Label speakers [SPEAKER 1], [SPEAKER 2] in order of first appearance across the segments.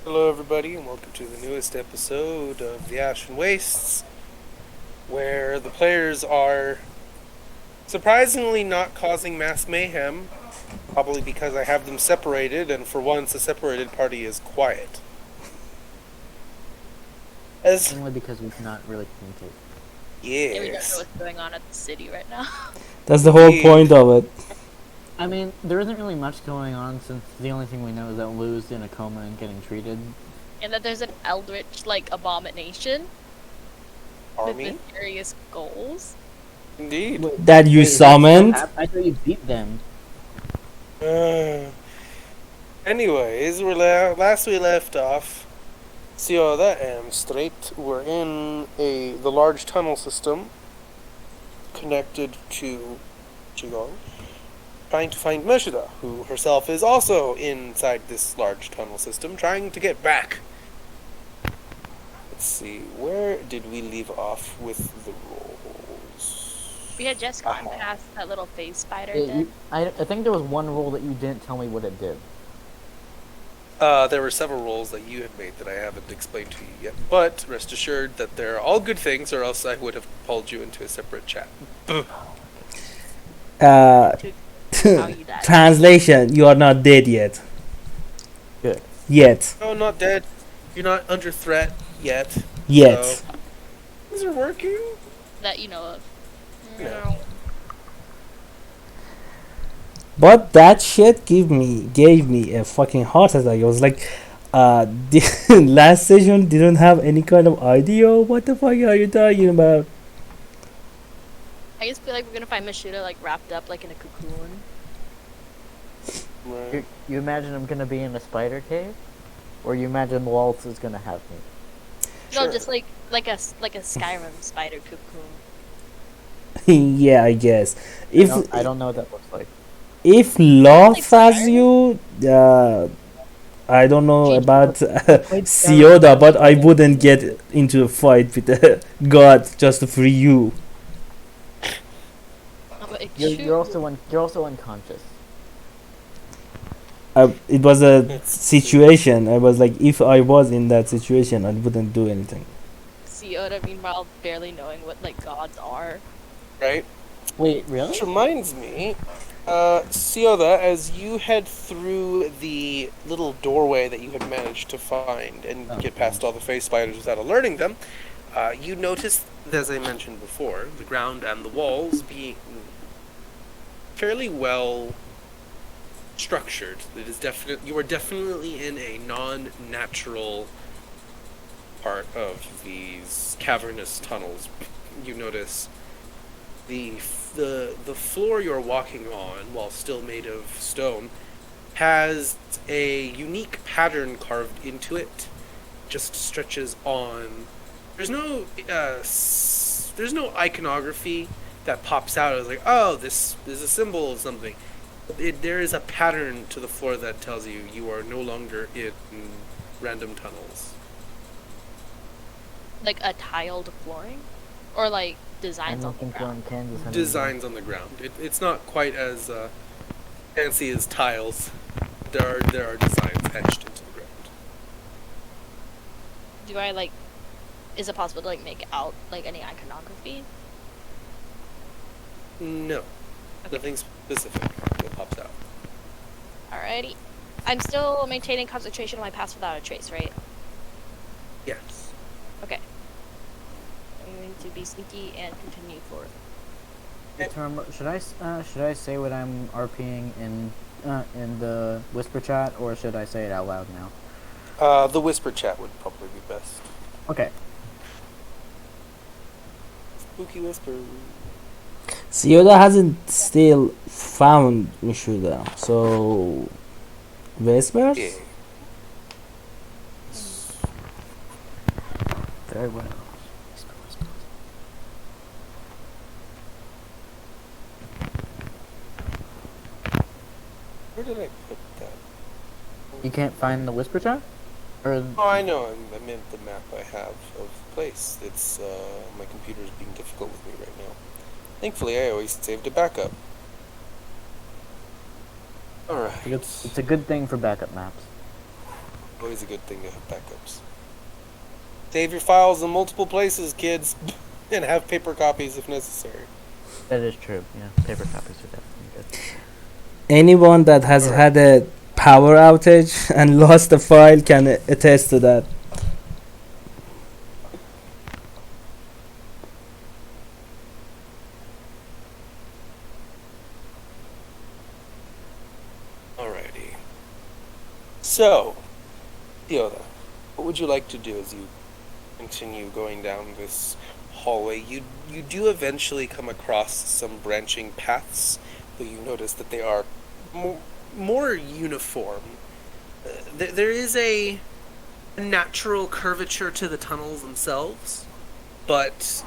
[SPEAKER 1] Hello, everybody, and welcome to the newest episode of the Ashen Wastes, where the players are surprisingly not causing mass mayhem, probably because I have them separated, and for once, a separated party is quiet. As
[SPEAKER 2] Only because we cannot really communicate.
[SPEAKER 3] Yeah, we don't know
[SPEAKER 1] yes,
[SPEAKER 3] what's going on at the city right now.
[SPEAKER 4] That's the whole
[SPEAKER 1] Indeed.
[SPEAKER 4] point of it.
[SPEAKER 2] I mean, there isn't really much going on since the only thing we know is that Lou's in a coma and getting treated.
[SPEAKER 3] And that there's an eldritch, abomination
[SPEAKER 1] Army,
[SPEAKER 3] with mysterious goals.
[SPEAKER 1] indeed.
[SPEAKER 4] That you summoned.
[SPEAKER 2] I thought you beat them.
[SPEAKER 1] Uh, anyways, last we left off, Sioda and Straight were in the large tunnel system connected to Qigong, trying to find Meshida, who herself is also inside this large tunnel system, trying to get back. Let's see, where did we leave off with the rolls?
[SPEAKER 3] We had just gone past that little phase spider
[SPEAKER 2] Yeah,
[SPEAKER 3] den.
[SPEAKER 2] I think there was one rule that you didn't tell me what it did.
[SPEAKER 1] There were several rolls that you had made that I haven't explained to you yet, but rest assured that they're all good things, or else I would have pulled you into a separate chat.
[SPEAKER 4] Uh,
[SPEAKER 3] How you died.
[SPEAKER 4] translation: you are not dead yet.
[SPEAKER 2] Good.
[SPEAKER 4] Yet.
[SPEAKER 1] No, not dead. You're not under threat yet.
[SPEAKER 4] Yet.
[SPEAKER 1] So, things are working.
[SPEAKER 3] That you know of.
[SPEAKER 1] No.
[SPEAKER 4] But that shit gave me a fucking heart attack. I was like, the last session didn't have any kind of idea. What the fuck are you talking about?
[SPEAKER 3] I just feel like we're gonna find Mashida wrapped up in a cocoon.
[SPEAKER 1] Right.
[SPEAKER 2] You imagine I'm gonna be in a spider cave? Or you imagine Waltz is gonna have me?
[SPEAKER 3] No,
[SPEAKER 1] Sure.
[SPEAKER 3] just like a Skyrim spider cocoon.
[SPEAKER 4] Yeah, I guess. If
[SPEAKER 2] I don't know what that looks like.
[SPEAKER 4] if love
[SPEAKER 3] Like
[SPEAKER 4] has you, I don't know
[SPEAKER 3] Change
[SPEAKER 4] about
[SPEAKER 2] Wait,
[SPEAKER 4] Sioda, but I wouldn't get into a fight with a god just to free you.
[SPEAKER 3] Oh, but
[SPEAKER 2] You're also unconscious.
[SPEAKER 4] It was a situation. I was like, if I was in that situation, I wouldn't do anything.
[SPEAKER 3] Siota, meanwhile, barely knowing what gods are.
[SPEAKER 1] Right?
[SPEAKER 2] Wait, really?
[SPEAKER 1] Which reminds me, Sioda, as you head through the little doorway that you had managed to find and get past all the face spiders without alerting them, you notice, as I mentioned before, the ground and the walls being fairly well structured. It is you are definitely in a non-natural part of these cavernous tunnels. You notice the floor you're walking on, while still made of stone, has a unique pattern carved into it. Just stretches on. There's no iconography that pops out as oh, this is a symbol of something. There is a pattern to the floor that tells you are no longer in random tunnels.
[SPEAKER 3] Like a tiled flooring? Or designs
[SPEAKER 2] I
[SPEAKER 3] on
[SPEAKER 2] don't
[SPEAKER 3] the
[SPEAKER 2] think we're
[SPEAKER 3] ground.
[SPEAKER 2] in Kansas anymore.
[SPEAKER 1] Designs on the ground. It's not quite as fancy as tiles. There are designs etched into the ground.
[SPEAKER 3] Do I is it possible to make out any iconography?
[SPEAKER 1] No,
[SPEAKER 3] Okay.
[SPEAKER 1] nothing specific that pops out.
[SPEAKER 3] Alrighty. I'm still maintaining concentration on my pass without a trace, right?
[SPEAKER 1] Yes.
[SPEAKER 3] Okay. I'm going to be sneaky and continue forward.
[SPEAKER 2] Should I say what I'm RPing in the whisper chat, or should I say it out loud now?
[SPEAKER 1] The whisper chat would probably be best.
[SPEAKER 2] Okay.
[SPEAKER 1] Spooky whisper.
[SPEAKER 4] Sioda hasn't still found Mishuda, so Vespers?
[SPEAKER 1] Yeah.
[SPEAKER 2] Very well.
[SPEAKER 1] Where did I put that?
[SPEAKER 2] You can't find the whisper chat? Or
[SPEAKER 1] Oh, I know. I meant the map I have of the place. It's my computer's being difficult with me right now. Thankfully, I always saved a backup. Alright.
[SPEAKER 2] it's a good thing for backup maps.
[SPEAKER 1] Always a good thing to have backups. Save your files in multiple places, kids, and have paper copies if necessary.
[SPEAKER 2] That is true. Yeah, paper copies are definitely good.
[SPEAKER 4] Anyone that has
[SPEAKER 1] Alright.
[SPEAKER 4] had a power outage and lost a file can attest to that.
[SPEAKER 1] Alrighty. So, Yoda, what would you like to do as you continue going down this hallway? You do eventually come across some branching paths, but you notice that they are more uniform. There is a natural curvature to the tunnels themselves, but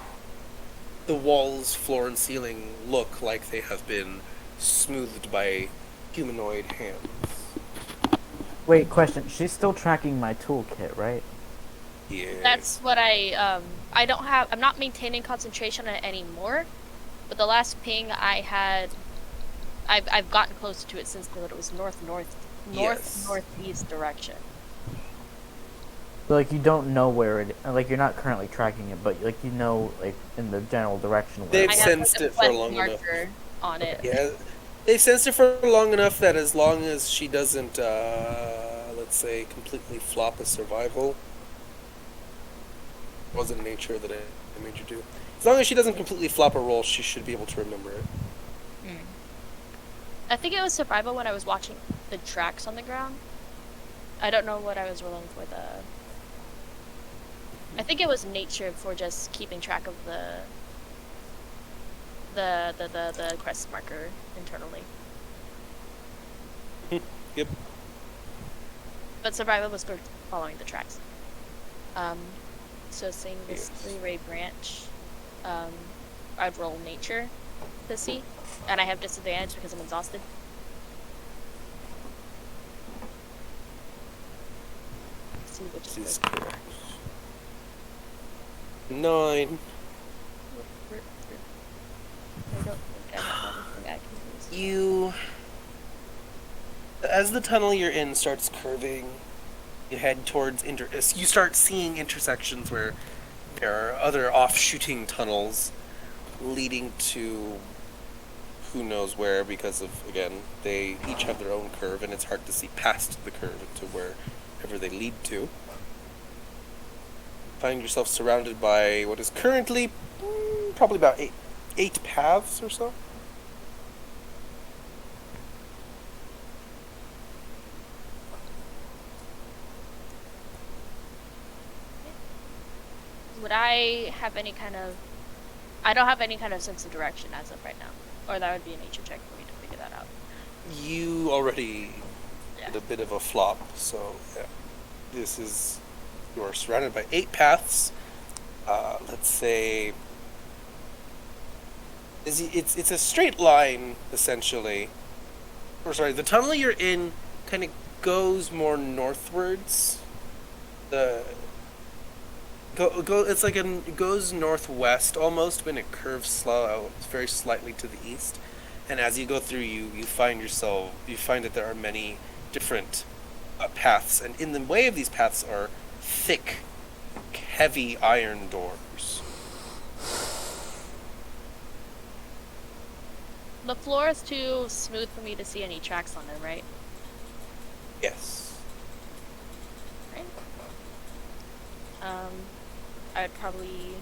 [SPEAKER 1] the walls, floor, and ceiling look like they have been smoothed by humanoid hands.
[SPEAKER 2] Wait, question. She's still tracking my toolkit, right?
[SPEAKER 1] Yeah.
[SPEAKER 3] That's what I don't have. I'm not maintaining concentration on it anymore. But the last ping I had, I've gotten closer to it since it was
[SPEAKER 1] Yes.
[SPEAKER 3] northeast direction.
[SPEAKER 2] So, like, you don't know where it. Like, you're not currently tracking it, but like you know, like in the general direction where.
[SPEAKER 1] They've
[SPEAKER 3] I
[SPEAKER 2] it's
[SPEAKER 3] have
[SPEAKER 1] sensed
[SPEAKER 3] like, a
[SPEAKER 1] it for
[SPEAKER 3] quest
[SPEAKER 1] long enough.
[SPEAKER 3] marker on it.
[SPEAKER 1] Yeah, they've sensed it for long enough that as long as she doesn't, let's say, completely flop a survival, it wasn't nature that I made you do. As long as she doesn't completely flop a roll, she should be able to remember it.
[SPEAKER 3] I think it was survival when I was watching the tracks on the ground. I don't know what I was rolling for the. I think it was nature for just keeping track of the quest marker internally.
[SPEAKER 1] Yep.
[SPEAKER 3] But survival was for following the tracks. So seeing this
[SPEAKER 1] Yes.
[SPEAKER 3] 3-ray branch, I'd roll nature to see, and I have disadvantage because I'm exhausted. See which
[SPEAKER 1] This
[SPEAKER 3] is
[SPEAKER 1] is
[SPEAKER 3] the-
[SPEAKER 1] correct. 9.
[SPEAKER 3] I don't think I have anything I can use.
[SPEAKER 1] You, as the tunnel you're in starts curving, you head towards you start seeing intersections where there are other offshooting tunnels leading to who knows where, because of, again, they each have their own curve and it's hard to see past the curve to wherever they lead to. Find yourself surrounded by what is currently probably about eight paths or so.
[SPEAKER 3] Would I have any kind of... I don't have any kind of sense of direction as of right now. Or that would be a nature check for me to figure that out.
[SPEAKER 1] You already
[SPEAKER 3] Yeah.
[SPEAKER 1] did a bit of a flop, so yeah. This is... You are surrounded by 8 paths. Let's say... It's a straight line, essentially. Or sorry, the tunnel you're in kind of goes more northwards. It's like it goes northwest almost, when it curves slow, very slightly to the east. And as you go through, you find that there are many different paths, and in the way of these paths are thick, heavy iron doors.
[SPEAKER 3] The floor is too smooth for me to see any tracks on it, right?
[SPEAKER 1] Yes.
[SPEAKER 3] Right? I'd probably...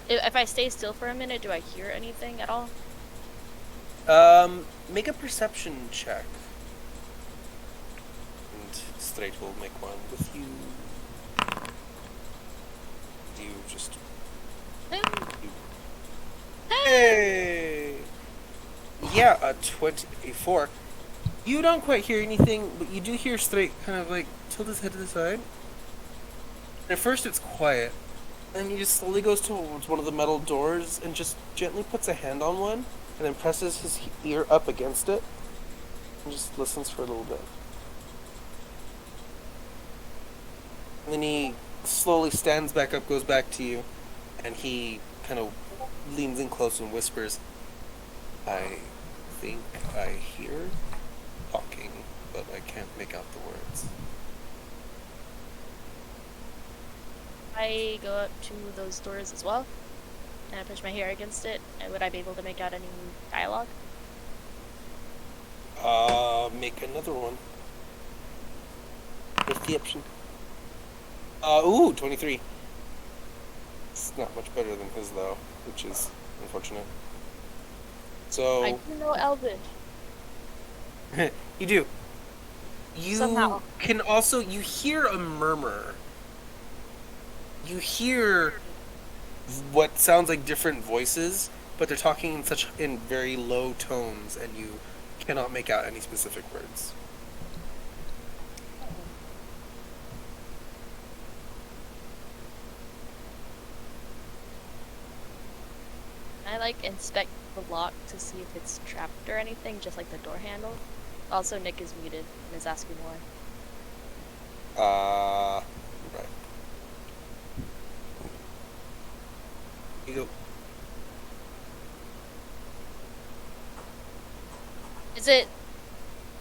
[SPEAKER 3] If I stay still for a minute, do I hear anything at all?
[SPEAKER 1] Make a perception check. And Straight will make one with you. You just... Hey! Yeah, a 24. You don't quite hear anything, but you do hear Straight kind of like tilt his head to the side. And at first it's quiet. And he just slowly goes towards one of the metal doors and just gently puts a hand on one, and then presses his ear up against it, and just listens for a little bit. And then he slowly stands back up, goes back to you, and he kind of leans in close and whispers, "I think I hear talking, but I can't make out the words."
[SPEAKER 3] I go up to those doors as well, and I push my hair against it, would I be able to make out any dialogue?
[SPEAKER 1] Make another one. Perception. Ooh, 23. It's not much better than his though, which is unfortunate. So
[SPEAKER 3] I do know Elvish.
[SPEAKER 1] you do. You
[SPEAKER 3] Somehow.
[SPEAKER 1] can also you hear a murmur. You hear what sounds like different voices, but they're talking in very low tones, and you cannot make out any specific words.
[SPEAKER 3] I like inspect the lock to see if it's trapped or anything, just like the door handle. Also, Nick is muted and is asking why.
[SPEAKER 1] Right. You go.
[SPEAKER 3] Is it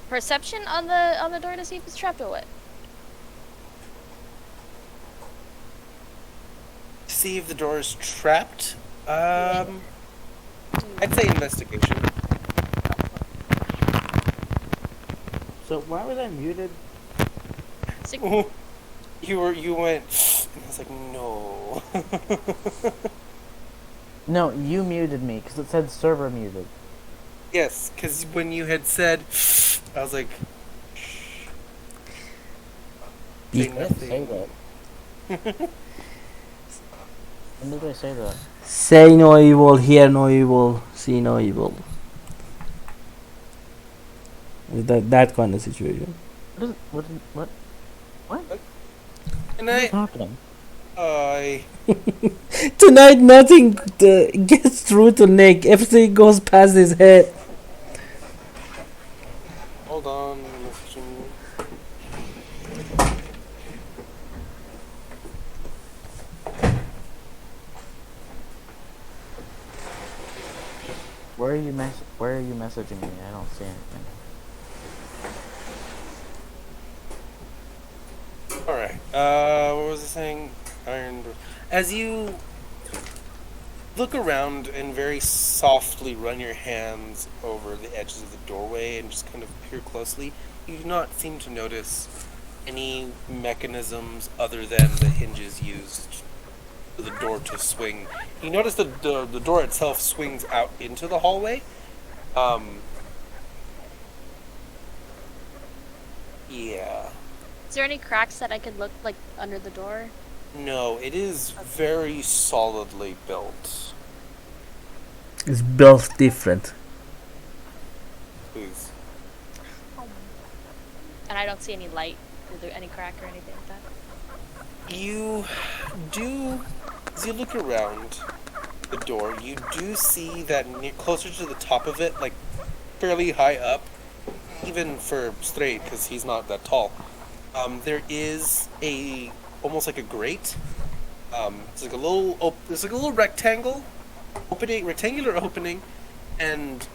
[SPEAKER 3] perception on the door to see if it's trapped or what?
[SPEAKER 1] See if the door is trapped. I'd say investigation.
[SPEAKER 2] So why was I muted?
[SPEAKER 1] You went, and I was like, no.
[SPEAKER 2] No, you muted me because it said server muted.
[SPEAKER 1] Yes, because when you had said, I was like,
[SPEAKER 4] Be-
[SPEAKER 1] say nothing.
[SPEAKER 2] Say that. When did I say that?
[SPEAKER 4] Say no evil, hear no evil, see no evil. That kind of situation.
[SPEAKER 2] What
[SPEAKER 1] And
[SPEAKER 2] is happening?
[SPEAKER 4] Tonight nothing gets through to Nick. Everything goes past his head.
[SPEAKER 1] Hold on.
[SPEAKER 2] Where are you messaging me? I don't see anything.
[SPEAKER 1] Alright, what was I saying? As you look around and very softly run your hands over the edges of the doorway and just kind of peer closely, you do not seem to notice any mechanisms other than the hinges used for the door to swing. You notice the door itself swings out into the hallway. Yeah.
[SPEAKER 3] Is there any cracks that I could look like under the door?
[SPEAKER 1] No, it is very solidly built.
[SPEAKER 4] It's built different.
[SPEAKER 1] Please.
[SPEAKER 3] And I don't see any light. Is there any crack or anything like that?
[SPEAKER 1] You do, as you look around the door, you do see that closer to the top of it, like fairly high up, even for straight, because he's not that tall. There is almost like a grate. It's like a little, there's like a little rectangular opening, and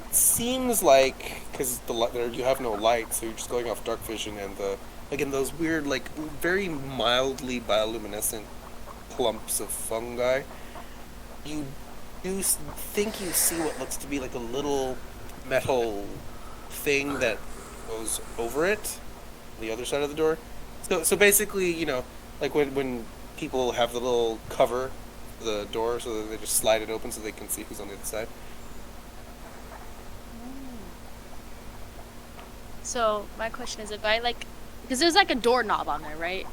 [SPEAKER 1] it seems like because there you have no light, so you're just going off dark vision and again those weird like very mildly bioluminescent clumps of fungi. You do think you see what looks to be like a little metal thing that goes over it, the other side of the door. So basically, like when people have the little cover the door, so that they just slide it open so they can see who's on the other side.
[SPEAKER 3] So my question is, if I because there's like a doorknob on there, right?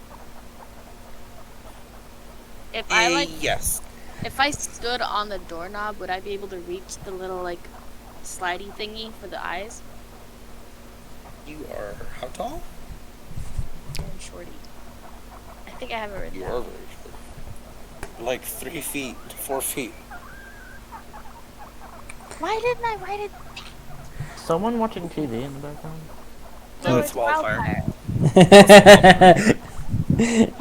[SPEAKER 3] If I
[SPEAKER 1] Yes.
[SPEAKER 3] if I stood on the doorknob, would I be able to reach the little slidey thingy for the eyes?
[SPEAKER 1] You are how tall?
[SPEAKER 3] I'm shorty. I think I have it written
[SPEAKER 1] You
[SPEAKER 3] down.
[SPEAKER 1] are very short. Like 3 feet, 4 feet.
[SPEAKER 3] Why didn't I write it?
[SPEAKER 2] Someone watching TV in the background?
[SPEAKER 3] No,
[SPEAKER 1] it's
[SPEAKER 3] it's
[SPEAKER 1] wildfire.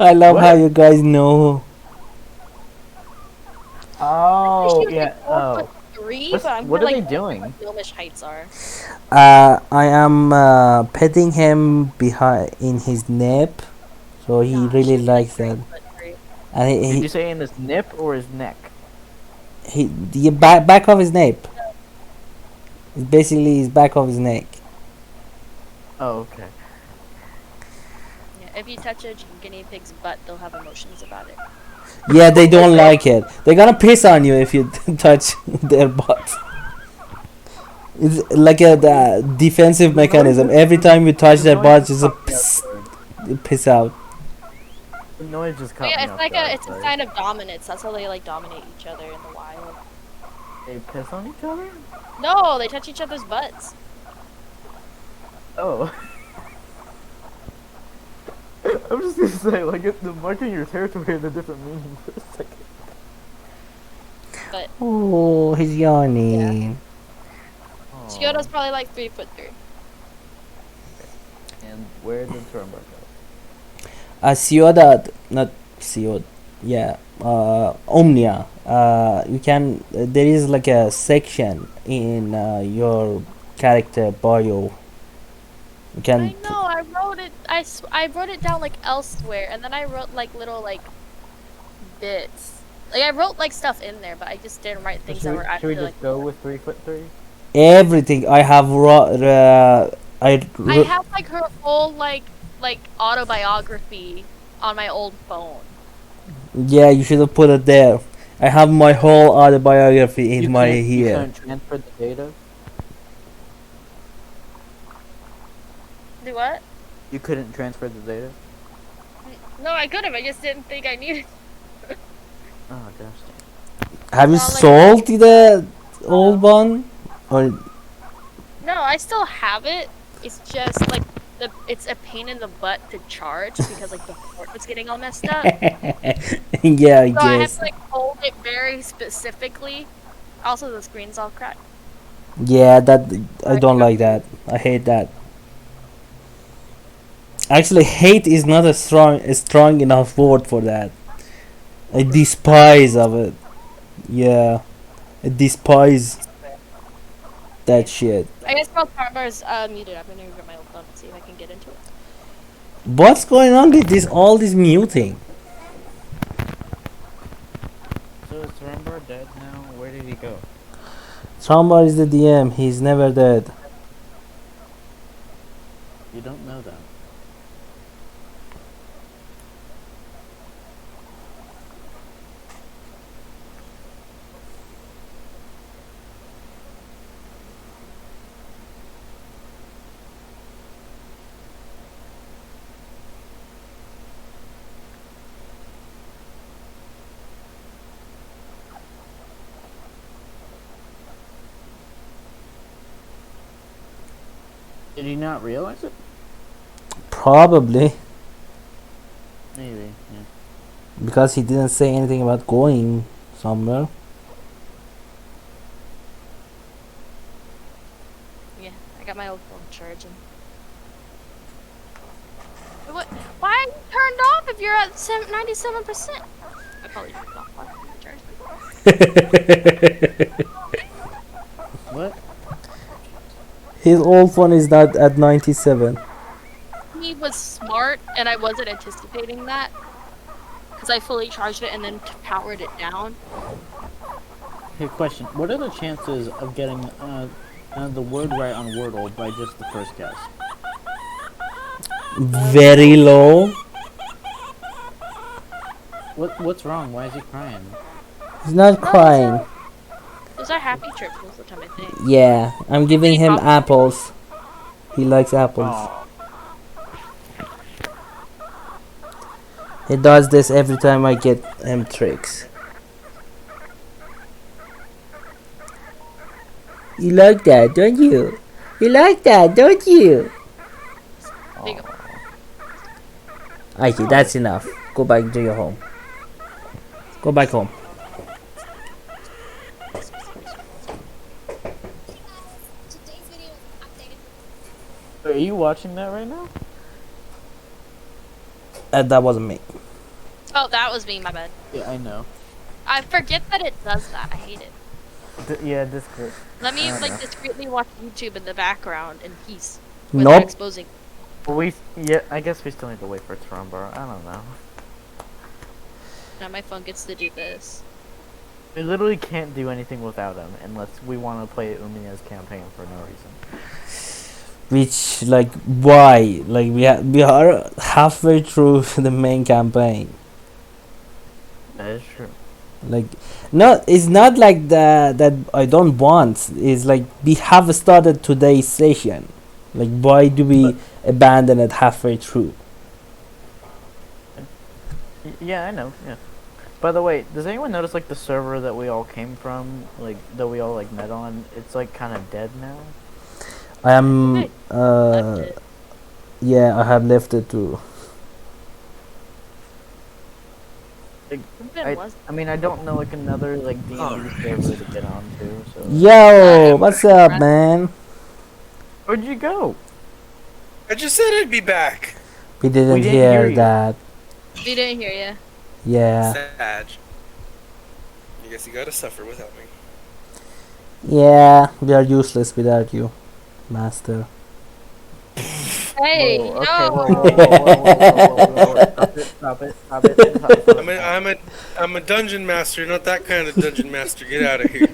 [SPEAKER 4] I love how
[SPEAKER 2] What?
[SPEAKER 4] you guys know.
[SPEAKER 2] Oh, yeah. Oh.
[SPEAKER 3] 3,
[SPEAKER 2] What's-
[SPEAKER 3] but I'm
[SPEAKER 2] what are they
[SPEAKER 3] like
[SPEAKER 2] doing?
[SPEAKER 3] what Gilmish heights are.
[SPEAKER 4] I am petting him behind in his nap, so he
[SPEAKER 3] Gosh,
[SPEAKER 4] really
[SPEAKER 3] it's
[SPEAKER 4] likes
[SPEAKER 3] great,
[SPEAKER 4] that.
[SPEAKER 3] but
[SPEAKER 4] And
[SPEAKER 2] Did you say in his nip or his neck?
[SPEAKER 4] the back of his neck. It's basically his back of his neck.
[SPEAKER 2] Oh, okay.
[SPEAKER 3] Yeah, if you touch a guinea pig's butt, they'll have emotions about it.
[SPEAKER 4] Yeah, they don't like it. They're gonna piss on you if you touch their butt. It's like a defensive mechanism. Every time you touch their butt, just a piss out.
[SPEAKER 2] The noise just
[SPEAKER 3] Oh,
[SPEAKER 2] caught
[SPEAKER 3] yeah,
[SPEAKER 2] me
[SPEAKER 3] it's
[SPEAKER 2] off
[SPEAKER 3] like
[SPEAKER 2] guard,
[SPEAKER 3] it's a
[SPEAKER 2] sorry.
[SPEAKER 3] sign of dominance. That's how they like dominate each other in the wild.
[SPEAKER 2] They piss on each other?
[SPEAKER 3] No, they touch each other's butts.
[SPEAKER 2] Oh. I'm just gonna say, like, the marking your territory had a different meaning for a second.
[SPEAKER 3] But
[SPEAKER 4] Oh, he's yawning.
[SPEAKER 3] Kyoto's probably like 3'3".
[SPEAKER 2] And where did Turumbar go?
[SPEAKER 4] Sioda, not Siod. Yeah, Omnia. You can. There is like a section in your character bio. You can.
[SPEAKER 3] I know. I wrote it. I wrote it down like elsewhere, and then I wrote like little like bits. Like I wrote like stuff in there, but I just didn't write things that were
[SPEAKER 2] Should
[SPEAKER 3] actually
[SPEAKER 2] we just
[SPEAKER 3] like.
[SPEAKER 2] go with 3'3"?
[SPEAKER 4] Everything I have
[SPEAKER 3] I have like her whole like autobiography on my old phone.
[SPEAKER 4] Yeah, you should have put it there. I have my whole autobiography in my
[SPEAKER 2] You
[SPEAKER 4] here.
[SPEAKER 2] can't transfer the data?
[SPEAKER 3] Do what?
[SPEAKER 2] You couldn't transfer the data?
[SPEAKER 3] No, I could have. I just didn't think I needed.
[SPEAKER 2] Oh, gosh.
[SPEAKER 4] Have you
[SPEAKER 3] Well, like-
[SPEAKER 4] sold the old one? Or
[SPEAKER 3] No, I still have it. It's just like it's a pain in the butt to charge because like the port was getting all messed up.
[SPEAKER 4] yeah, I
[SPEAKER 3] So I have
[SPEAKER 4] guess.
[SPEAKER 3] to like hold it very specifically. Also, the screen's all cracked.
[SPEAKER 4] Yeah, that I don't like that. I hate that. Actually, hate is not a strong enough word for that. I despise of it. Yeah, I despise that shit.
[SPEAKER 3] I guess while Tarbar's muted, I'm gonna grab my old phone and see if I can get into it.
[SPEAKER 4] What's going on with all this muting?
[SPEAKER 2] So is Turumbar dead now? Where did he go?
[SPEAKER 4] Somebody is the DM. He's never dead.
[SPEAKER 2] You don't know that. Did he not realize it?
[SPEAKER 4] Probably
[SPEAKER 2] Maybe, yeah.
[SPEAKER 4] because he didn't say anything about going somewhere.
[SPEAKER 3] Yeah, I got my old phone charging. What? Why are you turned off if you're at 97%? I probably turned it off while I charged.
[SPEAKER 2] What?
[SPEAKER 4] His old phone is not at 97.
[SPEAKER 3] He was smart, and I wasn't anticipating that. Because I fully charged it and then powered it down.
[SPEAKER 2] Hey, question. What are the chances of getting the word right on Wordle by just the first guess?
[SPEAKER 4] Very low.
[SPEAKER 2] What's wrong? Why is he crying?
[SPEAKER 4] He's not crying.
[SPEAKER 3] Those are happy trips most of the time, I think.
[SPEAKER 4] Yeah, I'm giving him apples. He likes apples.
[SPEAKER 2] Oh.
[SPEAKER 4] He does this every time I get him tricks. You like that, don't you? You like that, don't you?
[SPEAKER 3] There you go.
[SPEAKER 4] Okay, that's enough. Go back to your home. Go back home.
[SPEAKER 2] Are you watching that right now?
[SPEAKER 4] That wasn't me.
[SPEAKER 3] Oh, that was me, my bad.
[SPEAKER 2] Yeah, I know.
[SPEAKER 3] I forget that it does that. I hate it.
[SPEAKER 2] Yeah, Discord.
[SPEAKER 3] Let me
[SPEAKER 2] I don't
[SPEAKER 3] like
[SPEAKER 2] know.
[SPEAKER 3] discreetly watch YouTube in the background in peace.
[SPEAKER 4] Nope.
[SPEAKER 3] Without exposing.
[SPEAKER 2] Well, yeah, I guess we still need to wait for Turumbar. I don't know.
[SPEAKER 3] Now my phone gets to do this.
[SPEAKER 2] We literally can't do anything without him unless we want to play Umina's campaign for no reason.
[SPEAKER 4] Which, like, why? Like, we are halfway through the main campaign.
[SPEAKER 2] That is true.
[SPEAKER 4] Like, no, it's not like that I don't want. It's like we have started today's session. Like, why do we abandon it halfway through?
[SPEAKER 2] Yeah, I know. Yeah. By the way, does anyone notice like the server that we all came from, like that we all like met on? It's like kind of dead now.
[SPEAKER 4] I am.
[SPEAKER 3] Left it.
[SPEAKER 4] Yeah, I have left it too.
[SPEAKER 2] Like,
[SPEAKER 3] It was
[SPEAKER 2] I mean, I don't know like another like D&D
[SPEAKER 1] Alright.
[SPEAKER 2] server to get onto. So.
[SPEAKER 4] Yo, what's up, man?
[SPEAKER 2] Where'd you go?
[SPEAKER 1] I just said I'd be back.
[SPEAKER 4] We didn't
[SPEAKER 2] didn't
[SPEAKER 4] hear
[SPEAKER 2] hear you.
[SPEAKER 4] that.
[SPEAKER 3] We didn't hear you.
[SPEAKER 4] Yeah,
[SPEAKER 1] Sag. I guess you gotta suffer without me.
[SPEAKER 4] yeah, we are useless without you, master.
[SPEAKER 3] Hey,
[SPEAKER 2] Whoa,
[SPEAKER 3] no.
[SPEAKER 2] okay, whoa. Stop it.
[SPEAKER 1] I'm a dungeon master, not that kind of dungeon master. Get out of here.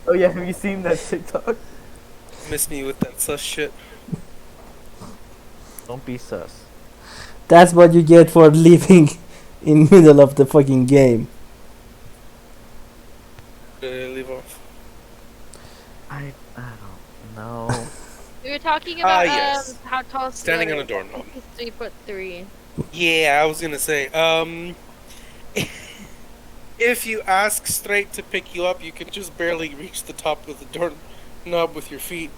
[SPEAKER 2] Oh yeah, have you seen that TikTok?
[SPEAKER 1] Miss me with that sus shit.
[SPEAKER 2] Don't be sus.
[SPEAKER 4] That's what you get for leaving in middle of the fucking game.
[SPEAKER 1] Leave off.
[SPEAKER 2] I don't know.
[SPEAKER 3] We were talking about
[SPEAKER 1] yes.
[SPEAKER 3] how tall
[SPEAKER 1] Standing on a
[SPEAKER 3] Steeler is.
[SPEAKER 1] doorknob.
[SPEAKER 3] He's 3'3".
[SPEAKER 1] Yeah, I was gonna say, if you ask Straight to pick you up, you can just barely reach the top of the doorknob with your feet.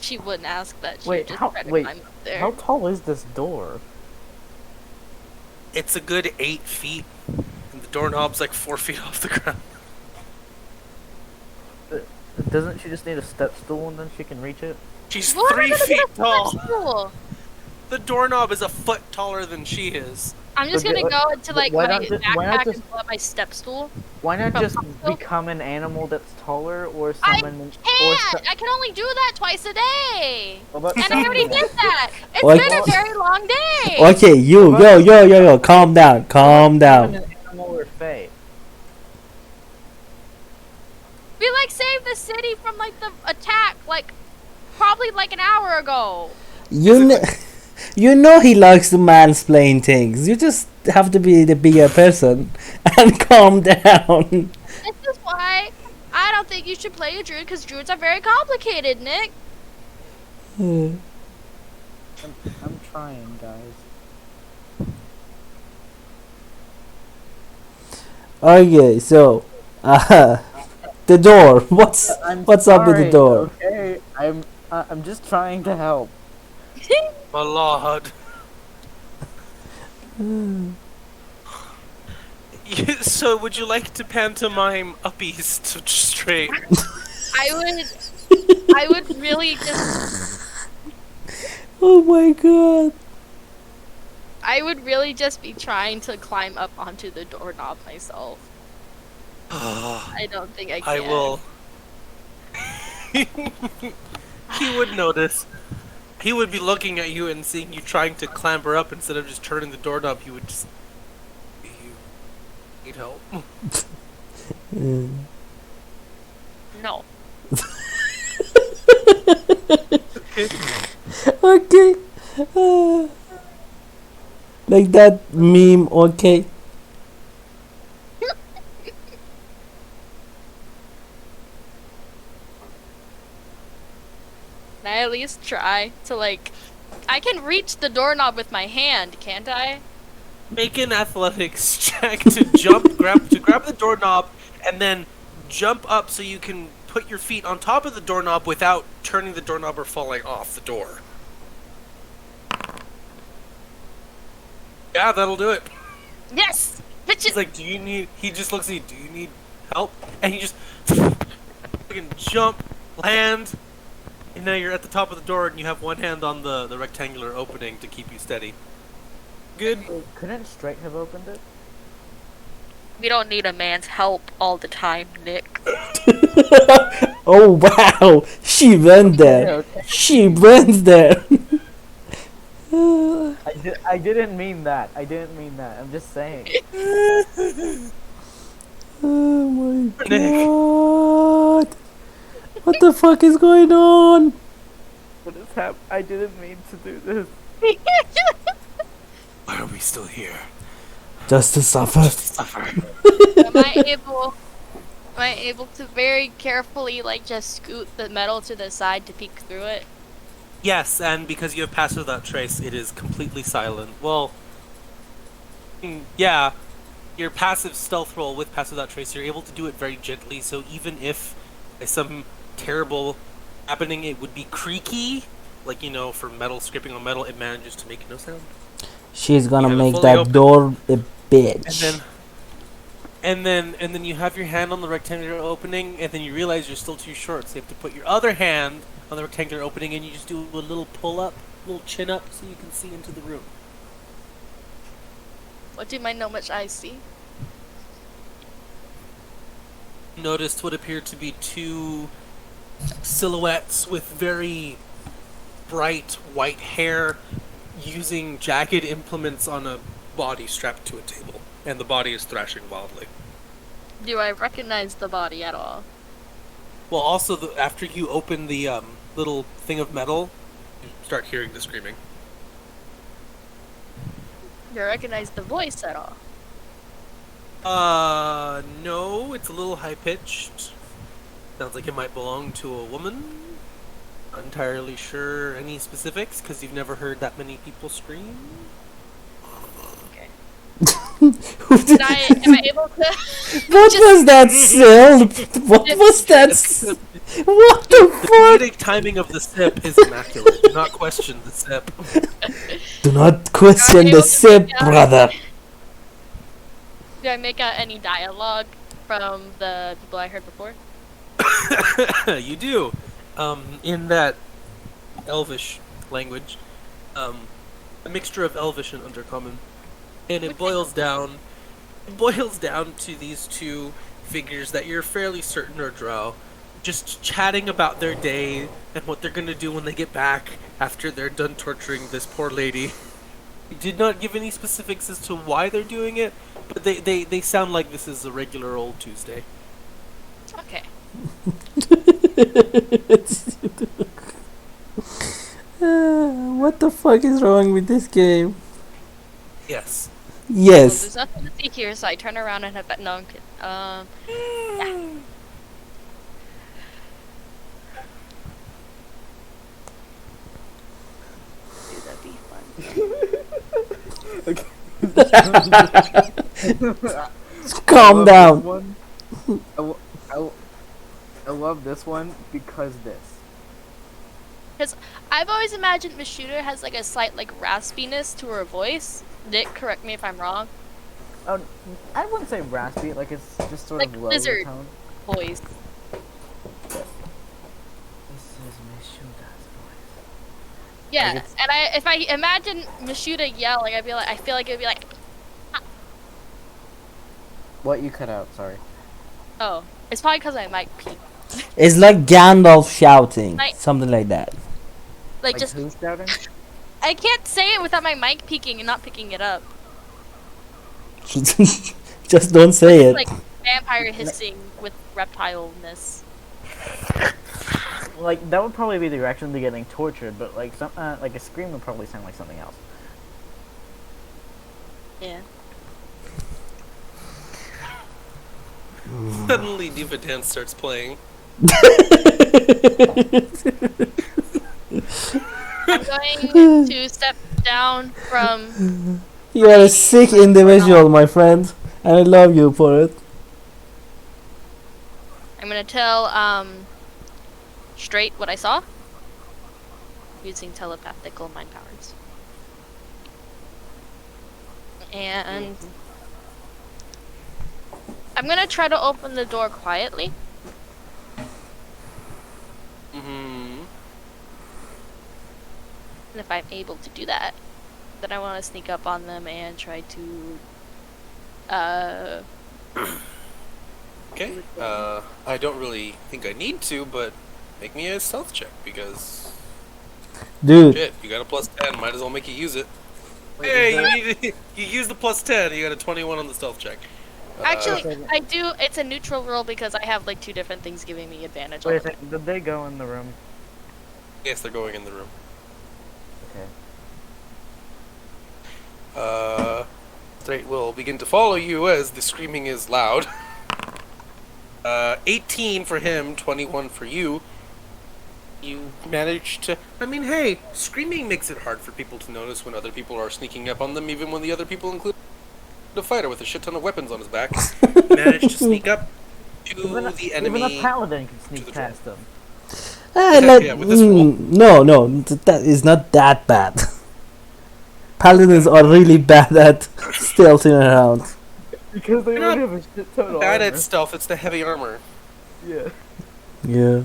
[SPEAKER 3] She wouldn't ask that. She
[SPEAKER 2] Wait,
[SPEAKER 3] would just
[SPEAKER 2] how-
[SPEAKER 3] try to
[SPEAKER 2] wait,
[SPEAKER 3] climb up there.
[SPEAKER 2] How tall is this door?
[SPEAKER 1] It's a good 8 feet, and the doorknob's like 4 feet off the ground.
[SPEAKER 2] Doesn't she just need a step stool and then she can reach it?
[SPEAKER 1] She's
[SPEAKER 3] What?
[SPEAKER 1] 3
[SPEAKER 3] I'm gonna
[SPEAKER 1] feet
[SPEAKER 3] get a
[SPEAKER 1] tall.
[SPEAKER 3] footstool.
[SPEAKER 1] The doorknob is a foot taller than she is.
[SPEAKER 3] I'm just
[SPEAKER 2] Okay,
[SPEAKER 3] gonna go into like
[SPEAKER 2] why
[SPEAKER 3] my
[SPEAKER 2] not why not
[SPEAKER 3] backpack
[SPEAKER 2] just-
[SPEAKER 3] and pull up my step stool.
[SPEAKER 2] Why not
[SPEAKER 3] From
[SPEAKER 2] just
[SPEAKER 3] Costco?
[SPEAKER 2] become an animal that's taller or
[SPEAKER 3] I
[SPEAKER 2] summon
[SPEAKER 3] Can't! I can only do that twice a day.
[SPEAKER 2] What about
[SPEAKER 3] And I already
[SPEAKER 2] summoning?
[SPEAKER 3] did that. It's
[SPEAKER 4] What?
[SPEAKER 3] been a very long day.
[SPEAKER 4] Okay, yo, calm down, calm down.
[SPEAKER 2] Summon an animal or fae.
[SPEAKER 3] We like saved the city from like the attack like probably like an hour ago.
[SPEAKER 4] You know he likes to mansplain things. You just have to be the bigger person and calm down.
[SPEAKER 3] This is why I don't think you should play a druid because druids are very complicated, Nick.
[SPEAKER 2] I'm trying, guys.
[SPEAKER 4] Okay, so the door. What's up with the
[SPEAKER 2] sorry,
[SPEAKER 4] door?
[SPEAKER 2] Okay, I'm just trying to help.
[SPEAKER 1] My lord. So, would you like to pantomime up east straight?
[SPEAKER 3] I would really just
[SPEAKER 4] Oh my god.
[SPEAKER 3] I would really just be trying to climb up onto the doorknob myself. I don't think I can.
[SPEAKER 1] I will. He would notice. He would be looking at you and seeing you trying to clamber up instead of just turning the doorknob. He would just. You need help.
[SPEAKER 3] No.
[SPEAKER 4] Okay. Like that meme, okay.
[SPEAKER 3] Can I at least try to like I can reach the doorknob with my hand, can't I?
[SPEAKER 1] Make an athletics check to grab the doorknob, and then jump up so you can put your feet on top of the doorknob without turning the doorknob or falling off the door. Yeah, that'll do it.
[SPEAKER 3] Yes!
[SPEAKER 1] He's
[SPEAKER 3] Bitches!
[SPEAKER 1] like, he just looks at you, do you need help? And he just fucking jump, land, and now you're at the top of the door and you have one hand on the rectangular opening to keep you steady. Good.
[SPEAKER 2] Couldn't Straight have opened it?
[SPEAKER 3] We don't need a man's help all the time, Nick.
[SPEAKER 4] Oh wow, she went there.
[SPEAKER 2] Okay.
[SPEAKER 4] She went there.
[SPEAKER 2] I didn't mean that. I didn't mean that. I'm just saying.
[SPEAKER 4] Oh my
[SPEAKER 1] Nick.
[SPEAKER 4] god! What the fuck is going on?
[SPEAKER 2] What is hap? I didn't mean to do this.
[SPEAKER 1] Why are we still here?
[SPEAKER 4] Just to suffer.
[SPEAKER 1] Suffer.
[SPEAKER 3] Am I able to very carefully like just scoot the metal to the side to peek through it?
[SPEAKER 1] Yes, and because you have passed without trace, it is completely silent. Well, yeah, your passive stealth roll with pass without trace, you're able to do it very gently. So even if by some terrible happening, it would be creaky, like for metal scraping on metal, it manages to make no sound.
[SPEAKER 4] She's gonna
[SPEAKER 1] You have it
[SPEAKER 4] make
[SPEAKER 1] fully
[SPEAKER 4] that
[SPEAKER 1] open.
[SPEAKER 4] door a bitch.
[SPEAKER 1] And then you have your hand on the rectangular opening, and then you realize you're still too short, so you have to put your other hand on the rectangular opening, and you just do a little pull up, little chin up, so you can see into the room.
[SPEAKER 3] What do my gnomish eyes see?
[SPEAKER 1] Noticed what appear to be two silhouettes with very bright white hair, using jagged implements on a body strapped to a table, and the body is thrashing wildly.
[SPEAKER 3] Do I recognize the body at all?
[SPEAKER 1] Well, also, after you open the little thing of metal, you start hearing the screaming.
[SPEAKER 3] Do I recognize the voice at all?
[SPEAKER 1] No, it's a little high-pitched. Sounds like it might belong to a woman. Not entirely sure any specifics, because you've never heard that many people scream.
[SPEAKER 3] Okay. Am I able to?
[SPEAKER 4] What was that sound? What was that? What the
[SPEAKER 1] The
[SPEAKER 4] fuck?
[SPEAKER 1] comedic timing of the sip is immaculate. Do not question the sip.
[SPEAKER 4] Do not question the sip, brother.
[SPEAKER 3] Do I make out any dialogue from the people I heard before?
[SPEAKER 1] You do. In that Elvish language, a mixture of Elvish and Undercommon, and it boils down to these two figures that you're fairly certain are drow, just chatting about their day and what they're gonna do when they get back after they're done torturing this poor lady. He did not give any specifics as to why they're doing it, but they sound like this is a regular old Tuesday.
[SPEAKER 3] Okay.
[SPEAKER 4] What the fuck is wrong with this game?
[SPEAKER 1] Yes.
[SPEAKER 3] Well,
[SPEAKER 4] Yes.
[SPEAKER 3] there's nothing to see here, so I turn around and have that. No, I'm kidding. Yeah. Dude, that'd be fun.
[SPEAKER 4] Calm down.
[SPEAKER 2] One. I love this one because this.
[SPEAKER 3] Because I've always imagined Miss Shooter has like a slight like raspiness to her voice. Nick, correct me if I'm wrong.
[SPEAKER 2] Oh, I wouldn't say raspy. Like it's just sort
[SPEAKER 3] Like
[SPEAKER 2] of low
[SPEAKER 3] lizard.
[SPEAKER 2] tone.
[SPEAKER 3] Voice.
[SPEAKER 2] This is Miss Shoota's voice.
[SPEAKER 3] Yeah,
[SPEAKER 2] Like, it's-
[SPEAKER 3] and if I imagine Miss Shooter yelling, I feel like it'd be like,
[SPEAKER 2] What you cut out? Sorry.
[SPEAKER 3] oh, it's probably because I might peek.
[SPEAKER 4] It's like Gandalf shouting,
[SPEAKER 3] Like-
[SPEAKER 4] something like that.
[SPEAKER 3] Like just,
[SPEAKER 2] who's shouting?
[SPEAKER 3] I can't say it without my mic peeking and not picking it up.
[SPEAKER 4] Just don't say it.
[SPEAKER 3] Like vampire hissing with reptile-ness.
[SPEAKER 2] Like that would probably be the reaction to getting tortured, but like like a scream would probably sound like something else.
[SPEAKER 3] Yeah.
[SPEAKER 1] Suddenly, Diva Dance starts playing.
[SPEAKER 3] I'm going to step down from.
[SPEAKER 4] You are a sick individual, my friend, and I love you for it.
[SPEAKER 3] I'm gonna tell straight what I saw using telepathical mind powers. And I'm gonna try to open the door quietly.
[SPEAKER 1] Mm-hmm.
[SPEAKER 3] And if I'm able to do that, then I want to sneak up on them and try to
[SPEAKER 1] Okay. I don't really think I need to, but make me a stealth check because
[SPEAKER 4] Dude,
[SPEAKER 1] shit, you got a +10. Might as well make you use it.
[SPEAKER 2] Wait,
[SPEAKER 1] Hey, you use the +10. You got a 21 on the stealth check.
[SPEAKER 3] Actually,
[SPEAKER 2] Okay.
[SPEAKER 3] I do. It's a neutral roll because I have like 2 different things giving me advantage.
[SPEAKER 2] Wait a
[SPEAKER 3] On them.
[SPEAKER 2] second, did they go in the room?
[SPEAKER 1] Yes, they're going in the room.
[SPEAKER 2] Okay.
[SPEAKER 1] They will begin to follow you as the screaming is loud. 18 for him, 21 for you. You manage to... I mean, hey, screaming makes it hard for people to notice when other people are sneaking up on them, even when the other people include a fighter with a shit ton of weapons on his back. Manage to sneak up to the enemy.
[SPEAKER 2] Even a paladin can
[SPEAKER 1] to
[SPEAKER 2] sneak
[SPEAKER 1] the
[SPEAKER 2] past them.
[SPEAKER 1] Yeah, with this roll.
[SPEAKER 4] No, that is not that bad. Paladins are really bad at stealthing around.
[SPEAKER 2] Because they
[SPEAKER 1] You're
[SPEAKER 2] don't
[SPEAKER 1] not
[SPEAKER 2] have a shit ton of
[SPEAKER 1] Bad
[SPEAKER 2] armor.
[SPEAKER 1] at stealth, it's the heavy armor.
[SPEAKER 2] Yeah.
[SPEAKER 4] Yeah.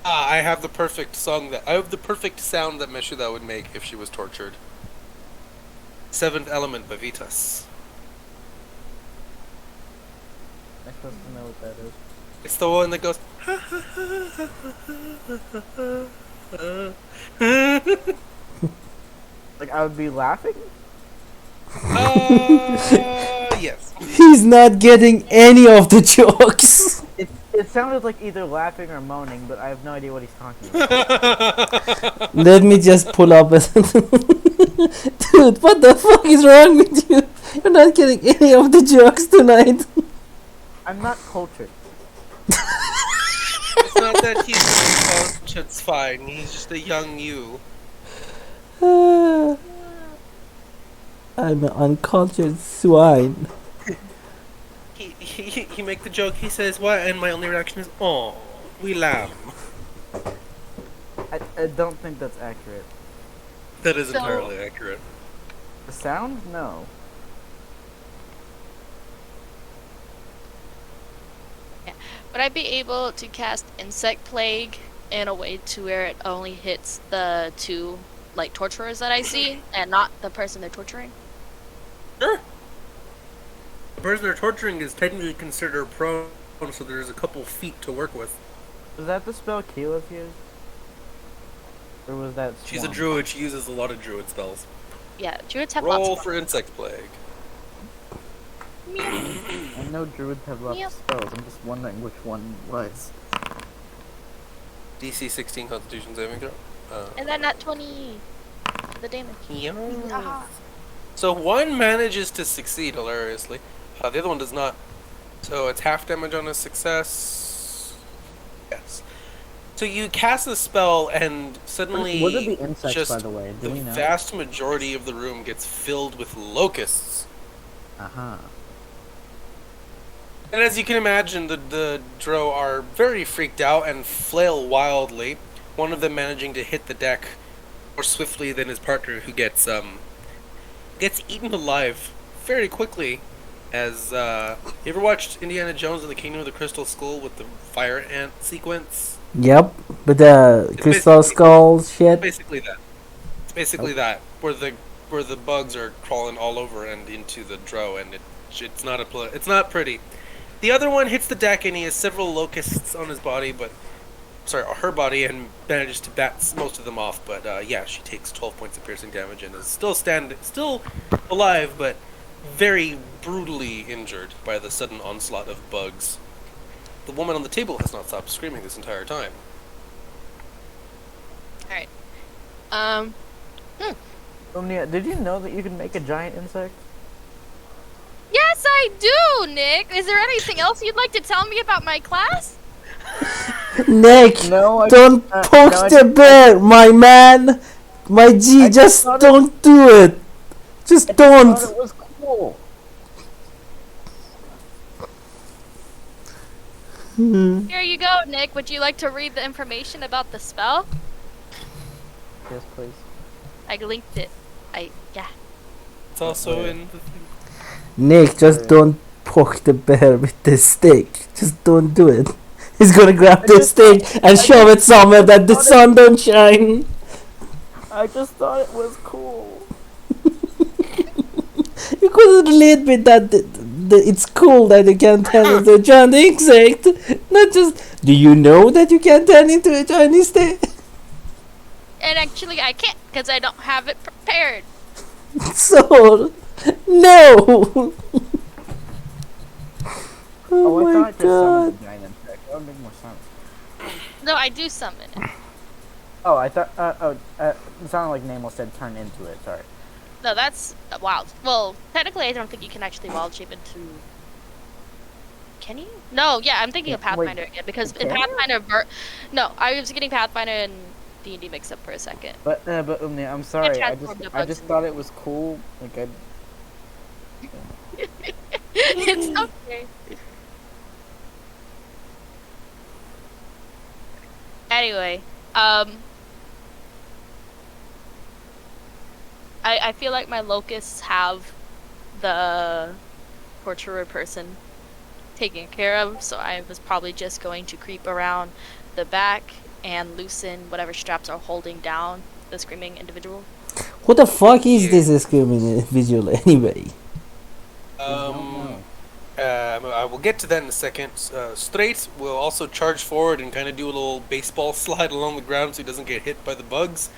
[SPEAKER 1] I have the perfect sound that Meshuda would make if she was tortured. Seventh Element by Vitas.
[SPEAKER 2] I'm supposed to know what that is.
[SPEAKER 1] It's the one that goes.
[SPEAKER 2] Like, I would be laughing?
[SPEAKER 1] Yes.
[SPEAKER 4] He's not getting any of the jokes.
[SPEAKER 2] It sounded like either laughing or moaning, but I have no idea what he's talking about.
[SPEAKER 4] Let me just pull up. Dude, what the fuck is wrong with you? You're not getting any of the jokes tonight.
[SPEAKER 2] I'm not cultured.
[SPEAKER 1] It's not that he's cultured, it's fine. He's just a young you.
[SPEAKER 4] I'm an uncultured swine.
[SPEAKER 1] He make the joke, he says, what? And my only reaction is, oh, we lamb.
[SPEAKER 2] I don't think that's accurate.
[SPEAKER 1] That is
[SPEAKER 3] So-
[SPEAKER 1] entirely accurate.
[SPEAKER 2] The sound? No.
[SPEAKER 3] Would I be able to cast Insect Plague in a way to where it only hits the 2 like torturers that I see, and not the person they're torturing?
[SPEAKER 1] Sure. The person they're torturing is technically considered prone, so there's a couple feet to work with.
[SPEAKER 2] Was that the spell Keyleth used? Or was that
[SPEAKER 1] She's a
[SPEAKER 2] Swarm?
[SPEAKER 1] druid, she uses a lot of druid spells.
[SPEAKER 3] Yeah, druids have lots
[SPEAKER 1] Roll
[SPEAKER 3] of
[SPEAKER 1] for Insect Plague.
[SPEAKER 2] I know druids have lots
[SPEAKER 3] Yep.
[SPEAKER 2] of spells, I'm just wondering which one was.
[SPEAKER 1] DC 16 Constitution saving throw.
[SPEAKER 3] And then at 20, the damage. Ah.
[SPEAKER 1] So one manages to succeed hilariously. The other one does not. So it's half damage on a success. Yes. So you cast the spell and suddenly
[SPEAKER 2] What are the insects,
[SPEAKER 1] just
[SPEAKER 2] by the way? Do
[SPEAKER 1] the
[SPEAKER 2] we know?
[SPEAKER 1] vast majority of the room gets filled with locusts.
[SPEAKER 2] Uh-huh.
[SPEAKER 1] And as you can imagine, the Drow are very freaked out and flail wildly. One of them managing to hit the deck more swiftly than his partner, who gets eaten alive very quickly. As you ever watched Indiana Jones and the Kingdom of the Crystal Skull with the fire ant sequence?
[SPEAKER 4] Yep, but the
[SPEAKER 1] It's
[SPEAKER 4] crystal
[SPEAKER 1] basically-
[SPEAKER 4] skull shit.
[SPEAKER 1] Basically that. It's basically that where the bugs are crawling all over and into the Drow, and it's not pretty. The other one hits the deck and he has several locusts on his body, her body, and manages to bat most of them off. But yeah, she takes 12 points of piercing damage and is still alive, but very brutally injured by the sudden onslaught of bugs. The woman on the table has not stopped screaming this entire time.
[SPEAKER 3] Alright.
[SPEAKER 2] Omnia, did you know that you can make a giant insect?
[SPEAKER 3] Yes, I do, Nick! Is there anything else you'd like to tell me about my class?
[SPEAKER 4] Nick,
[SPEAKER 2] No, I
[SPEAKER 4] don't poke the bear, my man. My G, just
[SPEAKER 2] thought it-
[SPEAKER 4] don't do it. Just
[SPEAKER 2] I
[SPEAKER 4] don't.
[SPEAKER 2] thought it was cool.
[SPEAKER 3] Here you go, Nick. Would you like to read the information about the spell?
[SPEAKER 2] Yes, please.
[SPEAKER 3] I linked it. Yeah.
[SPEAKER 1] It's also in the
[SPEAKER 4] Nick, just don't poke the bear with the stick. Just don't do it. He's gonna grab the stick and shove it somewhere that the sun don't shine.
[SPEAKER 2] I just thought it was cool.
[SPEAKER 4] You couldn't relate with that. It's cool that you can turn into a giant insect. Not just. Do you know that you can turn into a giant insect?
[SPEAKER 3] And actually, I can't because I don't have it prepared.
[SPEAKER 4] Sword. No.
[SPEAKER 2] Oh, I
[SPEAKER 4] my
[SPEAKER 2] thought I just
[SPEAKER 4] god.
[SPEAKER 2] summoned the giant insect. That would make more sense.
[SPEAKER 3] No, I do summon it.
[SPEAKER 2] Oh, I thought. It sounded like Namo said turn into it. Sorry.
[SPEAKER 3] No, that's wild. Well, technically, I don't think you can actually wild shape into. Can you? No, yeah, I'm thinking of
[SPEAKER 2] Wait,
[SPEAKER 3] Pathfinder again because in
[SPEAKER 2] can you?
[SPEAKER 3] Pathfinder, no, I was getting Pathfinder and D&D mixed up for a second.
[SPEAKER 2] But I'm sorry.
[SPEAKER 3] transform the
[SPEAKER 2] I
[SPEAKER 3] bugs
[SPEAKER 2] just
[SPEAKER 3] into
[SPEAKER 2] thought it was cool. Like I.
[SPEAKER 3] It's okay. Anyway, I feel like my locusts have the torturer person taken care of, so I was probably just going to creep around the back and loosen whatever straps are holding down the screaming individual.
[SPEAKER 4] Who the fuck is this screaming individual anyway?
[SPEAKER 1] I will get to that in a second. Straight will also charge forward and kind of do a little baseball slide along the ground so he doesn't get hit by the bugs,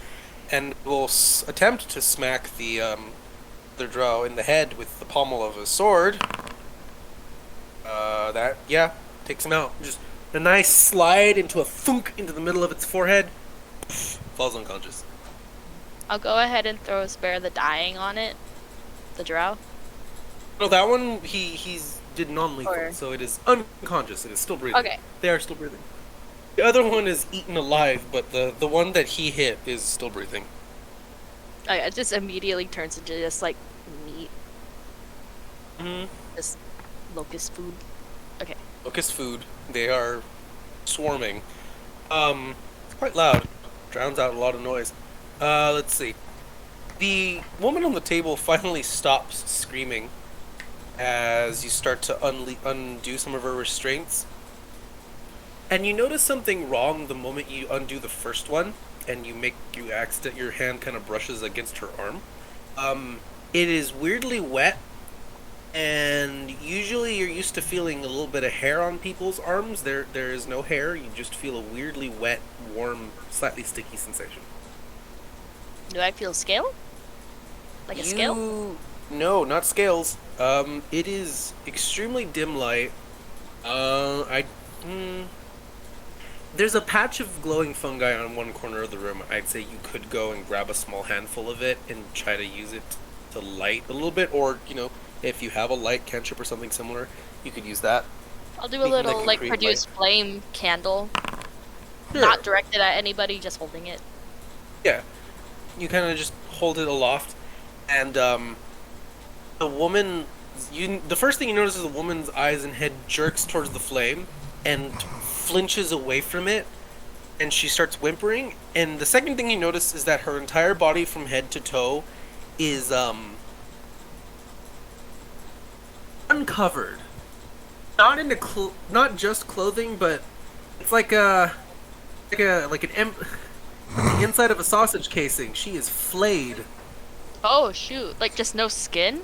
[SPEAKER 1] and will attempt to smack the other drow in the head with the pommel of his sword. That takes him out. Just a nice slide into a thunk into the middle of its forehead. Falls unconscious.
[SPEAKER 3] I'll go ahead and throw a Spare the Dying on it. The drow.
[SPEAKER 1] No, that one he's did non-lethal,
[SPEAKER 3] Or-
[SPEAKER 1] so it is unconscious. It is still breathing.
[SPEAKER 3] Okay.
[SPEAKER 1] They are still breathing. The other one is eaten alive, but the one that he hit is still breathing.
[SPEAKER 3] Oh yeah, it just immediately turns into just like meat.
[SPEAKER 1] Mm-hmm.
[SPEAKER 3] Just locust food. Okay.
[SPEAKER 1] Locust food. They are swarming. It's quite loud. Drowns out a lot of noise. Let's see. The woman on the table finally stops screaming as you start to undo some of her restraints. And you notice something wrong the moment you undo the first one, and your hand kind of brushes against her arm. It is weirdly wet, and usually you're used to feeling a little bit of hair on people's arms. There is no hair. You just feel a weirdly wet, warm, slightly sticky sensation.
[SPEAKER 3] Do I feel scale? Like a scale?
[SPEAKER 1] No, not scales. It is extremely dim light. There's a patch of glowing fungi on one corner of the room. I'd say you could go and grab a small handful of it and try to use it to light a little bit, or, if you have a light cantrip or something similar, you could use that.
[SPEAKER 3] I'll do a
[SPEAKER 1] Making that
[SPEAKER 3] little like
[SPEAKER 1] concrete
[SPEAKER 3] produce flame candle.
[SPEAKER 1] Sure.
[SPEAKER 3] Not directed at anybody, just holding it.
[SPEAKER 1] Yeah. You kind of just hold it aloft, and the woman, the first thing you notice is the woman's eyes and head jerks towards the flame and flinches away from it, and she starts whimpering. And the second thing you notice is that her entire body from head to toe is uncovered. Not not just clothing, but it's like the inside of a sausage casing. She is flayed.
[SPEAKER 3] Oh shoot! Like just no skin?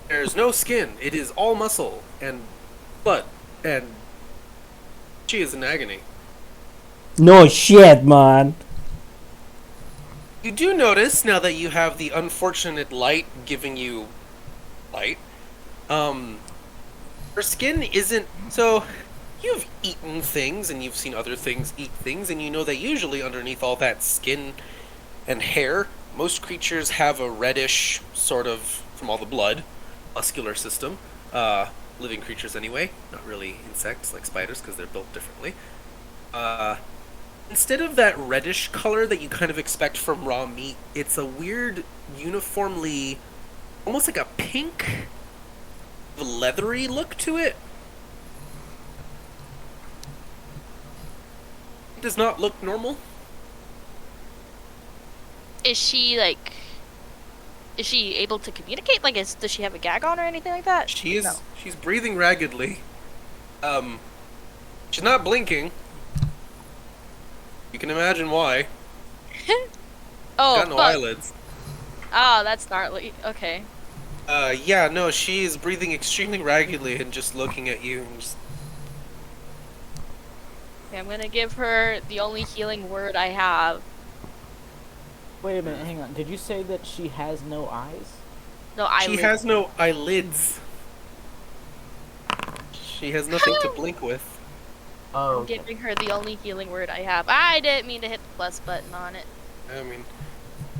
[SPEAKER 1] There's no skin. It is all muscle and blood, and she is in agony.
[SPEAKER 4] No shit, man.
[SPEAKER 1] You do notice, now that you have the unfortunate light giving you light, her skin isn't... So, you've eaten things, and you've seen other things eat things, and you know that usually underneath all that skin and hair, most creatures have a reddish, sort of, from all the blood, muscular system. Living creatures anyway, not really insects like spiders, because they're built differently. Instead of that reddish color that you kind of expect from raw meat, it's a weird, uniformly, almost like a pink, leathery look to it. It does not look normal.
[SPEAKER 3] Is she able to communicate? Like, does she have a gag on or anything like that?
[SPEAKER 1] She's
[SPEAKER 3] No.
[SPEAKER 1] she's breathing raggedly. She's not blinking. You can imagine why.
[SPEAKER 3] Oh,
[SPEAKER 1] Got no
[SPEAKER 3] fuck.
[SPEAKER 1] eyelids.
[SPEAKER 3] Oh, that's gnarly. Okay.
[SPEAKER 1] Yeah, no, she is breathing extremely raggedly and just looking at you. And just...
[SPEAKER 3] Okay, I'm gonna give her the only healing word I have.
[SPEAKER 2] Wait a minute, hang on. Did you say that she has no eyes?
[SPEAKER 3] No,
[SPEAKER 1] She has no eyelids. She has nothing to blink with.
[SPEAKER 2] Oh,
[SPEAKER 3] I'm
[SPEAKER 2] okay.
[SPEAKER 3] giving her the only healing word I have. I didn't mean to hit the plus button on it.
[SPEAKER 1] I mean,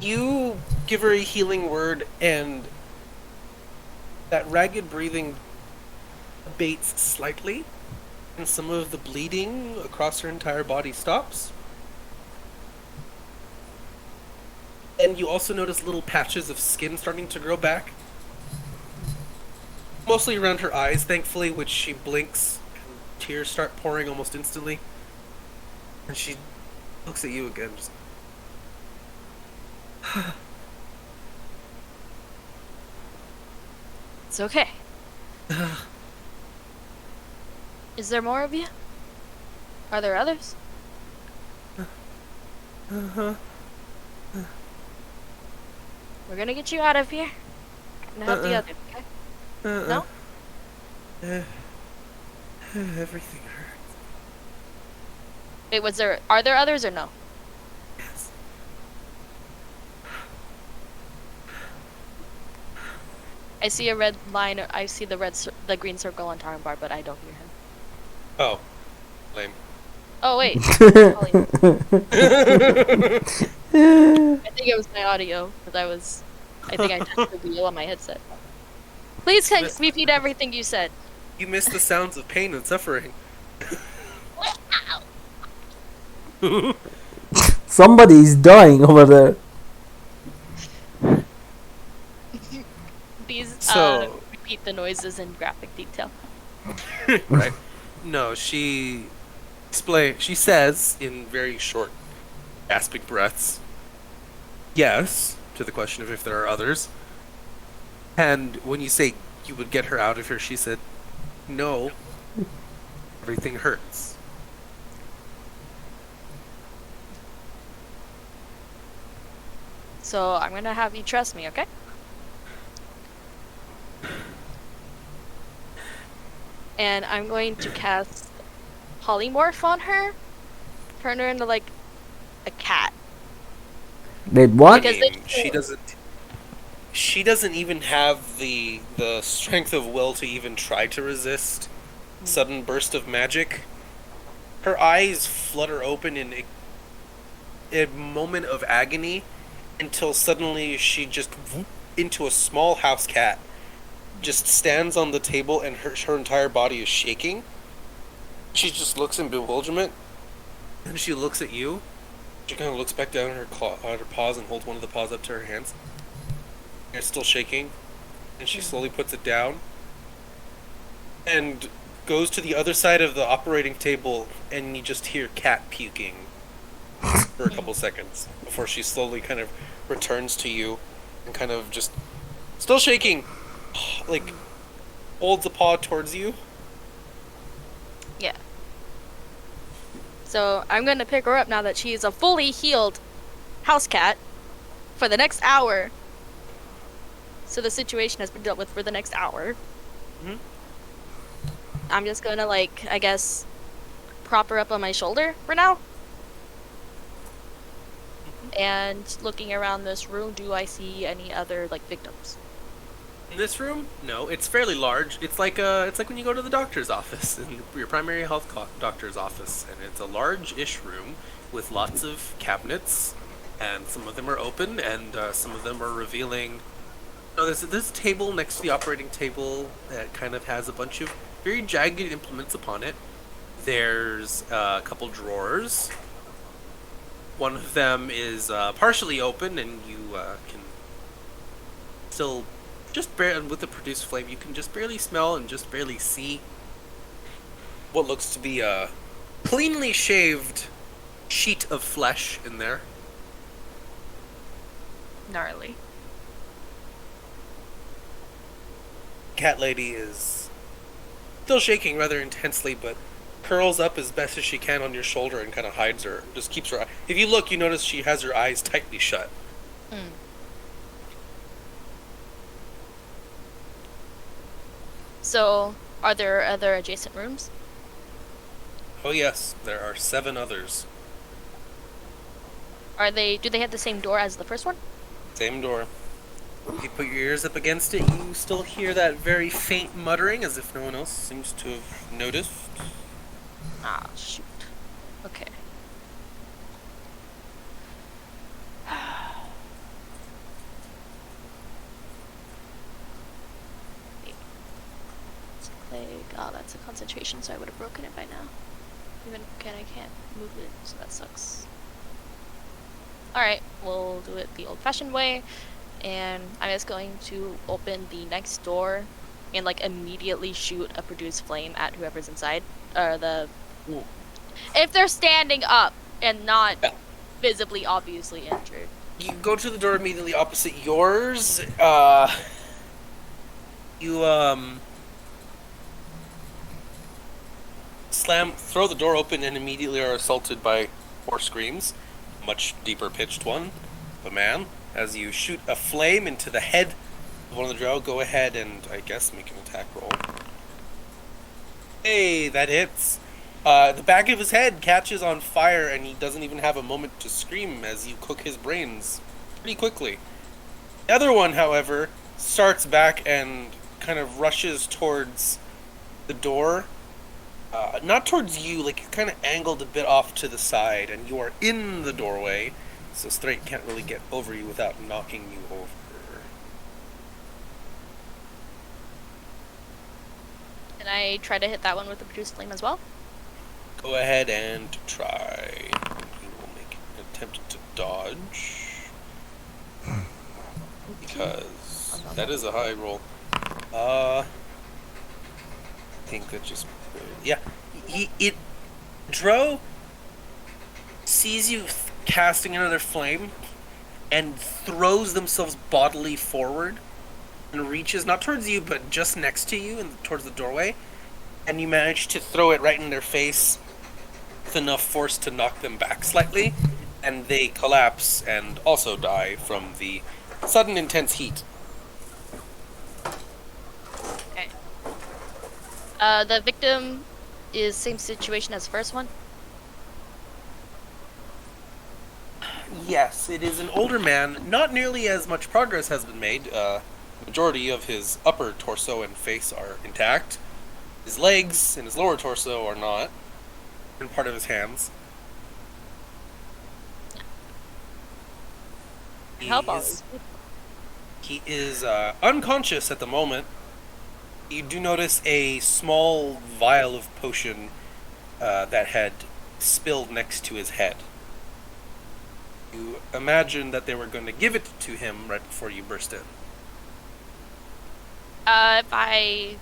[SPEAKER 1] you give her a healing word, and that ragged breathing abates slightly, and some of the bleeding across her entire body stops. And you also notice little patches of skin starting to grow back. Mostly around her eyes, thankfully, which she blinks, and tears start pouring almost instantly. And she looks at you again. Just,
[SPEAKER 3] It's okay. Is there more of you? Are there others?
[SPEAKER 1] uh-huh.
[SPEAKER 3] We're gonna get you out of here. And help the others, okay? No?
[SPEAKER 1] Everything hurts.
[SPEAKER 3] Wait, are there others or no?
[SPEAKER 1] Yes.
[SPEAKER 3] I see a red line, I see the green circle on Taran Bar, but I don't hear him.
[SPEAKER 1] Oh. Lame.
[SPEAKER 3] Oh, wait. Holly. I think it was my audio, because I think I touched the wheel on my headset. Please repeat everything you said.
[SPEAKER 1] You miss the sounds of pain and suffering.
[SPEAKER 4] Somebody is dying over there.
[SPEAKER 3] Please
[SPEAKER 1] So-
[SPEAKER 3] repeat the noises in graphic detail.
[SPEAKER 1] Right. No, she says in very short, gasping breaths, yes, to the question of if there are others. And when you say you would get her out of here, she said, no, everything hurts.
[SPEAKER 3] So I'm gonna have you trust me, okay? And I'm going to cast polymorph on her. Turn her into like a cat.
[SPEAKER 4] Wait, what?
[SPEAKER 3] Because they-
[SPEAKER 1] She doesn't even have the strength of will to even try to resist sudden burst of magic. Her eyes flutter open in a moment of agony until suddenly she just into a small house cat, just stands on the table and her entire body is shaking. She just looks in bewilderment, and she looks at you. She kind of looks back down at her paws and holds one of the paws up to her hands. It's still shaking, and she slowly puts it down and goes to the other side of the operating table, and you just hear cat puking for a couple seconds before she slowly kind of returns to you and kind of just still shaking, like holds a paw towards you.
[SPEAKER 3] Yeah. So I'm gonna pick her up now that she is a fully healed house cat for the next hour. So the situation has been dealt with for the next hour.
[SPEAKER 1] Mhm.
[SPEAKER 3] I'm just gonna, like, I guess, prop her up on my shoulder for now. And looking around this room, do I see any other, like, victims?
[SPEAKER 1] In this room, no, it's fairly large. It's like when you go to the doctor's office, in your primary health doctor's office, and it's a large-ish room with lots of cabinets, and some of them are open, and some of them are revealing. No, there's this table next to the operating table that kind of has a bunch of very jagged implements upon it. There's a couple drawers. One of them is partially open, and you can still just barely, with the produced flame, you can just barely smell and just barely see what looks to be a cleanly shaved sheet of flesh in there.
[SPEAKER 3] Gnarly.
[SPEAKER 1] Cat lady is still shaking rather intensely, but curls up as best as she can on your shoulder and kind of hides her. Just keeps her. If you look, you notice she has her eyes tightly shut.
[SPEAKER 3] So, are there other adjacent rooms?
[SPEAKER 1] Oh yes, there are 7 others.
[SPEAKER 3] Are they? Do they have the same door as the first one?
[SPEAKER 1] Same door. You put your ears up against it, you still hear that very faint muttering as if no one else seems to have noticed.
[SPEAKER 3] Ah, shoot. Okay. It's a plague. Oh, that's a concentration, so I would have broken it by now. Even I can't move it, so that sucks. Alright, we'll do it the old-fashioned way. And I'm just going to open the next door and like immediately shoot a produce flame at whoever's inside. Or the...
[SPEAKER 1] Ooh.
[SPEAKER 3] If they're standing up and not
[SPEAKER 1] Yeah.
[SPEAKER 3] visibly, obviously injured.
[SPEAKER 1] You go to the door immediately opposite yours. Throw the door open and immediately are assaulted by more screams. Much deeper pitched one. The man, as you shoot a flame into the head of one of the drow, go ahead and, I guess, make an attack roll. Hey, that hits. The back of his head catches on fire and he doesn't even have a moment to scream as you cook his brains pretty quickly. The other one, however, starts back and kind of rushes towards the door. Not towards you, like you're kind of angled a bit off to the side and you are in the doorway, so Straight can't really get over you without knocking you over.
[SPEAKER 3] And I try to hit that one with the produce flame as well.
[SPEAKER 1] Go ahead and try. You will make an attempt to dodge. Because that is a high roll. I think that just... Yeah. Dro sees you casting another flame and throws themselves bodily forward and reaches not towards you but just next to you and towards the doorway, and you manage to throw it right in their face with enough force to knock them back slightly, and they collapse and also die from the sudden intense heat.
[SPEAKER 3] Okay. The victim is same situation as the first one?
[SPEAKER 1] Yes, it is an older man. Not nearly as much progress has been made. Majority of his upper torso and face are intact. His legs and his lower torso are not, and part of his hands.
[SPEAKER 3] Help always.
[SPEAKER 1] He is unconscious at the moment. You do notice a small vial of potion that had spilled next to his head. You imagine that they were going to give it to him right before you burst in.
[SPEAKER 3] If I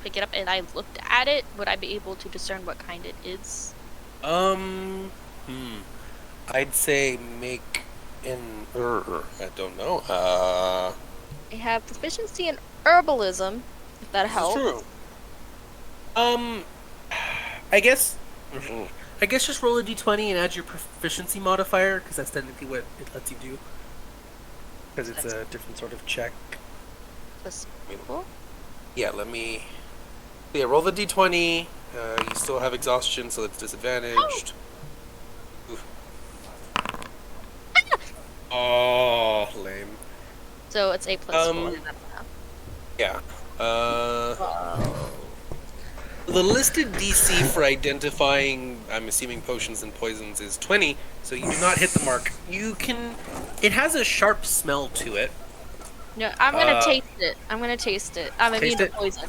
[SPEAKER 3] pick it up and I looked at it, would I be able to discern what kind it is?
[SPEAKER 1] I'd say make an I don't know.
[SPEAKER 3] I have proficiency in herbalism, if that helps.
[SPEAKER 1] True. I guess just roll a d20 and add your proficiency modifier, because that's technically what it lets you do. Because it's a different sort of check.
[SPEAKER 3] That's beautiful.
[SPEAKER 1] Yeah, roll the d20. You still have exhaustion, so it's disadvantaged. Oh, lame.
[SPEAKER 3] So it's A plus 4.
[SPEAKER 1] Yeah. The listed DC for identifying, I'm assuming, potions and poisons is 20, so you do not hit the mark. It has a sharp smell to it.
[SPEAKER 3] No, I'm gonna taste it. I'm immune to
[SPEAKER 1] it?
[SPEAKER 3] poison.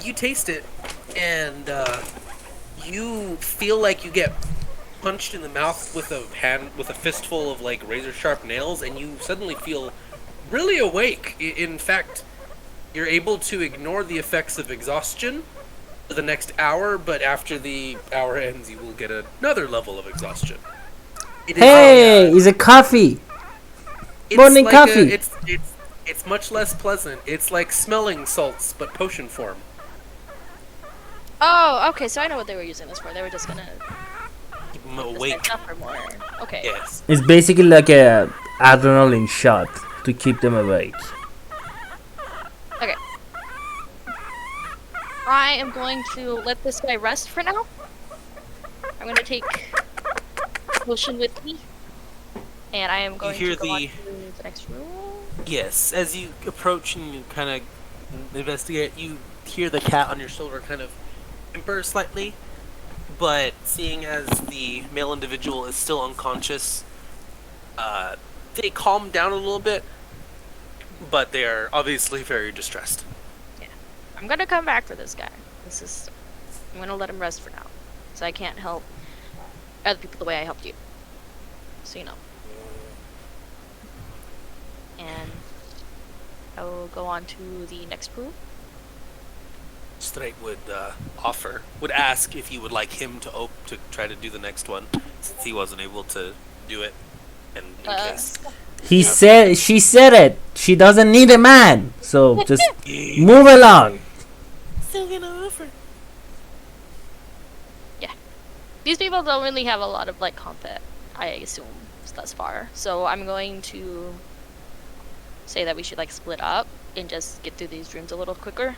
[SPEAKER 1] You taste it, and you feel like you get punched in the mouth with a fistful of like razor sharp nails, and you suddenly feel really awake. In fact, you're able to ignore the effects of exhaustion for the next hour, but after the hour ends, you will get another level of exhaustion.
[SPEAKER 4] It's a coffee. Morning
[SPEAKER 1] like
[SPEAKER 4] coffee.
[SPEAKER 1] It's much less pleasant. It's like smelling salts, but potion form.
[SPEAKER 3] Oh, okay, so I know what they were using this for. They were just gonna
[SPEAKER 1] Keep them awake.
[SPEAKER 3] suffer more. Okay.
[SPEAKER 1] Yes.
[SPEAKER 4] It's basically like a adrenaline shot to keep them awake.
[SPEAKER 3] Okay. I am going to let this guy rest for now. I'm gonna take potion with me, and I am going
[SPEAKER 1] hear
[SPEAKER 3] to go on
[SPEAKER 1] the-
[SPEAKER 3] to the next room.
[SPEAKER 1] Yes, as you approach and you kind of investigate, you hear the cat on your shoulder kind of whimper slightly, but seeing as the male individual is still unconscious, they calm down a little bit, but they are obviously very distressed.
[SPEAKER 3] I'm gonna come back for this guy. I'm gonna let him rest for now, so I can't help other people the way I helped you. So you know. And I will go on to the next room.
[SPEAKER 1] Straight would ask if you would like him to try to do the next one, since he wasn't able to do it, and in case.
[SPEAKER 4] She said it. She doesn't need a man. So just move along.
[SPEAKER 1] Still gonna offer.
[SPEAKER 3] These people don't really have a lot of like combat, I assume, thus far. So I'm going to say that we should like split up and just get through these rooms a little quicker.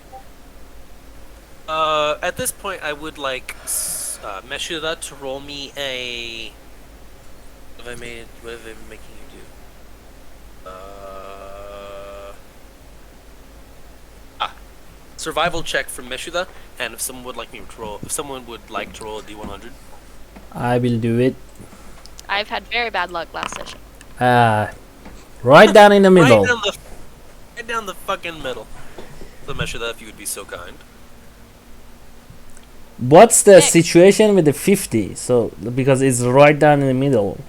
[SPEAKER 1] At this point, I would like Meshuda to roll me a. What have I been making you do? Survival check from Meshuda, and if someone would like to roll a D100.
[SPEAKER 4] I will do it.
[SPEAKER 3] I've had very bad luck last session.
[SPEAKER 4] Right down in the middle.
[SPEAKER 1] Right down the fucking middle. So Meshuda, if you would be so kind.
[SPEAKER 4] What's the situation with the 50? So because it's right down in the middle,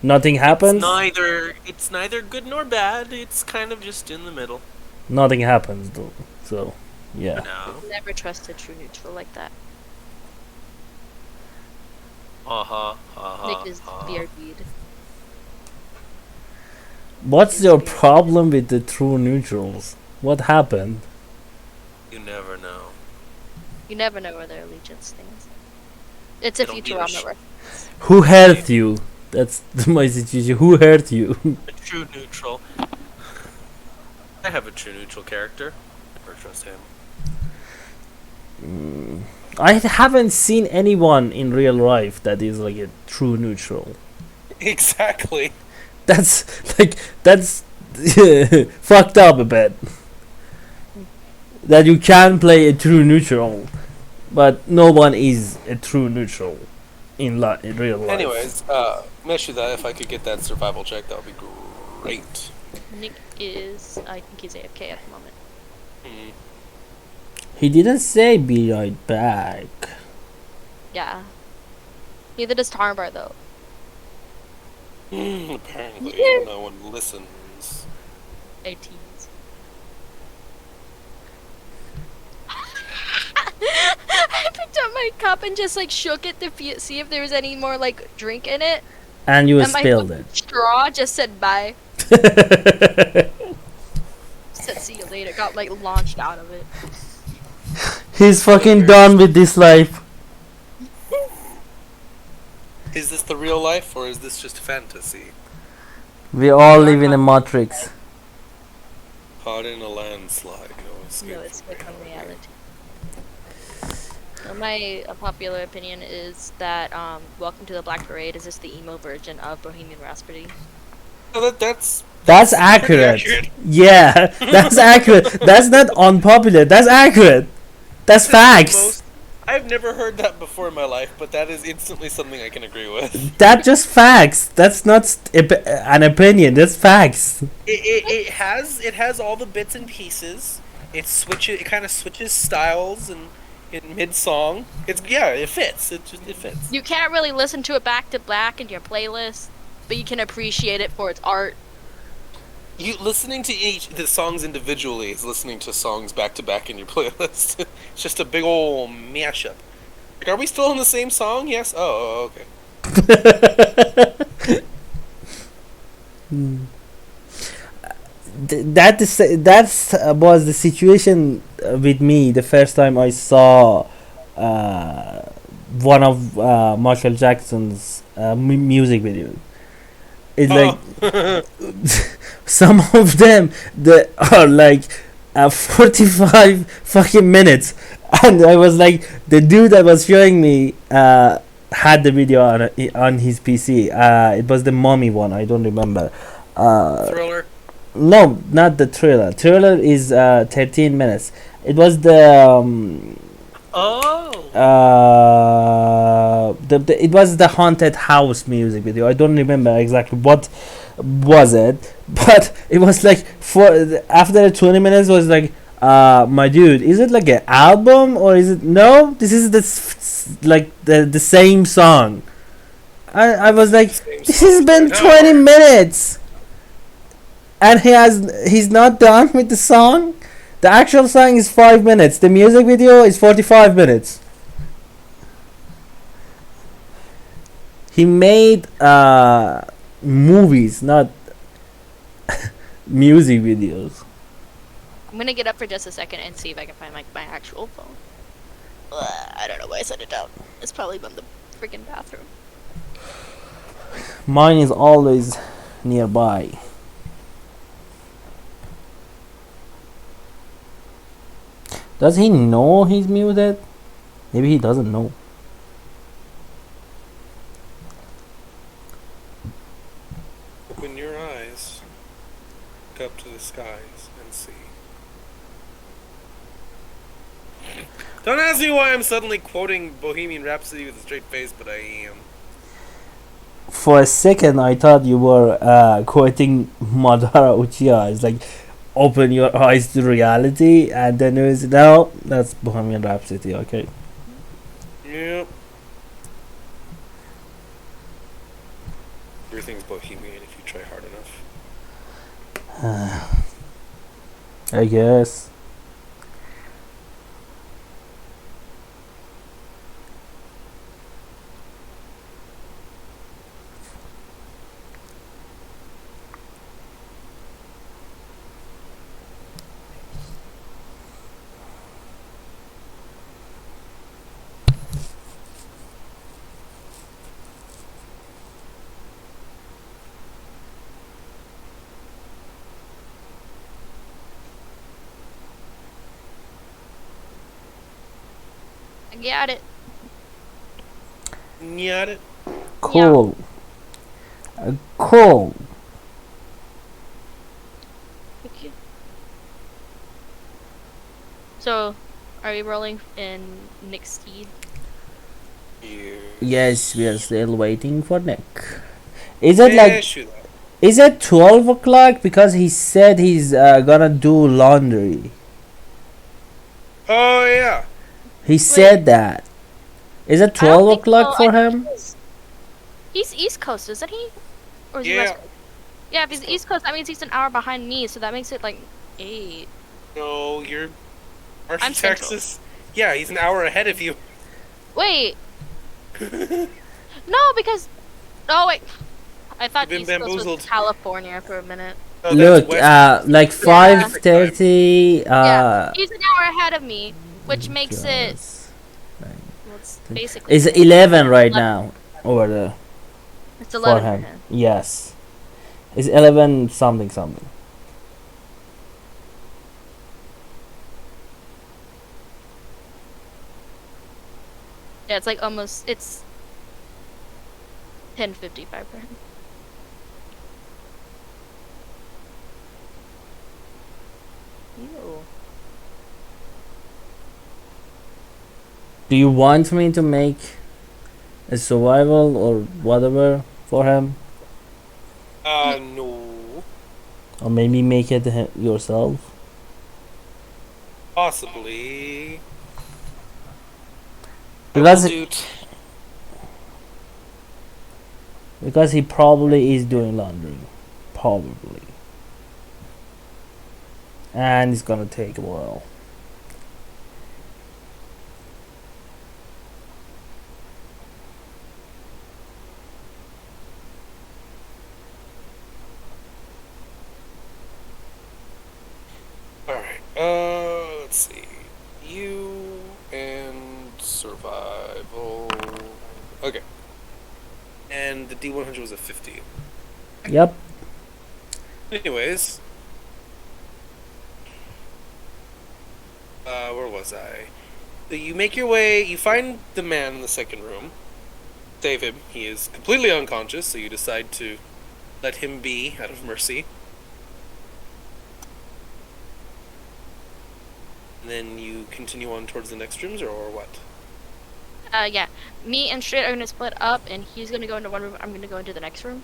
[SPEAKER 4] nothing happens.
[SPEAKER 1] It's neither good nor bad. It's kind of just in the middle.
[SPEAKER 4] Nothing happens though. So yeah.
[SPEAKER 1] No.
[SPEAKER 3] Never trusted true neutral like that. Nick is BRB'd.
[SPEAKER 4] What's your problem with the true neutrals? What happened?
[SPEAKER 1] You never know.
[SPEAKER 3] You never know where their allegiance stands. It's a
[SPEAKER 1] They don't
[SPEAKER 3] Futurama
[SPEAKER 1] give a shit.
[SPEAKER 3] reference.
[SPEAKER 4] Who hurt you? That's my situation. Who hurt you?
[SPEAKER 1] A true neutral. I have a true neutral character. Never trust him.
[SPEAKER 4] I haven't seen anyone in real life that is like a true neutral.
[SPEAKER 1] Exactly.
[SPEAKER 4] That's fucked up a bit. That you can play a true neutral, but no one is a true neutral in real life.
[SPEAKER 1] Anyways, Meshuda, if I could get that survival check, that would be great.
[SPEAKER 3] Nick is, I think he's AFK at the moment.
[SPEAKER 1] Mm.
[SPEAKER 4] He didn't say be right back.
[SPEAKER 3] Yeah. Neither does Tarmbar though.
[SPEAKER 1] Apparently, no one listens.
[SPEAKER 3] ATs. I picked up my cup and just like shook it to see if there was any more like drink in it.
[SPEAKER 4] And you
[SPEAKER 3] And my
[SPEAKER 4] spilled
[SPEAKER 3] fucking
[SPEAKER 4] it.
[SPEAKER 3] straw just said bye. Said see you later. Got like launched out of it.
[SPEAKER 4] He's fucking done with this life.
[SPEAKER 1] Is this the real life, or is this just fantasy?
[SPEAKER 4] We all live in a matrix.
[SPEAKER 1] Caught in a landslide, no escape.
[SPEAKER 3] No escape from reality. So my popular opinion is that Welcome to the Black Parade is just the emo version of Bohemian Rhapsody.
[SPEAKER 1] Oh, that's
[SPEAKER 4] That's accurate.
[SPEAKER 1] accurate.
[SPEAKER 4] Yeah, that's accurate. That's not unpopular. That's accurate. That's facts.
[SPEAKER 1] I've never heard that before in my life, but that is instantly something I can agree with.
[SPEAKER 4] That's just facts. That's not an opinion. That's facts.
[SPEAKER 1] It has all the bits and pieces. It kind of switches styles and in mid song. It fits. It fits.
[SPEAKER 3] You can't really listen to it back to back in your playlist, but you can appreciate it for its art.
[SPEAKER 1] You listening to the songs individually is listening to songs back to back in your playlist. It's just a big old mashup. Like, are we still on the same song? Yes. Oh, okay.
[SPEAKER 4] That was the situation with me the first time I saw one of Michael Jackson's music videos. It's like some of them that are like 45 fucking minutes, and I was like, the dude that was showing me had the video on his PC. It was the Mummy one. I don't remember.
[SPEAKER 1] Thriller.
[SPEAKER 4] No, not the Thriller. Thriller is 13 minutes. It was
[SPEAKER 1] Oh.
[SPEAKER 4] it was the haunted house music video. I don't remember exactly what was it, but it was like after 20 minutes was like, my dude, is it like an album or is it no? This is like the same song. I was like, this has been 20 minutes, and he's not done with the song. The actual song is 5 minutes. The music video is 45 minutes. He made movies, not music videos.
[SPEAKER 3] I'm gonna get up for just a second and see if I can find like my actual phone. I don't know why I set it down. It's probably in the freaking bathroom.
[SPEAKER 4] Mine is always nearby. Does he know he's muted? Maybe he doesn't know.
[SPEAKER 1] Open your eyes. Look up to the skies and see. Don't ask me why I'm suddenly quoting Bohemian Rhapsody with a straight face, but I am.
[SPEAKER 4] For a second, I thought you were quoting Madara Uchiha. It's like, open your eyes to reality, and then it was no, that's Bohemian Rhapsody. Okay.
[SPEAKER 1] Yep. Everything's Bohemian if you try hard enough.
[SPEAKER 4] I guess.
[SPEAKER 3] I got it.
[SPEAKER 1] Got it.
[SPEAKER 4] Cool. Cool.
[SPEAKER 3] Okay. So, are we rolling in Nick's steed?
[SPEAKER 4] Yes, we are still waiting for Nick. Is it like?
[SPEAKER 1] shoot that.
[SPEAKER 4] Is it 12 o'clock? Because he said he's gonna do laundry.
[SPEAKER 1] Oh yeah.
[SPEAKER 4] He said that. Is it
[SPEAKER 3] I don't
[SPEAKER 4] 12
[SPEAKER 3] think
[SPEAKER 4] o'clock
[SPEAKER 3] so.
[SPEAKER 4] for him?
[SPEAKER 3] He's East Coast, isn't he? Or is he
[SPEAKER 1] Yeah.
[SPEAKER 3] West Coast? Yeah, if he's East Coast, that means he's an hour behind me, so that makes it like 8.
[SPEAKER 1] No, you're North
[SPEAKER 3] I'm Central.
[SPEAKER 1] Texas. Yeah, he's an hour ahead of you.
[SPEAKER 3] Wait. No, because. Oh wait. I thought
[SPEAKER 1] You've
[SPEAKER 3] East
[SPEAKER 1] been
[SPEAKER 3] Coast was
[SPEAKER 1] bamboozled.
[SPEAKER 3] California for a minute.
[SPEAKER 1] Oh, that's
[SPEAKER 4] Look,
[SPEAKER 1] West.
[SPEAKER 4] like 5:30.
[SPEAKER 3] Yeah, he's an hour ahead of me, which makes it.
[SPEAKER 4] plus-
[SPEAKER 3] Well, it's basically.
[SPEAKER 4] It's 11 right now over there
[SPEAKER 3] It's
[SPEAKER 4] for
[SPEAKER 3] 11
[SPEAKER 4] him.
[SPEAKER 3] for him.
[SPEAKER 4] Yes, it's 11 something something.
[SPEAKER 3] Yeah, it's like almost. It's 10:55 for him. Ew.
[SPEAKER 4] Do you want me to make a survival or whatever for him,
[SPEAKER 1] No.
[SPEAKER 4] or maybe make it yourself?
[SPEAKER 1] Possibly.
[SPEAKER 4] Because
[SPEAKER 1] Will do
[SPEAKER 4] because he probably is doing laundry, probably, and it's gonna take a while.
[SPEAKER 1] Alright, let's see. You and survival. Okay. And the D100 was a 50.
[SPEAKER 4] Yep.
[SPEAKER 1] Anyways. Where was I? So you make your way, you find the man in the second room. save him. He is completely unconscious, so you decide to let him be out of mercy. And then you continue on towards the next rooms, or what?
[SPEAKER 3] Yeah. Me and Straight are gonna split up, and he's gonna go into one room. I'm gonna go into the next room.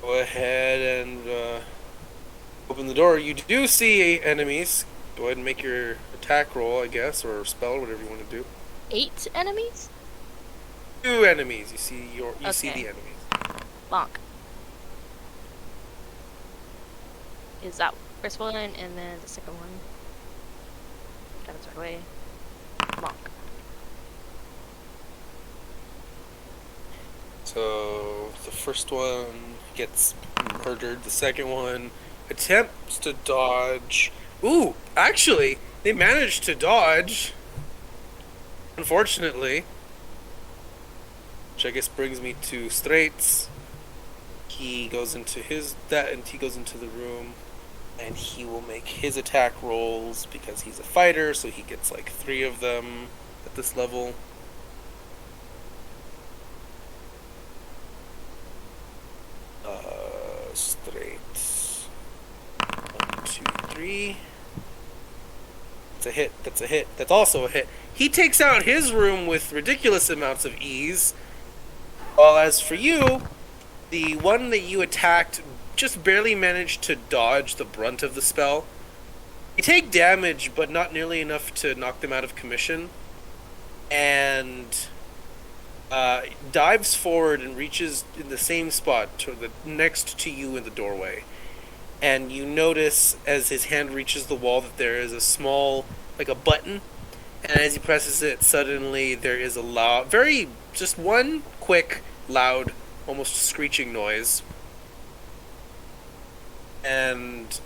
[SPEAKER 1] Go ahead and open the door. You do see enemies. Go ahead and make your attack roll, I guess, or spell, whatever you want to do.
[SPEAKER 3] 8 enemies?
[SPEAKER 1] 2 enemies. You see see
[SPEAKER 3] Okay.
[SPEAKER 1] the enemies.
[SPEAKER 3] Bonk. Is that first one, and then the second one. That's right away. Bonk.
[SPEAKER 1] So the first one gets murdered. The second one attempts to dodge. Ooh, actually, they managed to dodge. Unfortunately. Which I guess brings me to Straits. He goes into he goes into the room, and he will make his attack rolls because he's a fighter, so he gets like 3 of them at this level. Straits. 1, 2, 3. That's a hit. That's a hit. That's also a hit. He takes out his room with ridiculous amounts of ease. While as for you, the one that you attacked just barely managed to dodge the brunt of the spell. You take damage, but not nearly enough to knock them out of commission. And dives forward and reaches in the same spot to the next to you in the doorway. And you notice as his hand reaches the wall that there is a small, like a button. And as he presses it, suddenly there is a loud, just one quick, loud, almost screeching noise. And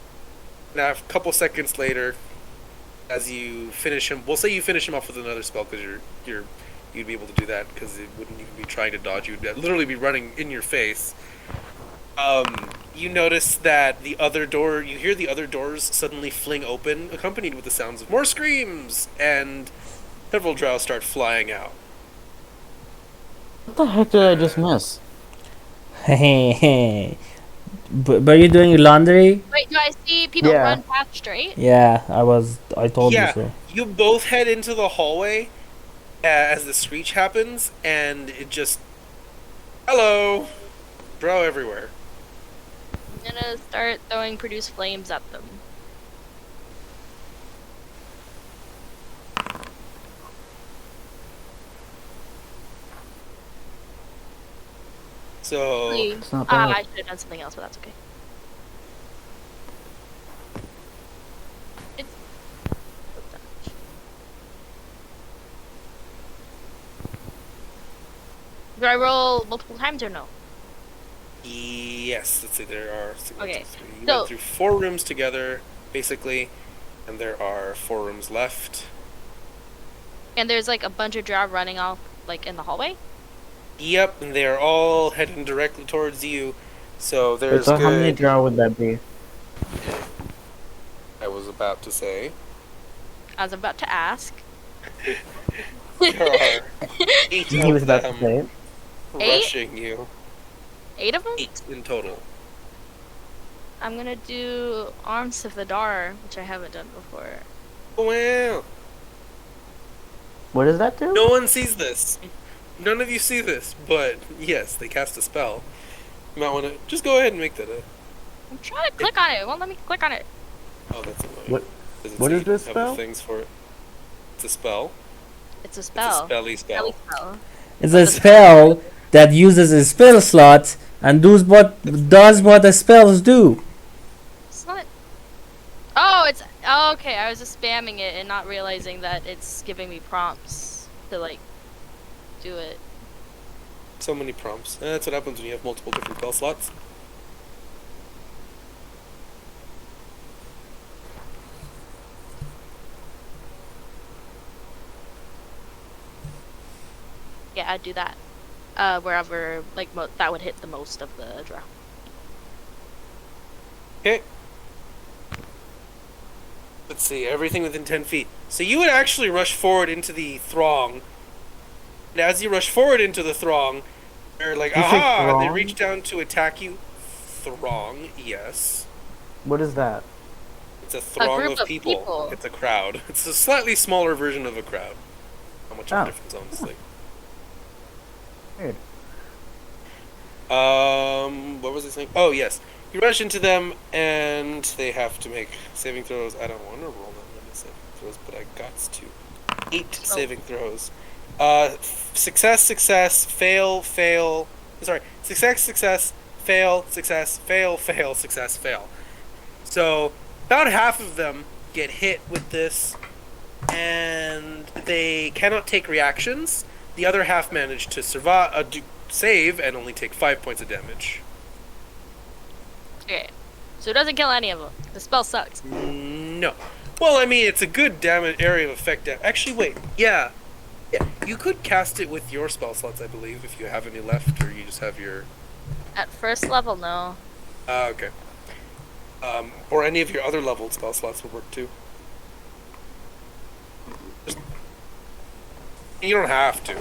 [SPEAKER 1] now a couple seconds later, as you finish him, we'll say you finish him off with another spell because you'd be able to do that because it wouldn't even be trying to dodge you. It'd literally be running in your face. You notice that you hear the other doors suddenly fling open, accompanied with the sounds of more screams, and several drow start flying out.
[SPEAKER 2] What the heck did I just miss?
[SPEAKER 4] Hey, hey. But you doing laundry?
[SPEAKER 3] Wait, do I see people
[SPEAKER 2] Yeah.
[SPEAKER 3] run past Straight?
[SPEAKER 4] Yeah, I told you
[SPEAKER 1] Yeah,
[SPEAKER 4] so.
[SPEAKER 1] you both head into the hallway as the screech happens, and it just... Hello! Drow everywhere.
[SPEAKER 3] I'm gonna start throwing produce flames at them.
[SPEAKER 1] So...
[SPEAKER 3] Please.
[SPEAKER 2] It's not
[SPEAKER 3] I
[SPEAKER 2] bad.
[SPEAKER 3] should have done something else, but that's okay. It's... Do I roll multiple times or no?
[SPEAKER 1] Yes, let's see, there are...
[SPEAKER 3] Okay,
[SPEAKER 1] You
[SPEAKER 3] so-
[SPEAKER 1] went through 4 rooms together, basically, and there are 4 rooms left.
[SPEAKER 3] And there's like a bunch of drow running off like in the hallway?
[SPEAKER 1] Yep, and they are all heading directly towards you. So
[SPEAKER 2] Wait,
[SPEAKER 1] there's
[SPEAKER 2] so how many
[SPEAKER 1] good...
[SPEAKER 2] drow would that be?
[SPEAKER 1] I was about to say.
[SPEAKER 3] I was about to ask.
[SPEAKER 1] There are 8
[SPEAKER 2] He was
[SPEAKER 1] of
[SPEAKER 2] about to
[SPEAKER 1] them
[SPEAKER 2] say it.
[SPEAKER 1] rushing you.
[SPEAKER 3] 8 of them?
[SPEAKER 1] 8 in total.
[SPEAKER 3] I'm gonna do Arms of the Dar, which I haven't done before.
[SPEAKER 1] Wow.
[SPEAKER 2] What does that do?
[SPEAKER 1] No one sees this. None of you see this, but yes, they cast a spell. You might want to just go ahead and make that a...
[SPEAKER 3] I'm trying to click on it. It won't let me click on it.
[SPEAKER 1] Oh, that's annoying.
[SPEAKER 2] What-
[SPEAKER 1] Does it
[SPEAKER 2] what
[SPEAKER 1] say
[SPEAKER 2] is this
[SPEAKER 1] you have the
[SPEAKER 2] spell?
[SPEAKER 1] things for it? It's a spell.
[SPEAKER 3] It's a
[SPEAKER 1] It's a
[SPEAKER 3] spell.
[SPEAKER 1] spelly spell.
[SPEAKER 3] Spell.
[SPEAKER 4] It's a spell that uses a spell slot and does what the spells do.
[SPEAKER 3] It's not. Oh, it's. Oh, okay, I was just spamming it and not realizing that it's giving me prompts to, like, do it.
[SPEAKER 1] So many prompts. That's what happens when you have multiple different spell slots.
[SPEAKER 3] Yeah, I'd do that. Wherever, like, that would hit the most of the draw.
[SPEAKER 1] Okay. Let's see, everything within 10 feet. So you would actually rush forward into the throng And as you rush forward into the throng, they're like,
[SPEAKER 2] You say
[SPEAKER 1] aha! And they
[SPEAKER 2] throng?
[SPEAKER 1] reach down to attack you. Throng, yes.
[SPEAKER 2] What is that?
[SPEAKER 1] It's a throng
[SPEAKER 3] group
[SPEAKER 1] of
[SPEAKER 3] of
[SPEAKER 1] people.
[SPEAKER 3] people.
[SPEAKER 1] It's a crowd. It's a slightly smaller version of a crowd. Not much of
[SPEAKER 2] Oh.
[SPEAKER 1] a difference, honestly.
[SPEAKER 2] Weird.
[SPEAKER 1] What was I saying? Oh, yes. You rush into them, and they have to make saving throws. I don't want to roll that many saving throws, but I got to. 8 saving throws. Success, success, fail, fail. Sorry, success, success, fail, success, fail, fail, success, fail. So, about half of them get hit with this, and they cannot take reactions. The other half manage to survive, save, and only take 5 points of damage.
[SPEAKER 3] Okay. So it doesn't kill any of them. The spell sucks.
[SPEAKER 1] No. Well, I mean, it's a good area of effect. Actually, wait. Yeah. You could cast it with your spell slots, I believe, if you have any left, or you just have your...
[SPEAKER 3] At first level, no.
[SPEAKER 1] Okay. Or any of your other leveled spell slots would work, too. You don't have to.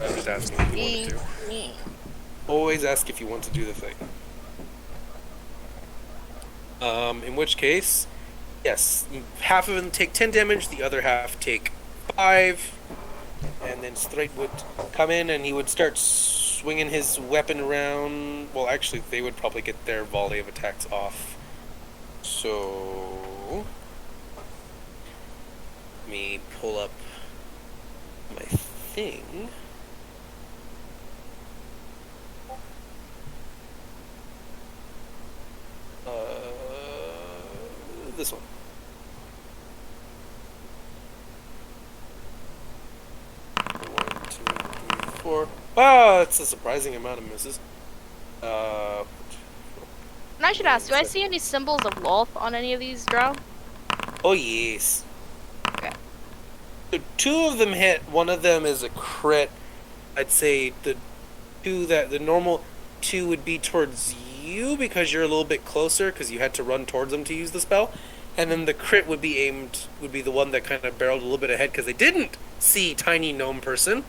[SPEAKER 1] I'm just asking if you want to. Always ask if you want to do the thing. In which case, yes, half of them take 10 damage, the other half take 5, and then Straight would come in and he would start swinging his weapon around. Well, actually, they would probably get their volley of attacks off. So, let me pull up my thing. This one. One, two, three, four. Ah, that's a surprising amount of misses.
[SPEAKER 3] And I should ask, do I see any symbols of Lolth on any of these drow?
[SPEAKER 1] Oh yes.
[SPEAKER 3] Okay.
[SPEAKER 1] So 2 of them hit. One of them is a crit. I'd say the normal 2 would be towards you because you're a little bit closer because you had to run towards them to use the spell, and then the crit would be the one that kind of barreled a little bit ahead because they didn't see tiny gnome person,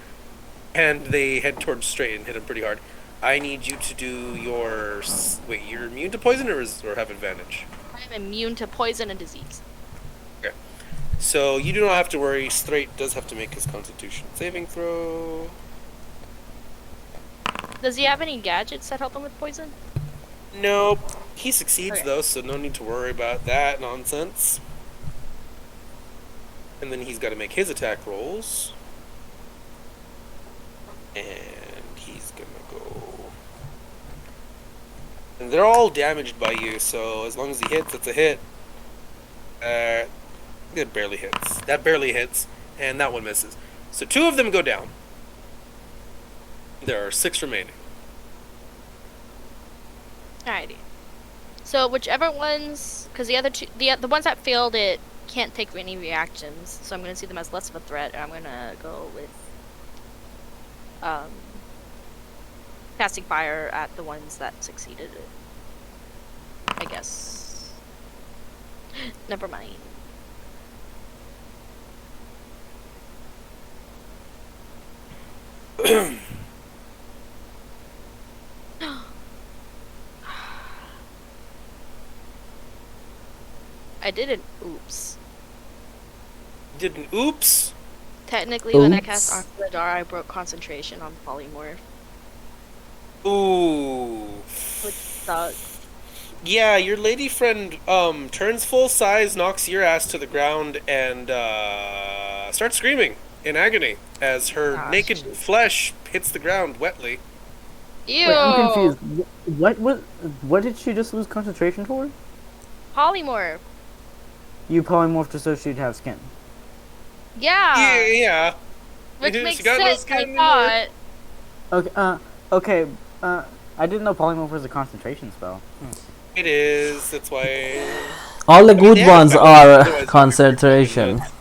[SPEAKER 1] and they head towards Straight and hit him pretty hard. I need you to do your wait. You're immune to poison or have advantage?
[SPEAKER 3] I'm immune to poison and disease.
[SPEAKER 1] Okay, so you do not have to worry. Straight does have to make his Constitution saving throw.
[SPEAKER 3] Does he have any gadgets that help him with poison?
[SPEAKER 1] Nope. He succeeds,
[SPEAKER 3] Okay.
[SPEAKER 1] though, so no need to worry about that nonsense. And then he's got to make his attack rolls. And he's gonna go... And they're all damaged by you, so as long as he hits, it's a hit. It barely hits. That barely hits, and that one misses. So 2 of them go down. There are 6 remaining.
[SPEAKER 3] Alrighty. So whichever ones, because the other two, the ones that failed it can't take any reactions, so I'm gonna see them as less of a threat. And I'm gonna go with casting fire at the ones that succeeded it. I guess. Never mind. I did an oops.
[SPEAKER 1] Did an oops?
[SPEAKER 3] Technically, when I
[SPEAKER 4] Oops.
[SPEAKER 3] cast Arc of the Dar, I broke concentration on polymorph,
[SPEAKER 1] Ooh.
[SPEAKER 3] which sucks.
[SPEAKER 1] Yeah, your lady friend turns full size, knocks your ass to the ground, and starts screaming in agony as her
[SPEAKER 3] Ah,
[SPEAKER 1] naked
[SPEAKER 3] shit.
[SPEAKER 1] flesh hits the ground wetly.
[SPEAKER 3] Ew.
[SPEAKER 2] Wait, I'm confused. What did she just lose concentration for?
[SPEAKER 3] Polymorph.
[SPEAKER 2] You polymorphed so she'd have skin.
[SPEAKER 3] Yeah.
[SPEAKER 1] Yeah.
[SPEAKER 3] Which
[SPEAKER 1] She
[SPEAKER 3] makes
[SPEAKER 1] got no
[SPEAKER 3] sense.
[SPEAKER 1] skin
[SPEAKER 3] I
[SPEAKER 1] anymore.
[SPEAKER 3] thought.
[SPEAKER 2] Okay, I didn't know polymorph was a concentration spell.
[SPEAKER 1] It is. That's why.
[SPEAKER 4] All the
[SPEAKER 1] I mean,
[SPEAKER 4] good
[SPEAKER 1] they have
[SPEAKER 4] ones
[SPEAKER 1] that,
[SPEAKER 4] are
[SPEAKER 1] otherwise it'd be
[SPEAKER 4] concentration.
[SPEAKER 1] nuts.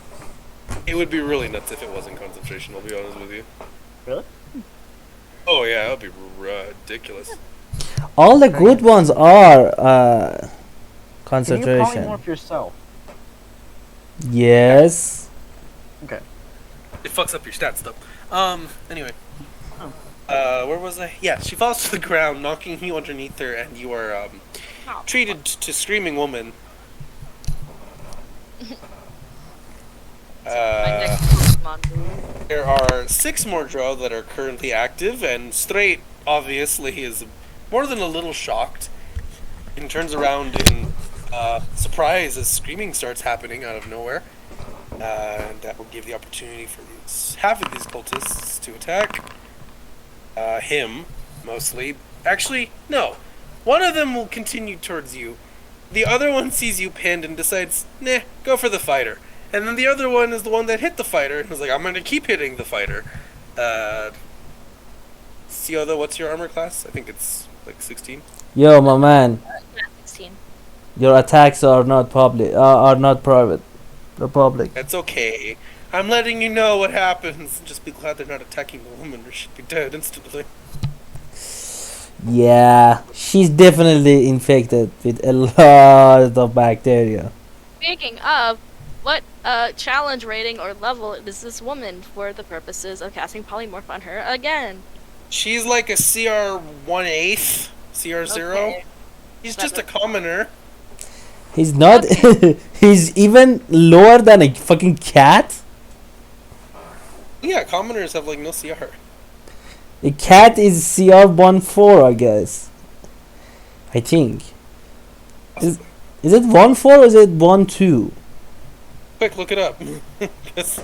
[SPEAKER 1] It would be really nuts if it wasn't concentration, I'll be honest with you.
[SPEAKER 2] Really?
[SPEAKER 1] Oh, yeah, that would be ridiculous.
[SPEAKER 4] All the good ones are
[SPEAKER 2] Can you
[SPEAKER 4] concentration.
[SPEAKER 2] polymorph yourself?
[SPEAKER 4] Yes.
[SPEAKER 2] Okay.
[SPEAKER 1] It fucks up your stats, though. Anyway.
[SPEAKER 2] Oh.
[SPEAKER 1] Where was I? Yeah, she falls to the ground, knocking you underneath her, and you are,
[SPEAKER 3] Oh,
[SPEAKER 1] treated to Screaming Woman.
[SPEAKER 3] my next Pokemon move.
[SPEAKER 1] There are 6 more drow that are currently active, and Straight, obviously, is more than a little shocked, and turns around in surprise as screaming starts happening out of nowhere. And that will give the opportunity for half of these cultists to attack. Him, mostly. Actually, no. One of them will continue towards you. The other one sees you pinned and decides, nah, go for the fighter. And then the other one is the one that hit the fighter and was like, I'm gonna keep hitting the fighter. Sioda, what's your armor class? I think it's like 16.
[SPEAKER 4] Yo, my man,
[SPEAKER 3] Yeah, 16.
[SPEAKER 4] your attacks are not public. Are not private. They're public.
[SPEAKER 1] That's okay. I'm letting you know what happens. Just be glad they're not attacking the woman or she'd be dead instantly.
[SPEAKER 4] Yeah, she's definitely infected with a lot of bacteria.
[SPEAKER 3] Speaking of, what challenge rating or level is this woman for the purposes of casting polymorph on her again?
[SPEAKER 1] She's like a CR 1/8, CR 0.
[SPEAKER 3] Okay.
[SPEAKER 1] He's just a commoner.
[SPEAKER 4] He's not. He's even lower than a fucking cat.
[SPEAKER 1] Yeah, commoners have like no CR.
[SPEAKER 4] A cat is CR 1/4, I guess. I think. Is it 1/4 or is it 1/2?
[SPEAKER 1] Quick, look it up. 'Cause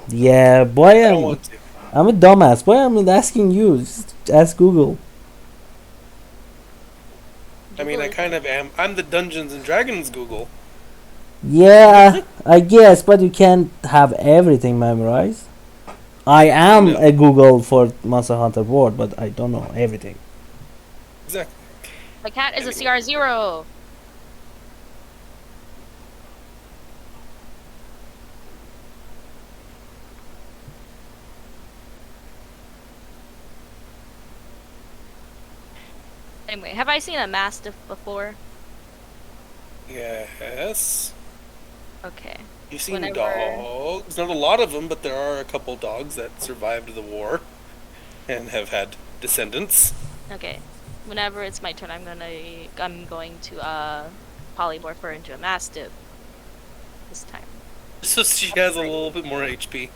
[SPEAKER 4] Yeah, boy,
[SPEAKER 1] I don't want to.
[SPEAKER 4] I'm a dumbass. Boy, I'm asking you. Just ask Google.
[SPEAKER 1] I mean, I kind of am. I'm the Dungeons and Dragons Google.
[SPEAKER 4] Yeah, I guess, but you can't have everything memorized. I am
[SPEAKER 1] No.
[SPEAKER 4] a Google for Monster Hunter World, but I don't know everything.
[SPEAKER 1] Exactly.
[SPEAKER 3] The cat is a CR 0. Anyway, have I seen a mastiff before?
[SPEAKER 1] Yes.
[SPEAKER 3] Okay.
[SPEAKER 1] You've seen
[SPEAKER 3] Whenever-
[SPEAKER 1] dogs. Not a lot of them, but there are a couple dogs that survived the war and have had descendants.
[SPEAKER 3] Okay. Whenever it's my turn, I'm going to polymorph her into a mastiff this time.
[SPEAKER 1] So she has a little bit more HP.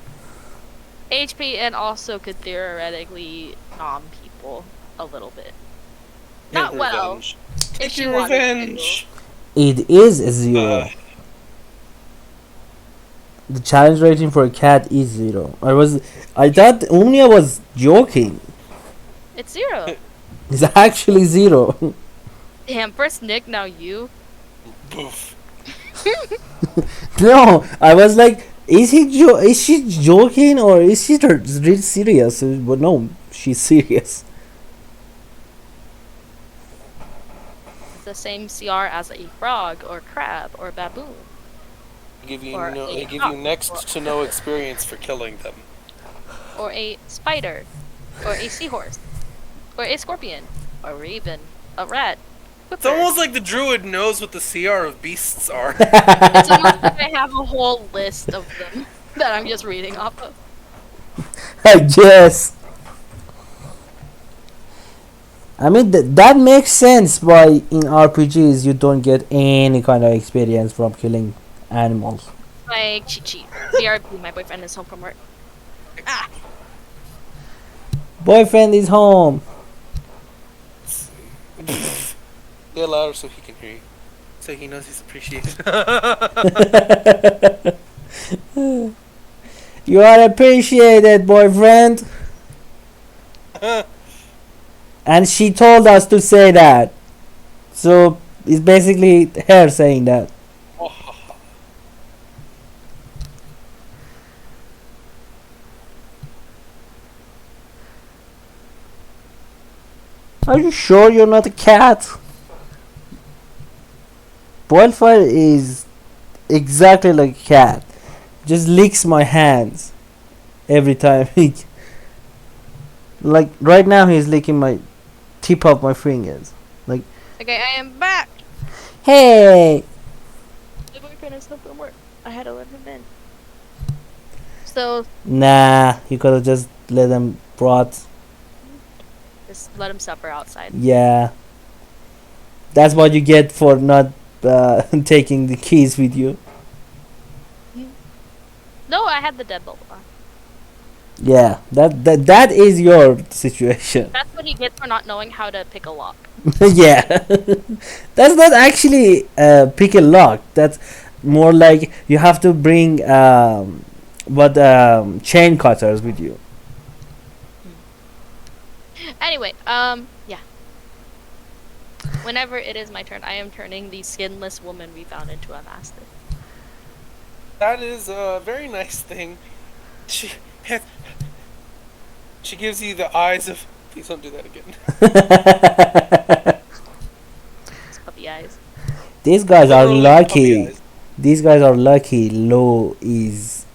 [SPEAKER 3] HP and also could theoretically nom people a little bit. Not
[SPEAKER 1] And
[SPEAKER 3] well.
[SPEAKER 1] revenge.
[SPEAKER 3] If
[SPEAKER 1] Take
[SPEAKER 3] she
[SPEAKER 1] your
[SPEAKER 3] wanted to.
[SPEAKER 1] revenge.
[SPEAKER 4] It is a 0.
[SPEAKER 1] Uh,
[SPEAKER 4] The challenge rating for a cat is 0. I thought Omnia was joking.
[SPEAKER 3] It's 0.
[SPEAKER 4] It's actually 0.
[SPEAKER 3] Damn, first Nick, now you.
[SPEAKER 1] Boof.
[SPEAKER 4] No, I was like, is she joking or is she really serious? But no, she's serious.
[SPEAKER 3] It's the same CR as a frog or crab or baboon.
[SPEAKER 1] They give you
[SPEAKER 3] Or
[SPEAKER 1] no,
[SPEAKER 3] a
[SPEAKER 1] they give you
[SPEAKER 3] hawk.
[SPEAKER 1] next to no experience for killing them.
[SPEAKER 3] Or a spider. Or a seahorse. Or a scorpion. Or even a rat.
[SPEAKER 1] It's almost like the druid knows what the CR of beasts are.
[SPEAKER 3] It's almost like I have a whole list of them that I'm just reading off of.
[SPEAKER 4] I guess. I mean, that makes sense why in RPGs you don't get any kind of experience from killing animals.
[SPEAKER 3] Like Chi-Chi. BRB, my boyfriend is home from work. Ah!
[SPEAKER 4] Boyfriend is home.
[SPEAKER 1] Get louder so he can hear you. So he knows he's appreciated.
[SPEAKER 4] You are appreciated, boyfriend. And she told us to say that. So it's basically her saying that. Are you sure you're not a cat? Wildfire is exactly like a cat. Just licks my hands every time like right now he's licking my tip of my fingers. Like,
[SPEAKER 3] Okay, I am back!
[SPEAKER 4] hey!
[SPEAKER 3] My boyfriend is home from work. I had to let him in. So,
[SPEAKER 4] Nah, you could have just let them rot.
[SPEAKER 3] Just let him suffer outside.
[SPEAKER 4] Yeah, that's what you get for not taking the keys with you.
[SPEAKER 3] No, I had the deadbolt on.
[SPEAKER 4] Yeah, that is your situation.
[SPEAKER 3] That's what he gets for not knowing how to pick a lock.
[SPEAKER 4] Yeah, that's not actually pick a lock. That's more like you have to bring chain cutters with you.
[SPEAKER 3] Anyway, yeah. Whenever it is my turn, I am turning the skinless woman we found into a mastiff.
[SPEAKER 1] That is a very nice thing. She gives you the eyes of. Please don't do that again.
[SPEAKER 3] It's puppy eyes.
[SPEAKER 4] These guys are
[SPEAKER 1] Literally puppy
[SPEAKER 4] lucky.
[SPEAKER 1] eyes.
[SPEAKER 4] These guys are lucky. Lo is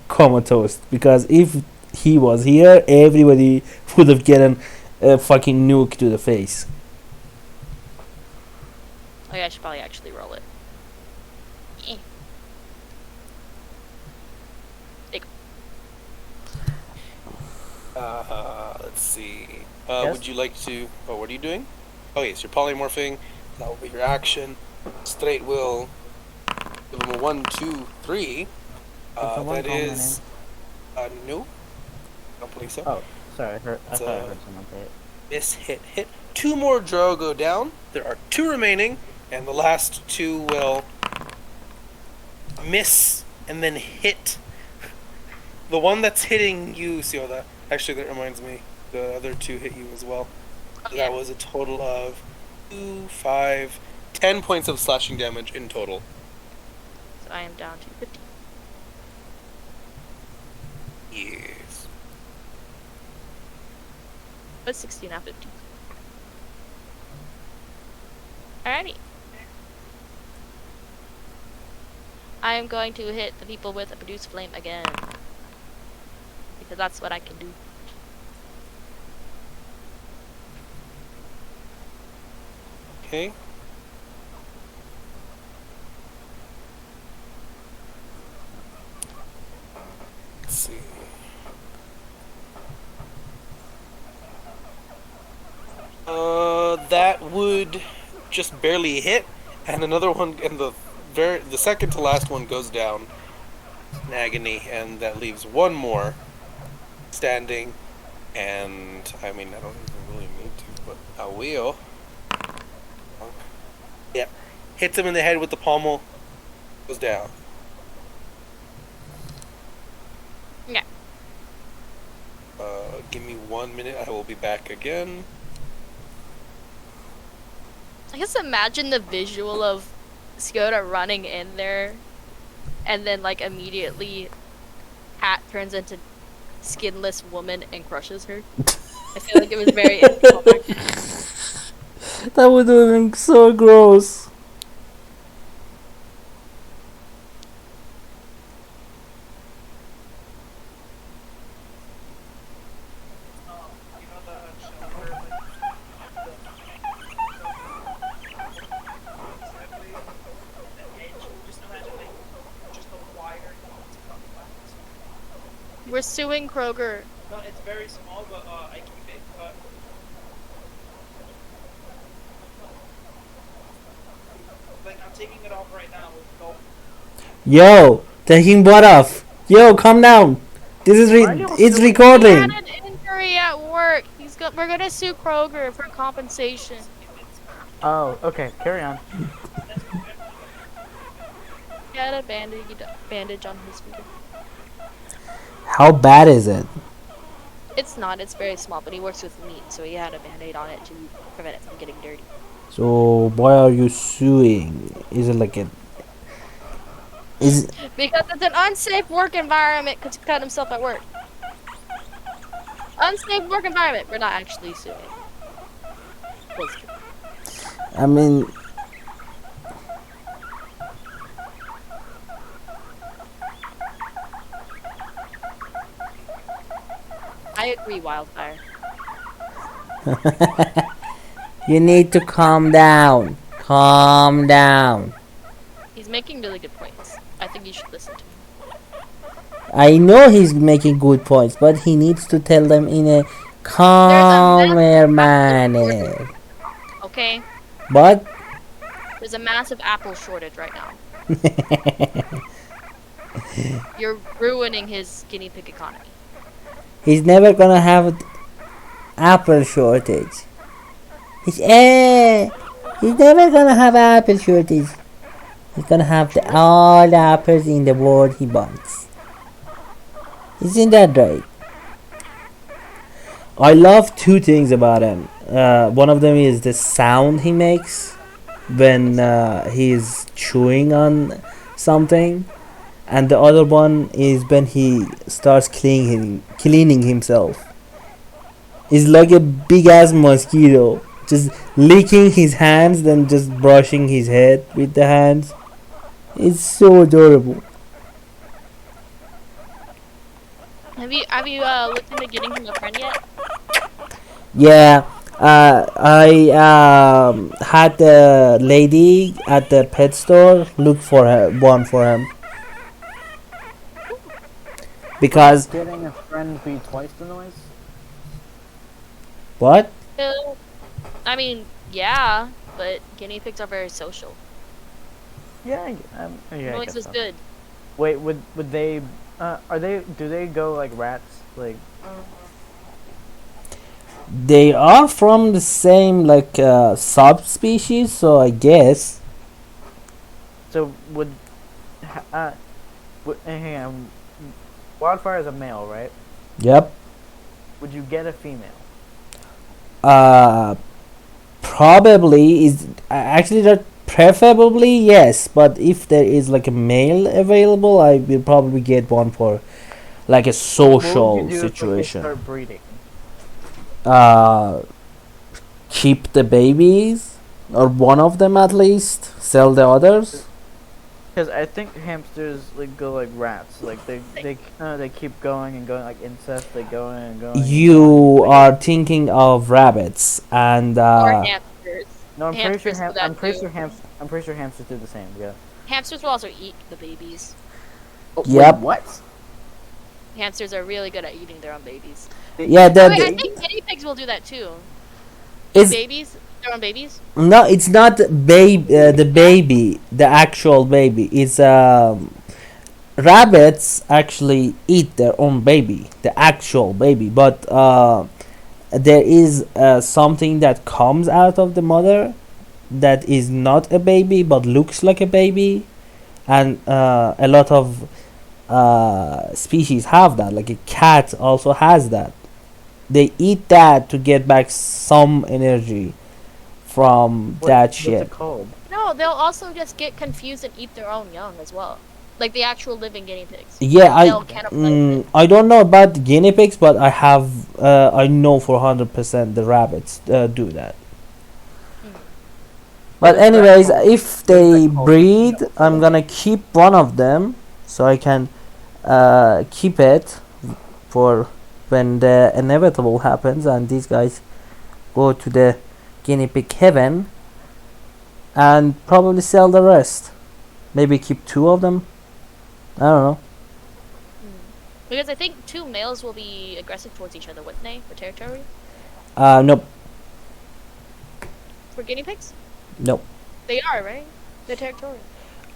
[SPEAKER 4] comatose because if he was here, everybody would have gotten a fucking nuke to the face.
[SPEAKER 3] Oh yeah, I should probably actually roll it. Eh.
[SPEAKER 1] Let's see.
[SPEAKER 2] Yes?
[SPEAKER 1] Would you like to? Oh, what are you doing? Oh yes, you're polymorphing. That will be your action. Straight will give him a 1, 2, 3.
[SPEAKER 2] someone
[SPEAKER 1] That
[SPEAKER 2] call my
[SPEAKER 1] is. No. I don't believe so.
[SPEAKER 2] Oh, sorry. I thought I
[SPEAKER 1] So-
[SPEAKER 2] heard someone say it.
[SPEAKER 1] Miss, hit. 2 more drow go down. There are 2 remaining, and the last 2 will miss and then hit. The one that's hitting you, Sioda. Actually, that reminds me. The other 2 hit you as well.
[SPEAKER 3] Okay.
[SPEAKER 1] That was a total of 2, 5, 10 points of slashing damage in total.
[SPEAKER 3] So I am down to 50.
[SPEAKER 1] Yes.
[SPEAKER 3] But 60 now 50. Alrighty. I am going to hit the people with a produce flame again. Because that's what I can do.
[SPEAKER 1] Okay. Let's see. That would just barely hit, and another one, and the second to last one goes down in agony, and that leaves one more standing. And I mean, I don't even really need to, but I will. Yep. Hits him in the head with the pommel. Goes down.
[SPEAKER 3] Yeah.
[SPEAKER 1] Give me 1 minute. I will be back again.
[SPEAKER 3] I guess imagine the visual of Skyoda running in there and then like immediately Hat turns into skinless woman and crushes her. I feel like it was very
[SPEAKER 4] That would have been so gross.
[SPEAKER 3] We're suing Kroger.
[SPEAKER 5] No, it's very small, but I keep it cut. Like, I'm taking it off right now. Go.
[SPEAKER 4] Yo, taking butt off. Yo, calm down. This is it's
[SPEAKER 3] He
[SPEAKER 4] recording.
[SPEAKER 3] had an injury at work. We're gonna sue Kroger for compensation.
[SPEAKER 2] Oh, okay. Carry on.
[SPEAKER 3] He had a bandage on his finger.
[SPEAKER 4] How bad is it?
[SPEAKER 3] It's not. It's very small, but he works with meat, so he had a band-aid on it to prevent it from getting dirty.
[SPEAKER 4] So why are you suing? Is it like a? Is
[SPEAKER 3] Because it's an unsafe work environment because he cut himself at work. Unsafe work environment. We're not actually suing. Was true.
[SPEAKER 4] I mean,
[SPEAKER 3] I agree, Wildfire.
[SPEAKER 4] you need to calm down. Calm down.
[SPEAKER 3] He's making really good points. I think you should listen to him.
[SPEAKER 4] I know he's making good points, but he needs to tell them in a calmer manner.
[SPEAKER 3] Okay,
[SPEAKER 4] But
[SPEAKER 3] there's a massive apple shortage right now. You're ruining his guinea pig economy.
[SPEAKER 4] he's never gonna have an apple shortage. He's never gonna have apple shortage. He's gonna have all the apples in the world he wants. Isn't that right? I love two things about him. One of them is the sound he makes when he's chewing on something, and the other one is when he starts cleaning himself. He's like a big ass mosquito, just licking his hands, then just brushing his head with the hands. It's so adorable.
[SPEAKER 3] Have you looked into getting him a friend yet?
[SPEAKER 4] Yeah, I had the lady at the pet store look for one for him because
[SPEAKER 2] Getting a friend be twice the noise?
[SPEAKER 4] what?
[SPEAKER 3] I mean, yeah, but guinea pigs are very social.
[SPEAKER 2] Yeah, yeah. I
[SPEAKER 3] Noise
[SPEAKER 2] guess
[SPEAKER 3] is
[SPEAKER 2] so.
[SPEAKER 3] good.
[SPEAKER 2] Wait, would they? Do they go like rats? Like,
[SPEAKER 4] They are from the same like subspecies, so I guess.
[SPEAKER 2] so would, hang on. Wildfire is a male, right?
[SPEAKER 4] Yep.
[SPEAKER 2] Would you get a female?
[SPEAKER 4] Uh, Probably is actually that preferably yes, but if there is like a male available, I will probably get one for like a
[SPEAKER 2] What
[SPEAKER 4] social
[SPEAKER 2] would you do if like, they
[SPEAKER 4] situation.
[SPEAKER 2] start breeding?
[SPEAKER 4] Uh, keep the babies or one of them at least. Sell the others.
[SPEAKER 2] Because I think hamsters like go like rats. Like they keep going and going like incest. They go in and going.
[SPEAKER 4] You are thinking of rabbits and
[SPEAKER 3] Or hamsters.
[SPEAKER 2] No, I'm pretty sure.
[SPEAKER 3] hamsters do that
[SPEAKER 2] I'm pretty
[SPEAKER 3] too.
[SPEAKER 2] sure I'm pretty sure hamsters do the same. Yeah.
[SPEAKER 3] Hamsters will also eat the babies.
[SPEAKER 4] Yep.
[SPEAKER 2] What?
[SPEAKER 3] Hamsters are really good at eating their own babies.
[SPEAKER 4] yeah,
[SPEAKER 3] Oh, wait, I
[SPEAKER 4] that
[SPEAKER 3] think guinea pigs will do that too.
[SPEAKER 4] is
[SPEAKER 3] Babies, their own babies.
[SPEAKER 4] no. It's not the baby, the actual baby. It's rabbits actually eat their own baby, the actual baby, but there is something that comes out of the mother that is not a baby but looks like a baby, and a lot of species have that. Like a cat also has that. They eat that to get back some energy from that
[SPEAKER 2] What's
[SPEAKER 4] shit.
[SPEAKER 2] it called?
[SPEAKER 3] No, they'll also just get confused and eat their own young as well, like the actual living guinea pigs.
[SPEAKER 4] Yeah,
[SPEAKER 3] They'll cannibalize it.
[SPEAKER 4] I don't know about the guinea pigs, but I know for 100% the rabbits do that. But
[SPEAKER 2] What is that
[SPEAKER 4] anyways,
[SPEAKER 2] called?
[SPEAKER 4] if they
[SPEAKER 2] that called?
[SPEAKER 4] breed, I'm gonna keep one of them so I can keep it for when the inevitable happens and these guys go to the guinea pig heaven, and probably sell the rest. Maybe keep two of them. I don't know.
[SPEAKER 3] Because I think two males will be aggressive towards each other, wouldn't they, for territory?
[SPEAKER 4] Nope.
[SPEAKER 3] For guinea pigs?
[SPEAKER 4] Nope.
[SPEAKER 3] They are, right? They're territorial.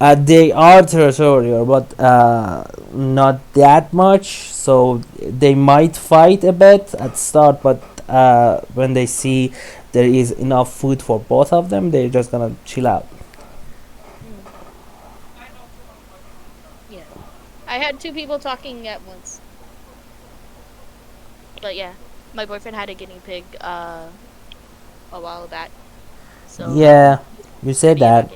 [SPEAKER 4] They are territorial, but not that much. So they might fight a bit at start, but when they see there is enough food for both of them, they're just gonna chill out.
[SPEAKER 3] Yeah. I had two people talking at once. But yeah, my boyfriend had a guinea pig a while back. So
[SPEAKER 4] Yeah, you said that.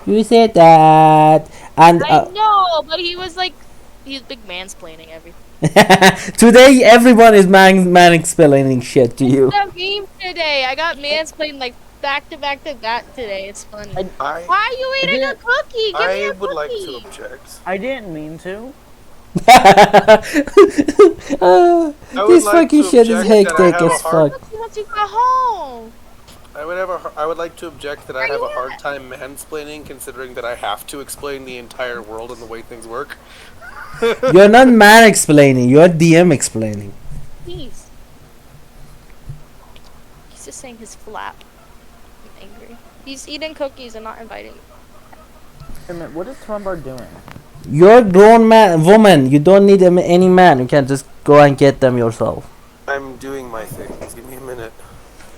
[SPEAKER 4] You said that, and
[SPEAKER 3] I know, but he was like, he's big mansplaining everything.
[SPEAKER 4] today everyone is man explaining shit to you.
[SPEAKER 3] The meme today, I got mansplained like back to back to back today. It's funny.
[SPEAKER 1] I
[SPEAKER 3] Why are you eating a cookie? Give me
[SPEAKER 1] I
[SPEAKER 3] a
[SPEAKER 1] would like to
[SPEAKER 3] cookie.
[SPEAKER 1] object.
[SPEAKER 2] I didn't mean to.
[SPEAKER 4] This
[SPEAKER 1] like
[SPEAKER 4] fucking
[SPEAKER 1] to
[SPEAKER 4] shit is
[SPEAKER 1] object that I
[SPEAKER 4] hectic
[SPEAKER 1] have a
[SPEAKER 4] as
[SPEAKER 1] hard-
[SPEAKER 4] fuck.
[SPEAKER 3] Cookie once you got home.
[SPEAKER 1] I would like to object that I have a hard time mansplaining, considering that I have to explain the entire world and the way things work.
[SPEAKER 4] You're not man explaining. You're DM explaining.
[SPEAKER 3] Please. He's just saying his flap. I'm angry. He's eating cookies and not inviting.
[SPEAKER 2] Wait a minute, what is Trumbar doing?
[SPEAKER 4] You're a grown man, woman. You don't need any man. You can just go and get them yourself.
[SPEAKER 1] I'm doing my things. Give me a minute.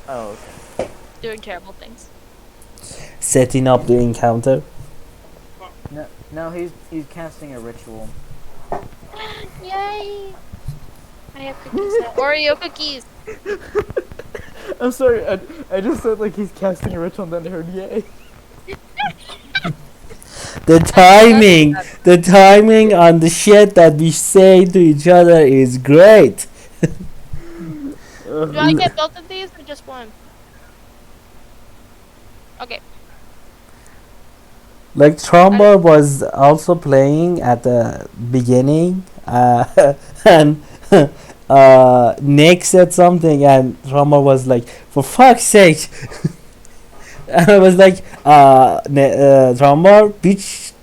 [SPEAKER 2] Oh, okay.
[SPEAKER 3] Doing terrible things.
[SPEAKER 4] Setting up the encounter.
[SPEAKER 2] No, he's casting a ritual.
[SPEAKER 3] Yay! I have cookies now. Oreo cookies!
[SPEAKER 2] I'm sorry, I just said like he's casting a ritual and then I heard yay.
[SPEAKER 4] The timing on the shit that we say to each other is great.
[SPEAKER 3] Do I get both of these or just one? Okay.
[SPEAKER 4] Like Tromba was also playing at the beginning, and Nick said something, and Tromba was like, "For fuck's sake!" And I was like, "Tromba, which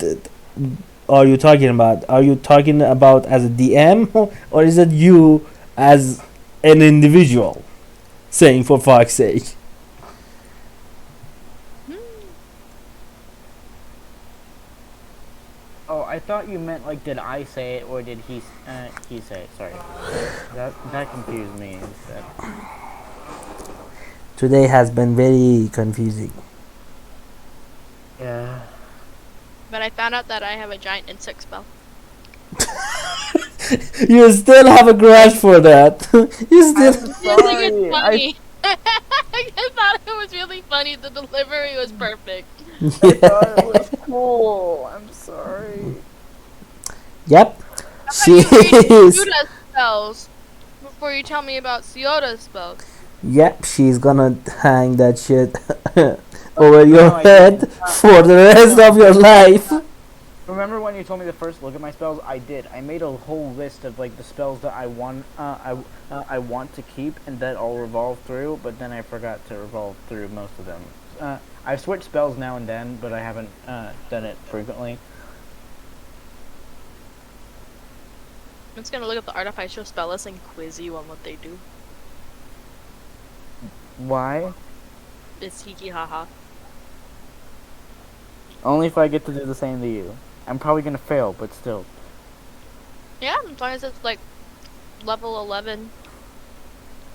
[SPEAKER 4] are you talking about? Are you talking about as a DM, or is it you as an individual saying for fuck's sake?"
[SPEAKER 2] Oh, I thought you meant like did I say it or did he say it? Sorry, that confused me instead.
[SPEAKER 4] Today has been very confusing.
[SPEAKER 2] Yeah.
[SPEAKER 3] But I found out that I have a giant insect spell.
[SPEAKER 4] You still have a grudge for that. You still.
[SPEAKER 3] I think it's funny. I thought it was really funny. The delivery was perfect.
[SPEAKER 2] I thought it was cool. I'm sorry.
[SPEAKER 4] Yep. She
[SPEAKER 3] You read
[SPEAKER 4] is.
[SPEAKER 3] Yoda spells before you tell me about Sioda spells.
[SPEAKER 4] Yep, she's gonna hang that shit over your
[SPEAKER 2] No, I
[SPEAKER 4] head
[SPEAKER 2] didn't.
[SPEAKER 4] for the rest of your life.
[SPEAKER 2] Remember when you told me to first look at my spells? I did. I made a whole list of like the spells that I want. I want to keep and that I'll revolve through, but then I forgot to revolve through most of them. I've switched spells now and then, but I haven't done it frequently.
[SPEAKER 3] I'm just gonna look up the artificial spell list and quiz you on what they do.
[SPEAKER 2] Why?
[SPEAKER 3] It's hiki haha.
[SPEAKER 2] Only if I get to do the same to you. I'm probably gonna fail, but still.
[SPEAKER 3] Yeah, as long as it's like level 11.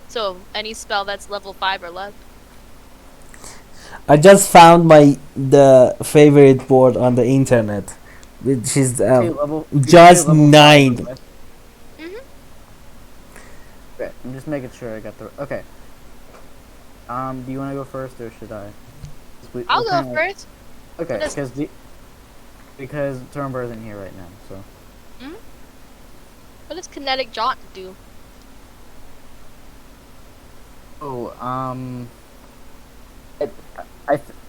[SPEAKER 3] So any spell that's level 5 or less.
[SPEAKER 4] I just found the favorite board on the internet, which is just 9.
[SPEAKER 3] Mhm.
[SPEAKER 2] Okay, I'm just making sure I got the. Okay. Do you want to go first or should I?
[SPEAKER 3] I'll go first.
[SPEAKER 2] Okay,
[SPEAKER 3] What is-
[SPEAKER 2] because Turnbar isn't here right now, so.
[SPEAKER 3] What does kinetic jaunt do?
[SPEAKER 2] Oh,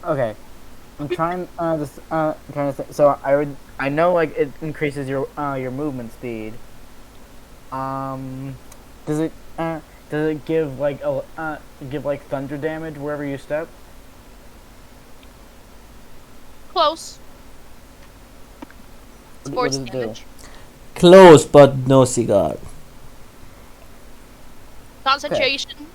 [SPEAKER 2] okay. I'm trying trying to think. So I know like it increases your movement speed. Does it give like thunder damage wherever you step?
[SPEAKER 3] Close.
[SPEAKER 2] What
[SPEAKER 3] Sports
[SPEAKER 2] does it do?
[SPEAKER 3] damage.
[SPEAKER 4] Close, but no cigar.
[SPEAKER 3] Concentration.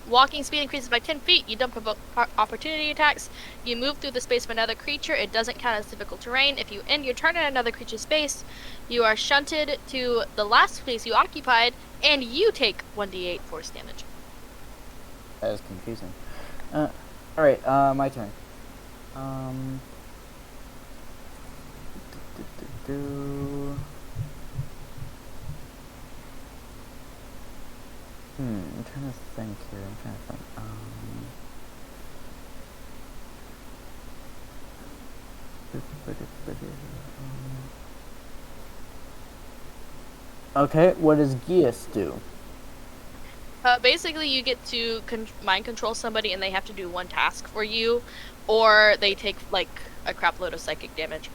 [SPEAKER 3] Walking speed increases by 10 feet. You don't provoke opportunity attacks. You move through the space of another creature. It doesn't count as difficult terrain. If you end your turn in another creature's space, you are shunted to the last place you occupied, and you take 1d8 force damage.
[SPEAKER 2] That is confusing. Alright, my turn. I'm trying to think here. I'm trying to think. Okay, what does Geas do?
[SPEAKER 3] Basically, you get to mind control somebody, and they have to do one task for you, or they take like a crap load of psychic damage.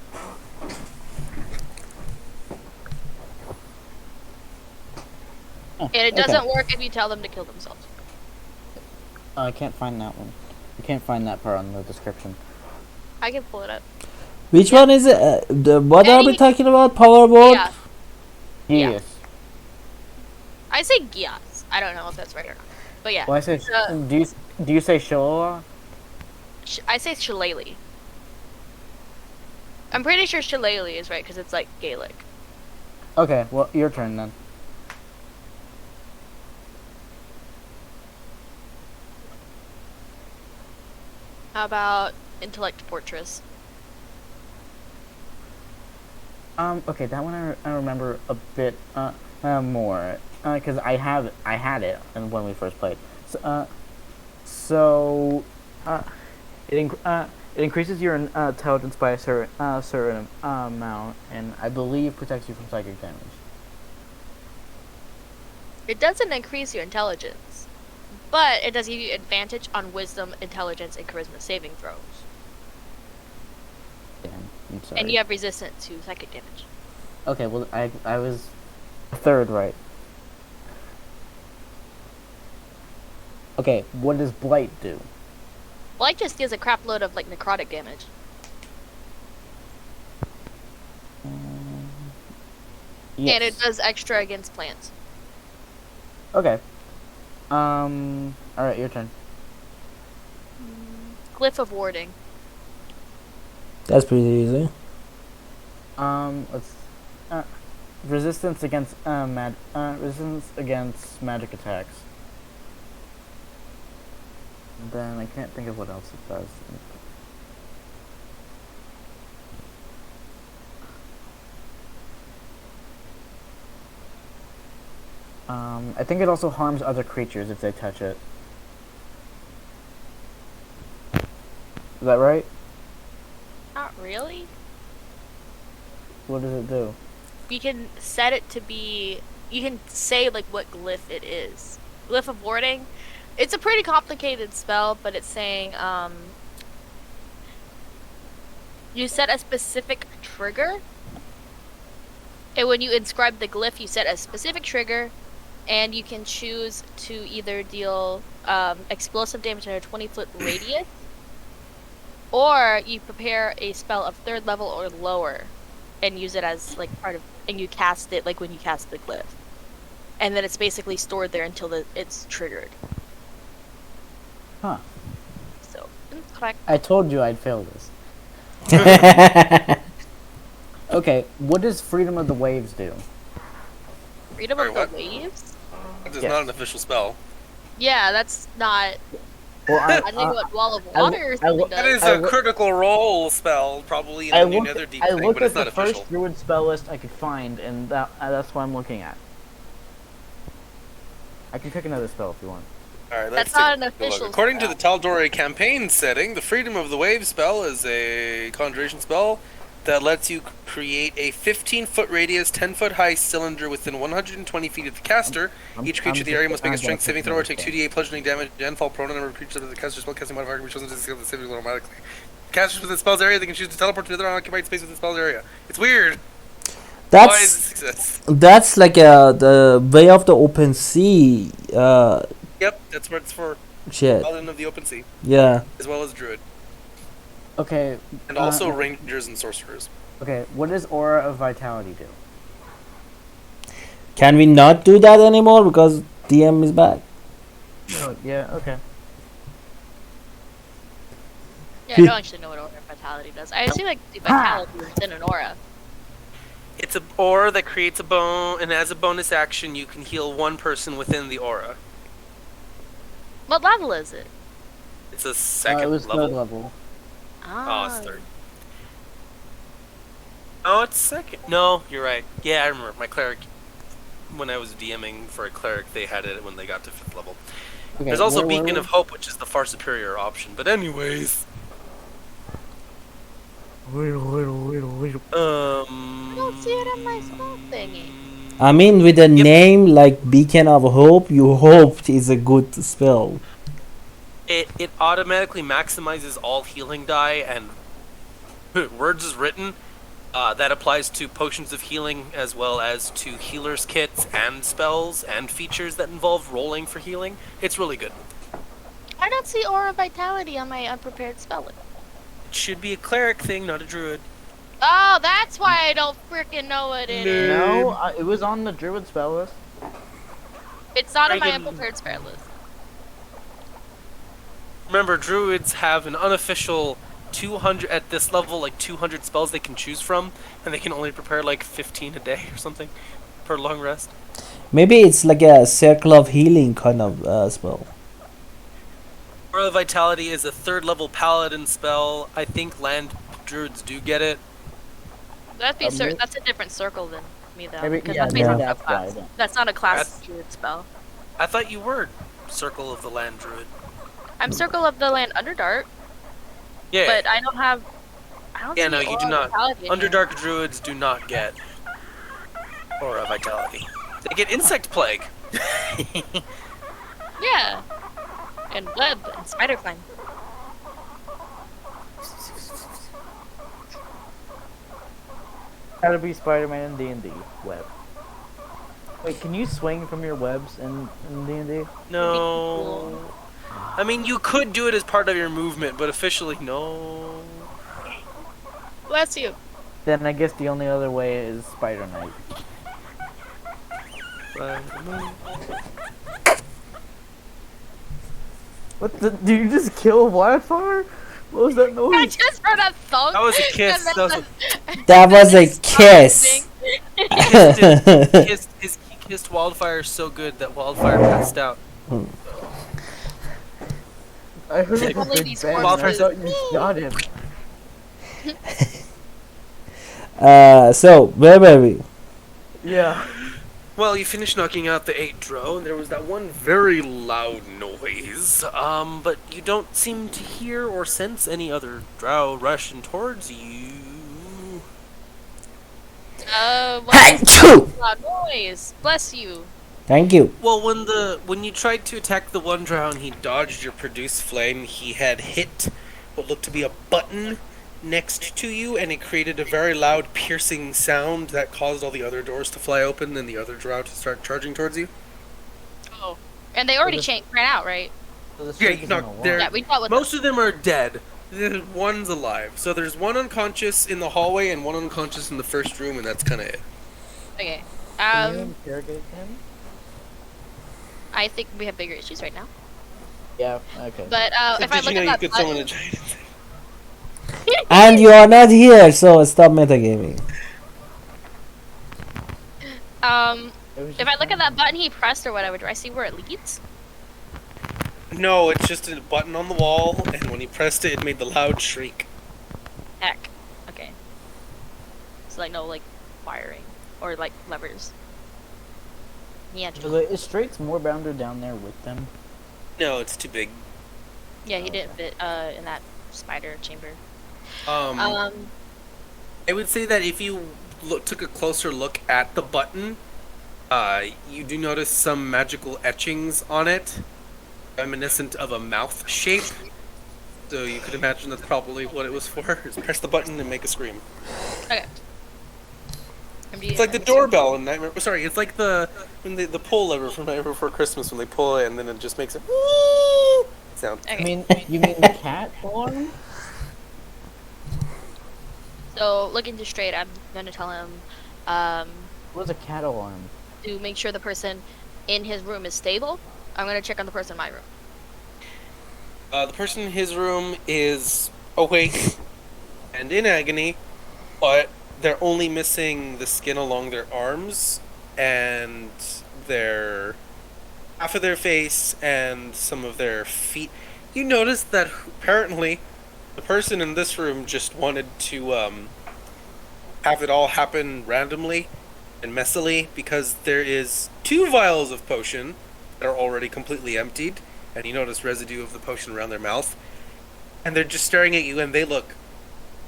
[SPEAKER 3] And it doesn't work if you tell them to kill themselves.
[SPEAKER 2] I can't find that one. You can't find that part on the description.
[SPEAKER 3] I can pull it up.
[SPEAKER 4] Which one is it? What are we talking about? Power board?
[SPEAKER 3] Yeah. Yeah.
[SPEAKER 2] Yes.
[SPEAKER 3] I say Gias. I don't know if that's right or not. But yeah.
[SPEAKER 2] Well, I say. Do you say Shola?
[SPEAKER 3] I say Shillelagh. I'm pretty sure Shillelagh is right because it's like Gaelic.
[SPEAKER 2] Okay. Well, your turn then.
[SPEAKER 3] How about Intellect Fortress?
[SPEAKER 2] Okay, that one I remember a bit more because I had it and when we first played. So it increases your intelligence by a certain amount, and I believe protects you from psychic damage.
[SPEAKER 3] It doesn't increase your intelligence, but it does give you advantage on wisdom, intelligence, and charisma saving throws.
[SPEAKER 2] Damn, I'm sorry.
[SPEAKER 3] And you have resistance to psychic damage.
[SPEAKER 2] Okay, well I was third right. Okay, what does Blight do?
[SPEAKER 3] Blight just deals a crap load of like necrotic damage.
[SPEAKER 2] Yes.
[SPEAKER 3] And it does extra against plants.
[SPEAKER 2] Okay. All right, your turn.
[SPEAKER 3] Glyph of Warding.
[SPEAKER 4] That's pretty easy.
[SPEAKER 2] Let's resistance against resistance against magic attacks. And then I can't think of what else it does. I think it also harms other creatures if they touch it. Is that right?
[SPEAKER 3] Not really.
[SPEAKER 2] What does it do?
[SPEAKER 3] You can set it to be. You can say like what glyph it is. Glyph of Warding. It's a pretty complicated spell, but it's saying you set a specific trigger, and when you inscribe the glyph, you set a specific trigger, and you can choose to either deal explosive damage in a 20-foot radius, or you prepare a spell of 3rd level or lower, and use it as like part of, and you cast it like when you cast the glyph, and then it's basically stored there until it's triggered.
[SPEAKER 2] Huh.
[SPEAKER 3] So, correct.
[SPEAKER 2] I told you I'd fail this. Okay, what does Freedom of the Waves do?
[SPEAKER 3] Freedom
[SPEAKER 1] Sorry,
[SPEAKER 3] of the
[SPEAKER 1] what?
[SPEAKER 3] Waves?
[SPEAKER 1] That is
[SPEAKER 2] Yes.
[SPEAKER 1] not an official spell.
[SPEAKER 3] Yeah, that's not.
[SPEAKER 2] Well,
[SPEAKER 3] I think what Wall of
[SPEAKER 2] I-
[SPEAKER 3] Water or
[SPEAKER 2] I-
[SPEAKER 3] something
[SPEAKER 1] That
[SPEAKER 3] does.
[SPEAKER 1] is a critical role spell, probably in the new Nether Deep
[SPEAKER 2] I
[SPEAKER 1] thing,
[SPEAKER 2] looked
[SPEAKER 1] but it's
[SPEAKER 2] at
[SPEAKER 1] not
[SPEAKER 2] the
[SPEAKER 1] official.
[SPEAKER 2] first Druid spell list I could find, and that's what I'm looking at. I can pick another spell if you want.
[SPEAKER 1] Alright,
[SPEAKER 3] That's
[SPEAKER 1] let's
[SPEAKER 3] not
[SPEAKER 1] take
[SPEAKER 3] an
[SPEAKER 1] a look.
[SPEAKER 3] official
[SPEAKER 1] According to the
[SPEAKER 3] spell.
[SPEAKER 1] Tal'Dorei campaign setting, the Freedom of the Wave spell is a conjuration spell that lets you create a 15-foot radius, 10-foot high cylinder within 120 feet of the caster. Each creature in the area must make a strength saving throw or take 2d8 bludgeoning damage and fall prone. A number of creatures under the caster's spellcasting modifier can be chosen to scale the saving throw automatically. Casters within the spell's area, they can choose to teleport to another unoccupied space within the spell's area. It's weird. Why does
[SPEAKER 4] That's
[SPEAKER 1] this exist?
[SPEAKER 4] that's like the way of the open sea.
[SPEAKER 1] Yep, that's what it's for.
[SPEAKER 4] Shit.
[SPEAKER 1] Paladin of the Open Sea,
[SPEAKER 4] Yeah.
[SPEAKER 1] as well as Druid.
[SPEAKER 2] Okay.
[SPEAKER 1] And also Rangers and Sorcerers.
[SPEAKER 2] Okay, what does Aura of Vitality do?
[SPEAKER 4] Can we not do that anymore because DM is back?
[SPEAKER 2] Oh, yeah. Okay.
[SPEAKER 3] Yeah, I don't actually know what Aura of Vitality does. I assume like the Vitality is in an aura.
[SPEAKER 1] It's an aura that creates a bone, and as a bonus action, you can heal one person within the aura.
[SPEAKER 3] What level is it?
[SPEAKER 1] It's a second
[SPEAKER 2] it was
[SPEAKER 1] level.
[SPEAKER 2] 3rd level.
[SPEAKER 1] Oh, it's 3rd. Oh, it's 2nd. No, you're right. Yeah, I remember. My cleric, when I was DMing for a cleric, they had it when they got to 5th level.
[SPEAKER 2] Okay,
[SPEAKER 1] There's also
[SPEAKER 2] where were
[SPEAKER 1] Beacon
[SPEAKER 2] we?
[SPEAKER 1] of Hope, which is the far superior option. But anyways,
[SPEAKER 3] I don't see it in my spell thingy.
[SPEAKER 4] I mean, with a name like Beacon of Hope, you hope is a good spell.
[SPEAKER 1] it automatically maximizes all healing die, and words is written. That applies to potions of healing as well as to healer's kits and spells and features that involve rolling for healing. It's really good.
[SPEAKER 3] I don't see Aura of Vitality on my unprepared spell list.
[SPEAKER 1] It should be a cleric thing, not a druid.
[SPEAKER 3] Oh, that's why I don't freaking know what it is.
[SPEAKER 2] No, it was on the druid spell list.
[SPEAKER 3] It's not on my
[SPEAKER 1] Dragon-
[SPEAKER 3] unprepared spare list.
[SPEAKER 1] Remember, druids have an unofficial 200 at this level, like 200 spells they can choose from, and they can only prepare like 15 a day or something per long rest.
[SPEAKER 4] Maybe it's like a circle of healing kind of spell.
[SPEAKER 1] Aura of Vitality is a 3rd level paladin spell. I think land druids do get it.
[SPEAKER 3] That's a different circle than me though.
[SPEAKER 2] Maybe,
[SPEAKER 3] Because
[SPEAKER 2] yeah,
[SPEAKER 3] that's based
[SPEAKER 2] maybe
[SPEAKER 3] on
[SPEAKER 2] that's why.
[SPEAKER 3] class. That's not a class
[SPEAKER 1] That's-
[SPEAKER 3] druid spell.
[SPEAKER 1] I thought you were Circle of the Land Druid.
[SPEAKER 3] I'm Circle of the Land Underdark,
[SPEAKER 1] Yeah.
[SPEAKER 3] but I don't have. I don't
[SPEAKER 1] Yeah,
[SPEAKER 3] see
[SPEAKER 1] no, you do
[SPEAKER 3] Aura
[SPEAKER 1] not.
[SPEAKER 3] Vitality in here.
[SPEAKER 1] Underdark druids do not get Aura of Vitality. They get Insect Plague.
[SPEAKER 3] Yeah. And web and spider climb.
[SPEAKER 2] Gotta be Spider-Man in D&D web. Wait, can you swing from your webs in D&D?
[SPEAKER 1] No. I mean, you could do it as part of your movement, but officially, no.
[SPEAKER 3] Bless you.
[SPEAKER 2] Then I guess the only other way is Spider Knight. What the? Did you just kill Wildfire? What was that
[SPEAKER 3] I
[SPEAKER 2] noise?
[SPEAKER 3] just heard a thunk.
[SPEAKER 1] That was a kiss.
[SPEAKER 3] and then
[SPEAKER 1] That was
[SPEAKER 3] the-
[SPEAKER 4] That was a
[SPEAKER 3] Stop
[SPEAKER 4] kiss.
[SPEAKER 1] he kissed Wildfire so good that Wildfire passed out.
[SPEAKER 2] I heard like a
[SPEAKER 3] Only
[SPEAKER 2] big
[SPEAKER 3] these
[SPEAKER 2] bang.
[SPEAKER 1] corpses.
[SPEAKER 2] I thought you shot him.
[SPEAKER 4] So where were we?
[SPEAKER 2] Yeah.
[SPEAKER 1] Well, you finished knocking out the 8 drow, and there was that one very loud noise. But you don't seem to hear or sense any other drow rushing towards you.
[SPEAKER 3] What is
[SPEAKER 4] Achoo!
[SPEAKER 3] that loud noise? Bless you.
[SPEAKER 4] Thank you.
[SPEAKER 1] Well, when you tried to attack the one drow and he dodged your produce flame, he had hit what looked to be a button next to you, and it created a very loud, piercing sound that caused all the other doors to fly open and the other drow to start charging towards you.
[SPEAKER 3] Oh. And they already ran out, right?
[SPEAKER 2] So the
[SPEAKER 1] Yeah,
[SPEAKER 2] streak
[SPEAKER 1] you
[SPEAKER 2] is
[SPEAKER 1] knocked-
[SPEAKER 2] on a
[SPEAKER 1] they're-
[SPEAKER 2] wall.
[SPEAKER 3] Yeah, we dealt with
[SPEAKER 1] Most of them are dead. One's alive. So there's one unconscious in the hallway and one unconscious in the first room, and that's kind of it.
[SPEAKER 3] Okay.
[SPEAKER 2] Can you interrogate him?
[SPEAKER 3] I think we have bigger issues right now.
[SPEAKER 2] Yeah. Okay.
[SPEAKER 3] But
[SPEAKER 1] So
[SPEAKER 3] if I
[SPEAKER 1] did you
[SPEAKER 3] look
[SPEAKER 1] know
[SPEAKER 3] at
[SPEAKER 1] you
[SPEAKER 3] that
[SPEAKER 1] could
[SPEAKER 3] button,
[SPEAKER 1] summon a giant?
[SPEAKER 4] And you are not here, so stop metagaming.
[SPEAKER 3] if I look at that button he pressed or whatever, do I see where it leads?
[SPEAKER 1] No, it's just a button on the wall, and when he pressed it, it made the loud shriek.
[SPEAKER 3] Heck. Okay. So like no like wiring or like levers. Yeah.
[SPEAKER 2] So is Straight's more bounded down there with them?
[SPEAKER 1] No, it's too big.
[SPEAKER 3] Yeah, he didn't fit in that spider chamber.
[SPEAKER 1] I would say that if you took a closer look at the button, you do notice some magical etchings on it, reminiscent of a mouth shape. So you could imagine that's probably what it was for. Is press the button and make a scream.
[SPEAKER 3] Okay.
[SPEAKER 1] It's like the doorbell in Nightmare. Sorry, it's like the pull lever from Nightmare Before Christmas when they pull it and then it just makes a sound.
[SPEAKER 3] Okay.
[SPEAKER 2] I mean, you mean the cat alarm?
[SPEAKER 3] So looking to Straight, I'm gonna tell him
[SPEAKER 2] What's a cat alarm?
[SPEAKER 3] to make sure the person in his room is stable. I'm gonna check on the person in my room.
[SPEAKER 1] The person in his room is awake and in agony, but they're only missing the skin along their arms and their half of their face and some of their feet. You notice that apparently the person in this room just wanted to have it all happen randomly and messily because there is 2 vials of potion that are already completely emptied, and you notice residue of the potion around their mouth, and they're just staring at you and they look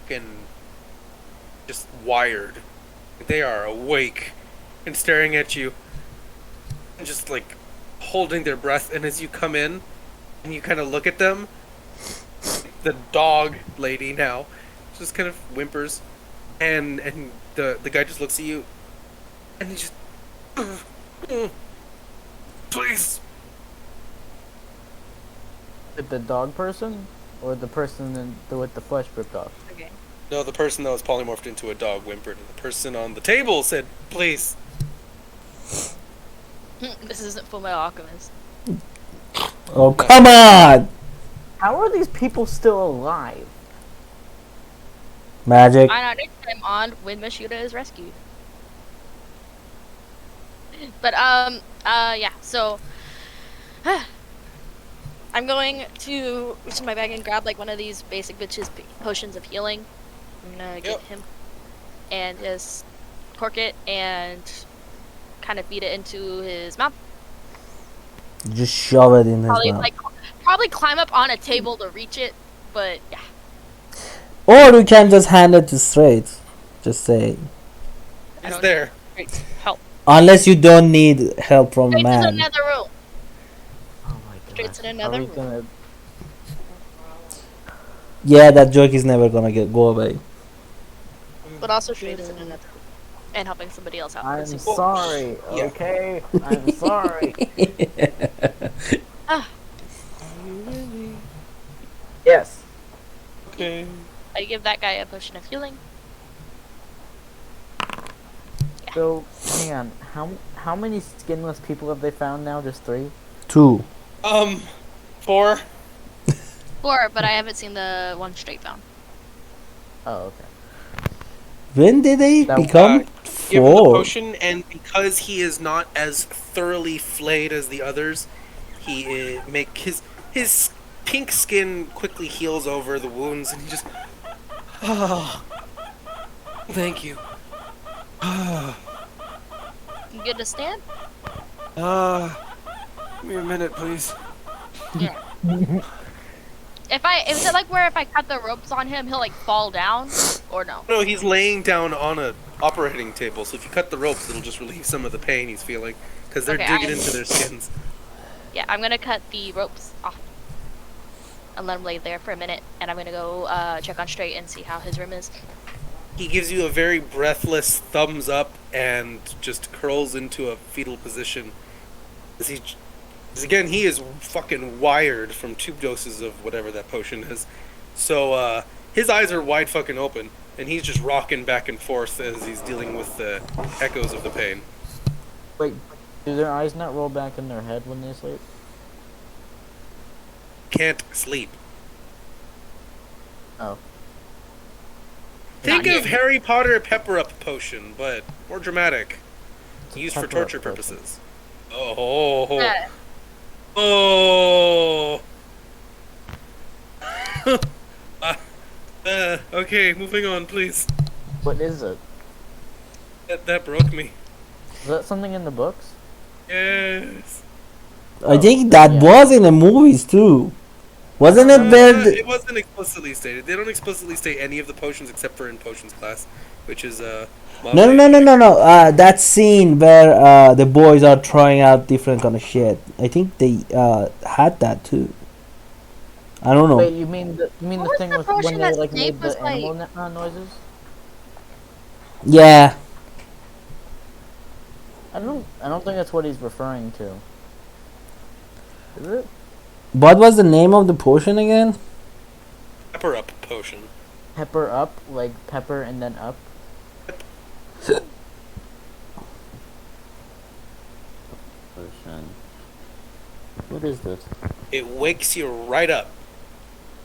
[SPEAKER 1] fucking just wired. They are awake and staring at you and just like holding their breath, and as you come in and you kind of look at them, the dog lady now just kind of whimpers, and the guy just looks at you and he just please.
[SPEAKER 2] The dog person? Or the person with the flesh ripped off?
[SPEAKER 3] Okay.
[SPEAKER 1] No, the person that was polymorphed into a dog whimpered, and the person on the table said, "Please."
[SPEAKER 3] This isn't Full Metal Alchemist.
[SPEAKER 4] Oh, come on!
[SPEAKER 2] How are these people still alive?
[SPEAKER 4] Magic.
[SPEAKER 3] Find out next time on when Mashuda is rescued. But yeah. So I'm going to reach in my bag and grab like one of these basic bitches potions of healing. I'm gonna get him and just cork it and kind of feed it into his mouth.
[SPEAKER 4] Just shove it in his
[SPEAKER 3] Probably
[SPEAKER 4] mouth.
[SPEAKER 3] probably climb up on a table to reach it, but yeah.
[SPEAKER 4] Or you can just hand it to straight. Just say.
[SPEAKER 1] He's there.
[SPEAKER 3] Great. Help.
[SPEAKER 4] Unless you don't need help from
[SPEAKER 3] Straight to
[SPEAKER 4] man.
[SPEAKER 3] another room.
[SPEAKER 2] Oh my god.
[SPEAKER 3] Straight to another
[SPEAKER 2] Are we
[SPEAKER 3] room.
[SPEAKER 2] gonna...
[SPEAKER 4] Yeah, that joke is never gonna go away.
[SPEAKER 3] But also straight to another room. And helping somebody else out.
[SPEAKER 2] I'm
[SPEAKER 3] because-
[SPEAKER 2] sorry,
[SPEAKER 1] Yeah.
[SPEAKER 2] okay? I'm sorry.
[SPEAKER 3] Ah,
[SPEAKER 2] Yes.
[SPEAKER 1] Okay.
[SPEAKER 3] I give that guy a potion of healing.
[SPEAKER 2] So, hang on. How many skinless people have they found now? Just 3?
[SPEAKER 4] 2.
[SPEAKER 1] 4.
[SPEAKER 3] 4, but I haven't seen the one straight found.
[SPEAKER 2] Oh, okay.
[SPEAKER 4] When did they
[SPEAKER 2] That-
[SPEAKER 4] become
[SPEAKER 1] Give him the
[SPEAKER 4] 4?
[SPEAKER 1] potion, and because he is not as thoroughly flayed as the others, he make his pink skin quickly heals over the wounds, and he just. Oh, thank you.
[SPEAKER 3] You good to stand?
[SPEAKER 1] Give me a minute, please.
[SPEAKER 3] Yeah. Is it like where if I cut the ropes on him, he'll like fall down, or no?
[SPEAKER 1] No, he's laying down on a operating table, so if you cut the ropes, it'll just relieve some of the pain he's feeling, because they're
[SPEAKER 3] Okay,
[SPEAKER 1] digging into their skins.
[SPEAKER 3] Yeah, I'm gonna cut the ropes off and let him lay there for a minute, and I'm gonna go check on Straight and see how his room is.
[SPEAKER 1] He gives you a very breathless thumbs up and just curls into a fetal position. As again, he is fucking wired from 2 doses of whatever that potion is. So, his eyes are wide fucking open, and he's just rocking back and forth as he's dealing with the echoes of the pain.
[SPEAKER 2] Wait, do their eyes not roll back in their head when they sleep?
[SPEAKER 1] Can't sleep.
[SPEAKER 2] Oh.
[SPEAKER 1] Think
[SPEAKER 3] Not
[SPEAKER 1] of
[SPEAKER 3] yet.
[SPEAKER 1] Harry Potter Pepper Up potion, but more dramatic.
[SPEAKER 2] It's a
[SPEAKER 1] Used for
[SPEAKER 2] pepper
[SPEAKER 1] torture
[SPEAKER 2] up potion.
[SPEAKER 1] purposes. Oh.
[SPEAKER 3] Yeah.
[SPEAKER 1] Oh. Okay, moving on, please.
[SPEAKER 2] What is it?
[SPEAKER 1] That broke me.
[SPEAKER 2] Is that something in the books?
[SPEAKER 1] Yes.
[SPEAKER 4] I think that
[SPEAKER 2] yeah.
[SPEAKER 4] was in the movies too. Wasn't it where
[SPEAKER 1] It wasn't explicitly stated. They don't explicitly state any of the potions except for in potions class, which is
[SPEAKER 4] No. That scene where the boys are trying out different kind of shit. I think they had that too. I don't know.
[SPEAKER 2] Wait, you mean the
[SPEAKER 3] What was
[SPEAKER 2] thing
[SPEAKER 3] the
[SPEAKER 2] with when
[SPEAKER 3] potion
[SPEAKER 2] they
[SPEAKER 3] that
[SPEAKER 2] like
[SPEAKER 3] Snape
[SPEAKER 2] made
[SPEAKER 3] was,
[SPEAKER 2] the
[SPEAKER 3] like-
[SPEAKER 2] animal noises?
[SPEAKER 4] Yeah.
[SPEAKER 2] I don't think that's what he's referring to. Is it?
[SPEAKER 4] What was the name of the potion again?
[SPEAKER 1] Pepper Up potion.
[SPEAKER 2] Pepper up, like pepper and then up. Potion. What is this?
[SPEAKER 1] It wakes you right up.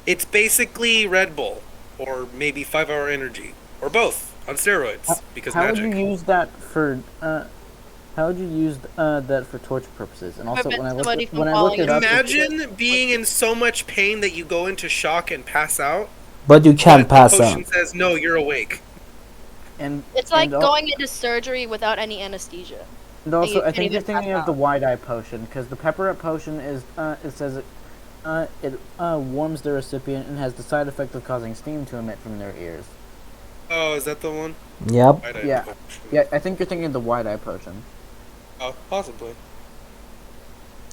[SPEAKER 1] It's basically Red Bull, or maybe 5-hour energy, or both on steroids because
[SPEAKER 2] How would
[SPEAKER 1] magic.
[SPEAKER 2] you use that for? How would you use that for torture purposes? And also,
[SPEAKER 3] Prevent
[SPEAKER 2] when I
[SPEAKER 3] somebody
[SPEAKER 2] looked,
[SPEAKER 3] from
[SPEAKER 2] when I looked
[SPEAKER 3] falling
[SPEAKER 2] it up,
[SPEAKER 1] Imagine being in so much pain that you go into shock and pass out.
[SPEAKER 4] But you can't
[SPEAKER 1] but
[SPEAKER 4] pass
[SPEAKER 1] the potion
[SPEAKER 4] out.
[SPEAKER 1] says no, you're awake.
[SPEAKER 2] and
[SPEAKER 3] It's like
[SPEAKER 2] and al-
[SPEAKER 3] going into surgery without any anesthesia.
[SPEAKER 2] And also,
[SPEAKER 3] you
[SPEAKER 2] I
[SPEAKER 3] can't
[SPEAKER 2] think you're
[SPEAKER 3] even
[SPEAKER 2] thinking
[SPEAKER 3] pass
[SPEAKER 2] of the
[SPEAKER 3] out.
[SPEAKER 2] wide eye potion because the pepper up potion is it says it warms the recipient and has the side effect of causing steam to emit from their ears.
[SPEAKER 1] Oh, is that the one?
[SPEAKER 4] Yep.
[SPEAKER 1] Right,
[SPEAKER 2] Yeah. Yeah, I think you're thinking of the wide eye potion.
[SPEAKER 1] Oh, possibly.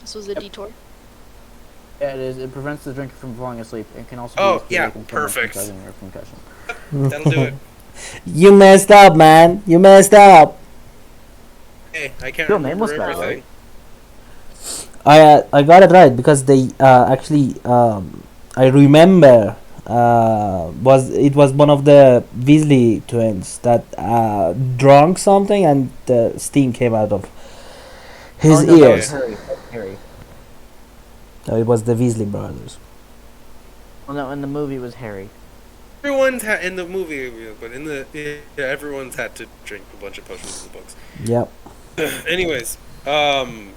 [SPEAKER 3] This was a detour.
[SPEAKER 2] Yeah, it is. It prevents the drinker from falling asleep. It can also
[SPEAKER 1] Oh,
[SPEAKER 2] be used to
[SPEAKER 1] yeah,
[SPEAKER 2] awaken someone from
[SPEAKER 1] perfect.
[SPEAKER 2] causing a concussion.
[SPEAKER 1] That'll do it.
[SPEAKER 4] You messed up, man. You messed up.
[SPEAKER 1] Hey, I can't
[SPEAKER 2] Your name was
[SPEAKER 1] remember
[SPEAKER 2] spelled
[SPEAKER 1] everything.
[SPEAKER 4] I got it right because they actually I remember was one of the Weasley twins that drunk something and the steam came out of his
[SPEAKER 2] Oh, no, that was
[SPEAKER 4] ears.
[SPEAKER 2] Harry. That's Harry.
[SPEAKER 4] No, it was the Weasley brothers.
[SPEAKER 2] Well, no, in the movie it was Harry.
[SPEAKER 1] Everyone's had in the movie, but in the everyone's had to drink a bunch of potions in the books.
[SPEAKER 4] Yep.
[SPEAKER 1] Anyways,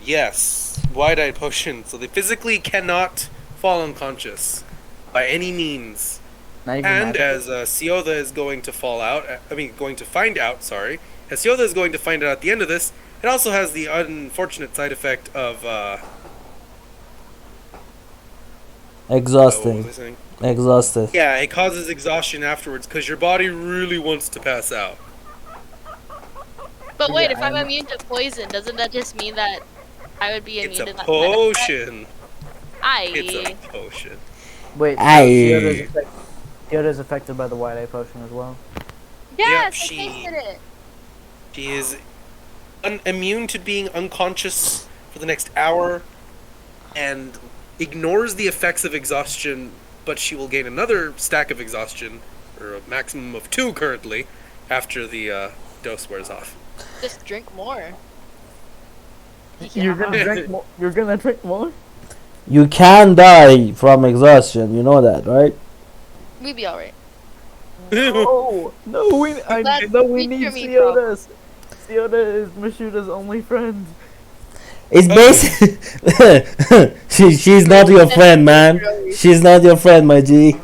[SPEAKER 1] yes, wide-eyed potion. So they physically cannot fall unconscious by any means.
[SPEAKER 2] Not even
[SPEAKER 1] And
[SPEAKER 2] magic.
[SPEAKER 1] as Siotha is going to fall out, going to find out, sorry, as Siotha is going to find out at the end of this, it also has the unfortunate side effect of, what was
[SPEAKER 4] Exhausting.
[SPEAKER 1] I saying?
[SPEAKER 4] Exhausted.
[SPEAKER 1] Yeah, it causes exhaustion afterwards because your body really wants to pass out.
[SPEAKER 3] But wait,
[SPEAKER 2] Yeah,
[SPEAKER 3] if I'm
[SPEAKER 2] I'm-
[SPEAKER 3] immune to poison, doesn't that just mean that I would be
[SPEAKER 1] It's
[SPEAKER 3] immune
[SPEAKER 1] a
[SPEAKER 3] to that side effect?
[SPEAKER 1] potion. It's a potion.
[SPEAKER 2] Wait, so
[SPEAKER 4] Aye.
[SPEAKER 2] Yoda's affected by the white eye potion as well.
[SPEAKER 3] Yes, I
[SPEAKER 1] she-
[SPEAKER 3] tasted it.
[SPEAKER 1] She is immune to being unconscious for the next hour and ignores the effects of exhaustion, but she will gain another stack of exhaustion, or a maximum of 2 currently, after the dose wears off.
[SPEAKER 3] Just drink more.
[SPEAKER 2] You're gonna drink more. You're gonna drink more.
[SPEAKER 4] You can die from exhaustion. You know that, right?
[SPEAKER 3] We'd be alright.
[SPEAKER 2] Oh no, we
[SPEAKER 3] That's
[SPEAKER 2] we
[SPEAKER 3] future
[SPEAKER 2] need
[SPEAKER 3] me
[SPEAKER 2] Siodas. Sioda is Mashuda's only friend.
[SPEAKER 4] It's basic. She's not your friend, man. She's not your friend, my G.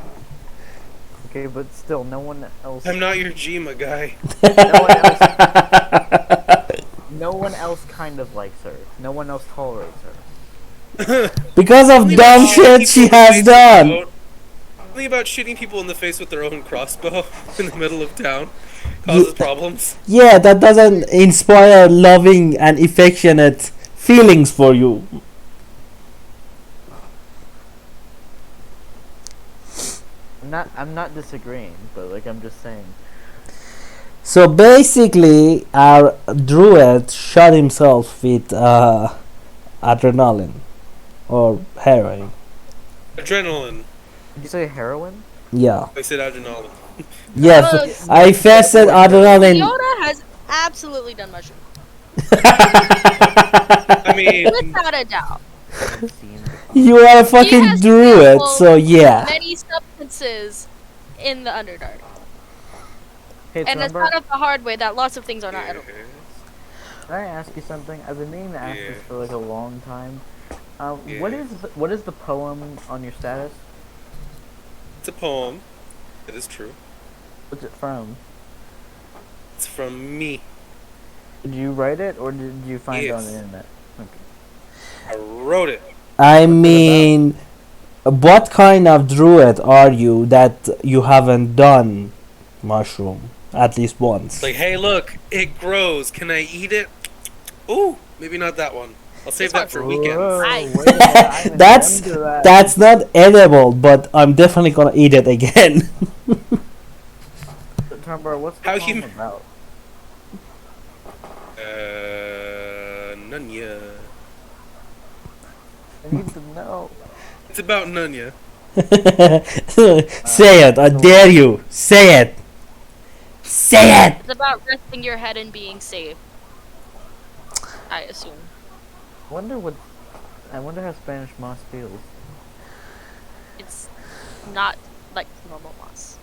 [SPEAKER 2] Okay, but still, no one else.
[SPEAKER 1] I'm not your Jima guy.
[SPEAKER 2] No one else kind of likes her. No one else tolerates her.
[SPEAKER 4] Because of
[SPEAKER 1] Something
[SPEAKER 4] dumb
[SPEAKER 1] about
[SPEAKER 4] shit
[SPEAKER 1] shooting
[SPEAKER 4] she
[SPEAKER 1] people in the
[SPEAKER 4] has
[SPEAKER 1] face
[SPEAKER 4] done.
[SPEAKER 1] with something about shooting people in the face with their own crossbow in the middle of town causes problems.
[SPEAKER 4] Yeah, that doesn't inspire loving and affectionate feelings for you.
[SPEAKER 2] I'm not disagreeing, but like I'm just saying.
[SPEAKER 4] So basically, our druid shot himself with adrenaline or heroin.
[SPEAKER 1] Adrenaline.
[SPEAKER 2] Did you say heroin?
[SPEAKER 4] Yeah.
[SPEAKER 1] I said adrenaline.
[SPEAKER 4] Yes, I first said adrenaline.
[SPEAKER 3] Yoda has absolutely done mushroom.
[SPEAKER 1] I mean,
[SPEAKER 3] Without a doubt.
[SPEAKER 2] I've seen.
[SPEAKER 4] You are a
[SPEAKER 3] He
[SPEAKER 4] fucking
[SPEAKER 3] has
[SPEAKER 4] druid,
[SPEAKER 3] sampled
[SPEAKER 4] so yeah.
[SPEAKER 3] many substances in the Underdark.
[SPEAKER 2] Hey,
[SPEAKER 3] And it's
[SPEAKER 2] Trumber,
[SPEAKER 3] found out the hard way that lots of things are not edible.
[SPEAKER 2] can I ask you something? I've been meaning to ask this
[SPEAKER 1] Yeah.
[SPEAKER 2] for like a long time.
[SPEAKER 1] Yeah.
[SPEAKER 2] What is the poem on your status?
[SPEAKER 1] it's a poem. It is true.
[SPEAKER 2] What's it from?
[SPEAKER 1] It's from me.
[SPEAKER 2] Did you write it or did you find it on the
[SPEAKER 1] Yes.
[SPEAKER 2] internet? Okay.
[SPEAKER 1] I wrote it.
[SPEAKER 4] I mean, what kind of druid are you that you haven't done mushroom at least once?
[SPEAKER 1] Like, hey, look, it grows. Can I eat it? Ooh, maybe not that one. I'll save that for weekends.
[SPEAKER 2] Whoa,
[SPEAKER 3] Nice.
[SPEAKER 2] wait a minute, I haven't
[SPEAKER 4] That's
[SPEAKER 2] done to that.
[SPEAKER 4] that's not edible, but I'm definitely gonna eat it again.
[SPEAKER 2] Trumber, what's the
[SPEAKER 1] How
[SPEAKER 2] poem
[SPEAKER 1] you-
[SPEAKER 2] about?
[SPEAKER 1] Nunya.
[SPEAKER 2] I need to know.
[SPEAKER 1] It's about Nunya.
[SPEAKER 4] Say it, I dare you. Say it. Say it.
[SPEAKER 3] It's about resting your head and being safe. I assume.
[SPEAKER 2] I wonder how Spanish moss feels.
[SPEAKER 3] It's not like normal moss.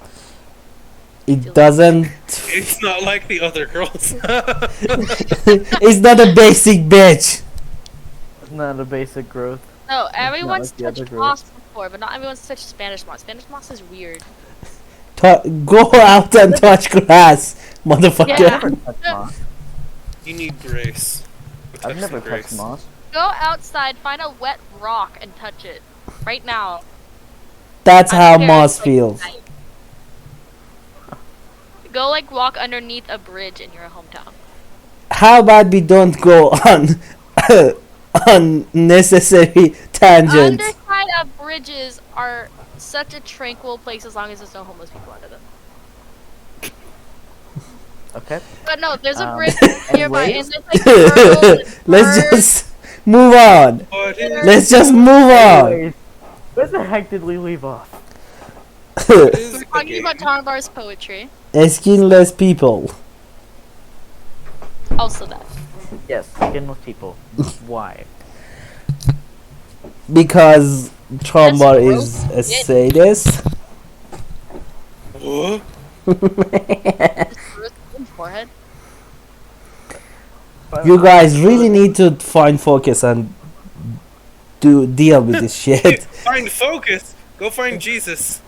[SPEAKER 4] It doesn't.
[SPEAKER 1] It's not like the other girls.
[SPEAKER 4] It's not a basic bitch.
[SPEAKER 2] It's not a basic growth.
[SPEAKER 3] No, everyone's
[SPEAKER 2] like the other
[SPEAKER 3] touched
[SPEAKER 2] girls.
[SPEAKER 3] moss before, but not everyone's touched Spanish moss. Spanish moss is weird.
[SPEAKER 4] Go out and touch grass, motherfucker.
[SPEAKER 3] Yeah.
[SPEAKER 2] I've never touched moss.
[SPEAKER 1] You need grace. Go
[SPEAKER 2] I've
[SPEAKER 1] touch
[SPEAKER 2] never
[SPEAKER 1] some
[SPEAKER 2] touched
[SPEAKER 1] grace.
[SPEAKER 2] moss.
[SPEAKER 3] Go outside, find a wet rock, and touch it. Right now.
[SPEAKER 4] That's
[SPEAKER 3] I
[SPEAKER 4] how
[SPEAKER 3] don't care if
[SPEAKER 4] moss
[SPEAKER 3] it's, like,
[SPEAKER 4] feels.
[SPEAKER 3] night. Go like walk underneath a bridge in your hometown.
[SPEAKER 4] How about we don't go on unnecessary tangents?
[SPEAKER 3] Underside of bridges are such a tranquil place as long as there's no homeless people under them.
[SPEAKER 2] Okay.
[SPEAKER 3] But no, there's a
[SPEAKER 2] Um,
[SPEAKER 3] bridge nearby, and
[SPEAKER 2] anyways.
[SPEAKER 3] there's like girls and
[SPEAKER 4] Let's
[SPEAKER 3] birds.
[SPEAKER 4] just move on.
[SPEAKER 1] What is
[SPEAKER 4] Let's just move on.
[SPEAKER 2] Anyways, where the heck did we leave off?
[SPEAKER 1] It is
[SPEAKER 3] We're
[SPEAKER 1] a
[SPEAKER 3] talking
[SPEAKER 1] game.
[SPEAKER 3] about Tarvar's poetry.
[SPEAKER 4] Skinless people.
[SPEAKER 3] Also that.
[SPEAKER 2] Yes, skinless people. Why?
[SPEAKER 4] Because Trombar
[SPEAKER 3] That's
[SPEAKER 4] is
[SPEAKER 3] gross.
[SPEAKER 4] a sadist.
[SPEAKER 1] What?
[SPEAKER 3] Gross on forehead.
[SPEAKER 4] You guys really need to find focus and deal with this shit.
[SPEAKER 1] Find focus. Go find Jesus.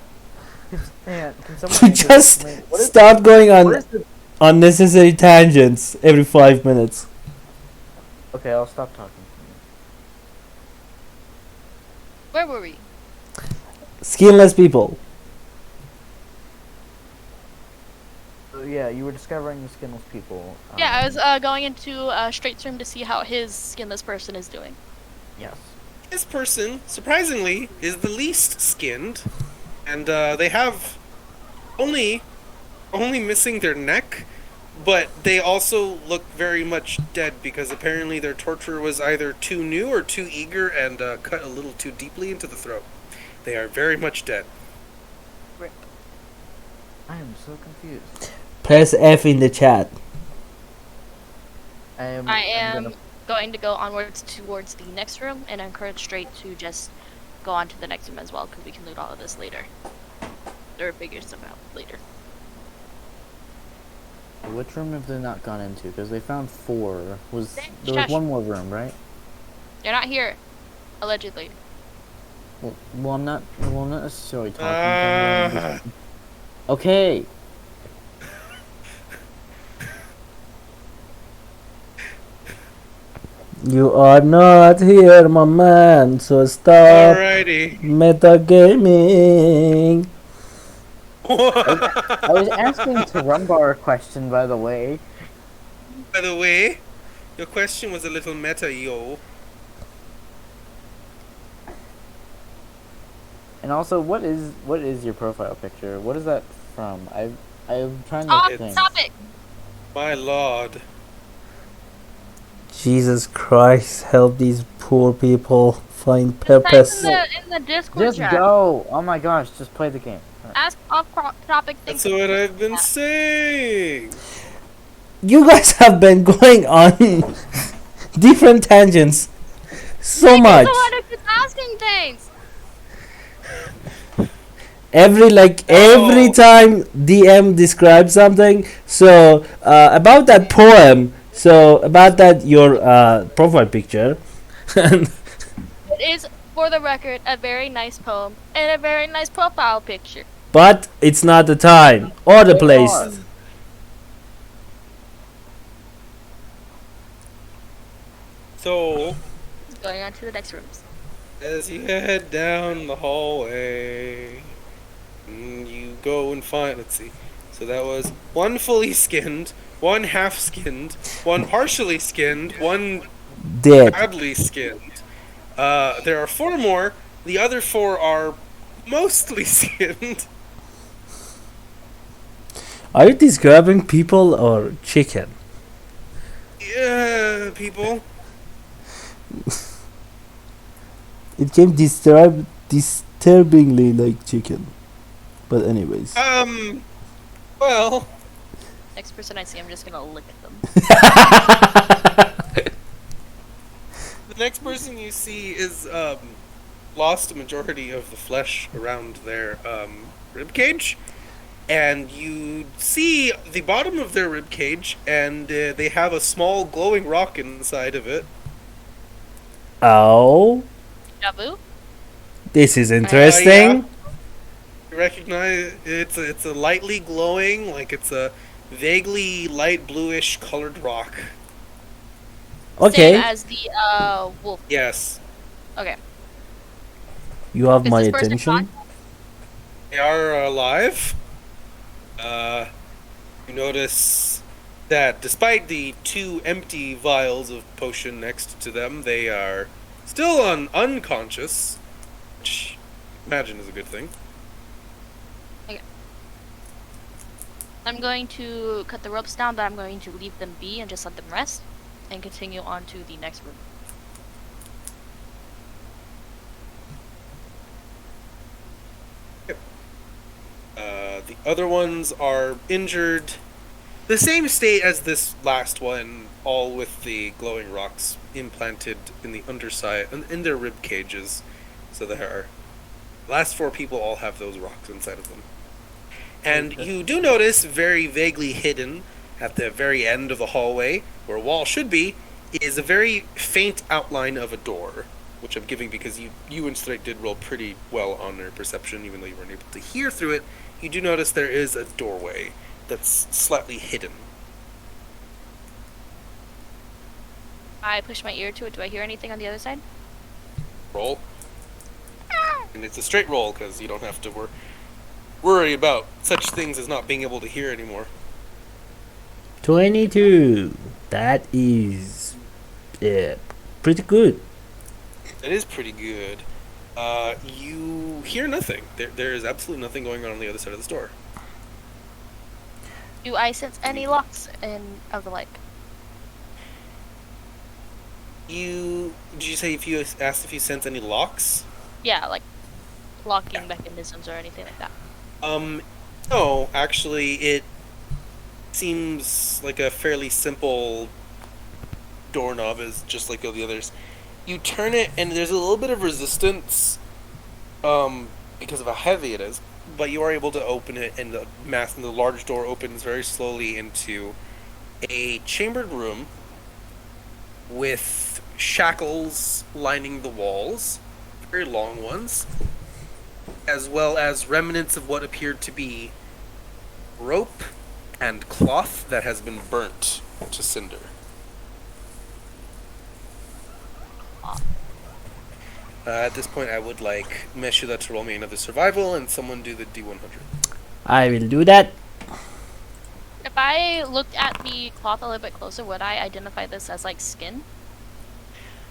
[SPEAKER 2] Man, can someone answer this
[SPEAKER 4] Just
[SPEAKER 2] for me?
[SPEAKER 4] stop going
[SPEAKER 2] What
[SPEAKER 4] on
[SPEAKER 2] is the?
[SPEAKER 4] unnecessary tangents every 5 minutes.
[SPEAKER 2] Okay, I'll stop talking.
[SPEAKER 3] Where were we?
[SPEAKER 4] Skinless people.
[SPEAKER 2] Yeah, you were discovering the skinless people.
[SPEAKER 3] Yeah, I was going into Straight's room to see how his skinless person is doing.
[SPEAKER 2] Yes.
[SPEAKER 1] This person, surprisingly, is the least skinned, and they have only missing their neck, but they also look very much dead because apparently their torture was either too new or too eager and cut a little too deeply into the throat. They are very much dead.
[SPEAKER 2] I am so confused.
[SPEAKER 4] Press F in the chat.
[SPEAKER 3] I
[SPEAKER 2] I'm
[SPEAKER 3] am
[SPEAKER 2] gonna-
[SPEAKER 3] going to go onwards towards the next room and encourage Straight to just go on to the next room as well because we can loot all of this later. Or figure stuff out later.
[SPEAKER 2] Which room have they not gone into? Because they found 4. There was
[SPEAKER 3] Shush.
[SPEAKER 2] one more room, right?
[SPEAKER 3] You're not here, allegedly.
[SPEAKER 2] Well, I'm not necessarily talking. Okay.
[SPEAKER 4] You are not here, my man, so stop
[SPEAKER 1] Alrighty.
[SPEAKER 4] metagaming.
[SPEAKER 2] I was asking Tarumbar a question, by the way.
[SPEAKER 1] By the way, your question was a little meta, yo.
[SPEAKER 2] And also, what is your profile picture? What is that from? I'm trying to
[SPEAKER 3] Off
[SPEAKER 2] think.
[SPEAKER 3] topic!
[SPEAKER 1] My lord.
[SPEAKER 4] Jesus Christ, help these poor people find
[SPEAKER 3] Type
[SPEAKER 4] purpose.
[SPEAKER 3] in the Discord
[SPEAKER 2] Just
[SPEAKER 3] chat.
[SPEAKER 2] go! Oh my gosh, just play the game.
[SPEAKER 3] Ask off topic things.
[SPEAKER 1] That's what I've been saying.
[SPEAKER 4] You guys have been going on different tangents so much.
[SPEAKER 3] You're the one who keeps asking things!
[SPEAKER 4] Every time DM describes something, so about that poem, so about that your profile picture.
[SPEAKER 3] It is, for the record, a very nice poem and a very nice profile picture.
[SPEAKER 4] But it's not the time or the place.
[SPEAKER 1] So,
[SPEAKER 3] Going on to the next rooms.
[SPEAKER 1] as you head down the hallway, you go and find, let's see. So that was one fully skinned, one half skinned, one partially skinned, one
[SPEAKER 4] Dead.
[SPEAKER 1] badly skinned. There are 4 more. The other 4 are mostly skinned.
[SPEAKER 4] Are you describing people or chicken?
[SPEAKER 1] Yeah, people.
[SPEAKER 4] It came disturbingly like chicken. But anyways.
[SPEAKER 1] Well,
[SPEAKER 3] Next person I see, I'm just gonna lick at them.
[SPEAKER 1] the next person you see is lost a majority of the flesh around their rib cage, and you see the bottom of their rib cage, and they have a small glowing rock inside of it.
[SPEAKER 4] Oh,
[SPEAKER 3] Jabu?
[SPEAKER 4] this is interesting.
[SPEAKER 1] You recognize it's a lightly glowing, like it's a vaguely light bluish colored rock.
[SPEAKER 4] Okay,
[SPEAKER 3] Same as the wolf.
[SPEAKER 1] Yes,
[SPEAKER 3] Okay.
[SPEAKER 4] you have
[SPEAKER 3] Is
[SPEAKER 4] my
[SPEAKER 3] this person
[SPEAKER 4] attention.
[SPEAKER 1] they are alive. You notice that despite the 2 empty vials of potion next to them, they are still unconscious, which I imagine is a good thing.
[SPEAKER 3] I'm going to cut the ropes down, but I'm going to leave them be and just let them rest and continue on to the next room.
[SPEAKER 1] Other ones are injured. The same state as this last one, all with the glowing rocks implanted in the underside, in their rib cages. So there are. The last 4 people all have those rocks inside of them. And you do notice, very vaguely hidden at the very end of the hallway, where a wall should be, is a very faint outline of a door, which I'm giving because you and Strike did roll pretty well on their perception, even though you weren't able to hear through it. You do notice there is a doorway that's slightly hidden.
[SPEAKER 3] I push my ear to it. Do I hear anything on the other side?
[SPEAKER 1] Roll. And it's a straight roll, because you don't have to worry about such things as not being able to hear anymore.
[SPEAKER 4] 22. That is pretty good.
[SPEAKER 1] It is pretty good. You hear nothing. There is absolutely nothing going on the other side of the store.
[SPEAKER 3] Do I sense any locks of the like?
[SPEAKER 1] Did you say if you asked if you sense any locks?
[SPEAKER 3] Yeah, like locking mechanisms or anything like that.
[SPEAKER 1] No, actually, it seems like a fairly simple doorknob, is just like all the others. You turn it, and there's a little bit of resistance, because of how heavy it is, but you are able to open it, and the large door opens very slowly into a chambered room with shackles lining the walls, very long ones, as well as remnants of what appeared to be rope and cloth that has been burnt to cinder. At this point, I would like Meshula to roll me another survival, and someone do the D100.
[SPEAKER 4] I will do that.
[SPEAKER 3] If I looked at the cloth a little bit closer, would I identify this as like skin?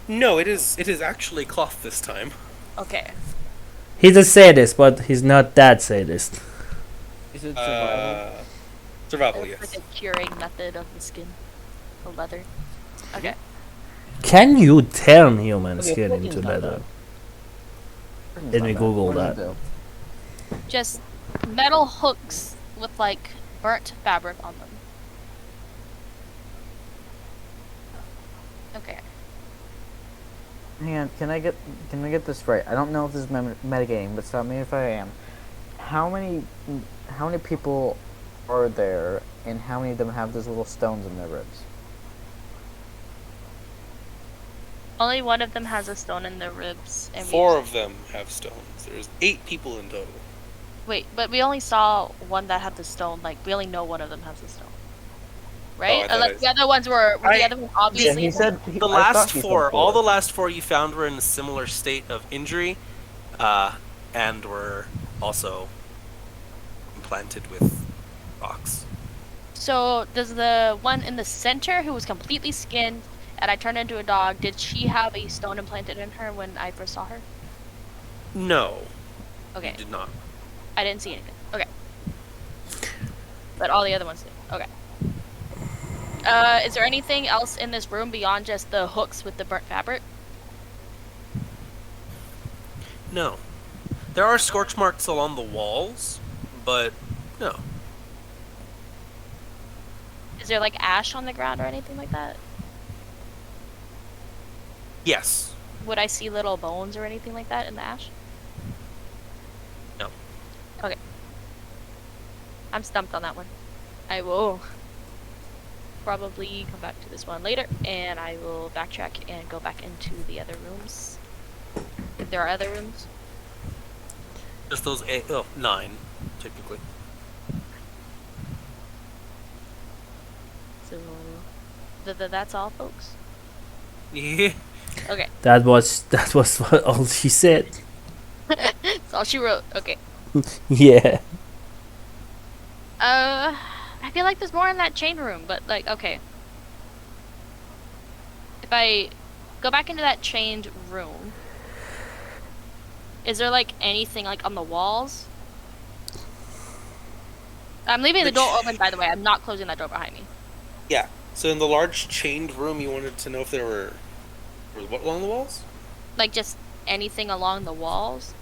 [SPEAKER 1] No, it is actually cloth this time.
[SPEAKER 3] Okay.
[SPEAKER 4] He's a sadist, but he's not that sadist.
[SPEAKER 2] Is it survival?
[SPEAKER 1] Survival,
[SPEAKER 3] It's
[SPEAKER 1] yes.
[SPEAKER 3] like a curing method of the skin, the leather. Okay.
[SPEAKER 4] Can you turn human
[SPEAKER 2] Okay,
[SPEAKER 4] skin
[SPEAKER 2] fucking
[SPEAKER 4] into
[SPEAKER 2] not
[SPEAKER 4] leather?
[SPEAKER 2] It's
[SPEAKER 4] Let
[SPEAKER 2] not
[SPEAKER 4] me
[SPEAKER 2] bad.
[SPEAKER 4] Google
[SPEAKER 2] What does
[SPEAKER 4] that.
[SPEAKER 2] it do?
[SPEAKER 3] Just metal hooks with like burnt fabric on them. Okay.
[SPEAKER 2] Hang on, can I get this right? I don't know if this is metagaming, but stop me if I am. How many people are there, and how many of them have those little stones in their ribs?
[SPEAKER 3] Only one of them has a stone in their ribs. And
[SPEAKER 1] 4 of them have stones. There's 8 people in total.
[SPEAKER 3] Wait, but we only saw one that had the stone. Like, we only know one of them has the stone. Right?
[SPEAKER 1] I thought
[SPEAKER 3] Like, the other ones were the other one obviously.
[SPEAKER 2] he said
[SPEAKER 6] The
[SPEAKER 2] I thought
[SPEAKER 6] last
[SPEAKER 2] he said
[SPEAKER 6] 4, all the last 4 you found were in a similar state of injury, and were also implanted with rocks.
[SPEAKER 3] So, does the one in the center who was completely skinned and I turned into a dog, did she have a stone implanted in her when I first saw her?
[SPEAKER 1] No,
[SPEAKER 3] Okay.
[SPEAKER 1] you did not.
[SPEAKER 3] I didn't see anything. Okay. But all the other ones did. Okay. Is there anything else in this room beyond just the hooks with the burnt fabric?
[SPEAKER 6] No. There are scorch marks along the walls, but no.
[SPEAKER 3] Is there like ash on the ground or anything like that?
[SPEAKER 6] Yes.
[SPEAKER 3] Would I see little bones or anything like that in the ash?
[SPEAKER 6] No.
[SPEAKER 3] Okay. I'm stumped on that one. I will probably come back to this one later, and I will backtrack and go back into the other rooms. If there are other rooms.
[SPEAKER 6] Just those 9, technically.
[SPEAKER 3] So, that's all, folks.
[SPEAKER 6] Yeah.
[SPEAKER 3] Okay.
[SPEAKER 4] That was what all she said.
[SPEAKER 3] That's all she wrote. Okay.
[SPEAKER 4] Yeah.
[SPEAKER 3] I feel like there's more in that chain room, but like, okay. If I go back into that chained room, is there like anything like on the walls? I'm leaving the door open, by the way. I'm not closing that door behind me.
[SPEAKER 1] Yeah. So in the large chained room, you wanted to know if there were what along the walls?
[SPEAKER 3] Like just anything along the walls,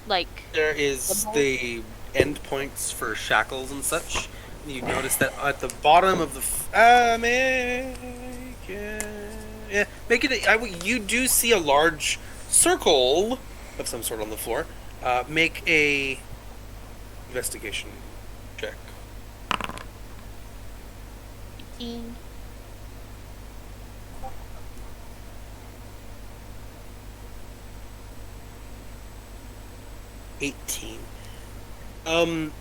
[SPEAKER 3] like
[SPEAKER 1] There is the endpoints for shackles and such. You notice that at the bottom of the make it. You do see a large circle of some sort on the floor. Make a investigation check.
[SPEAKER 3] 18.
[SPEAKER 1] You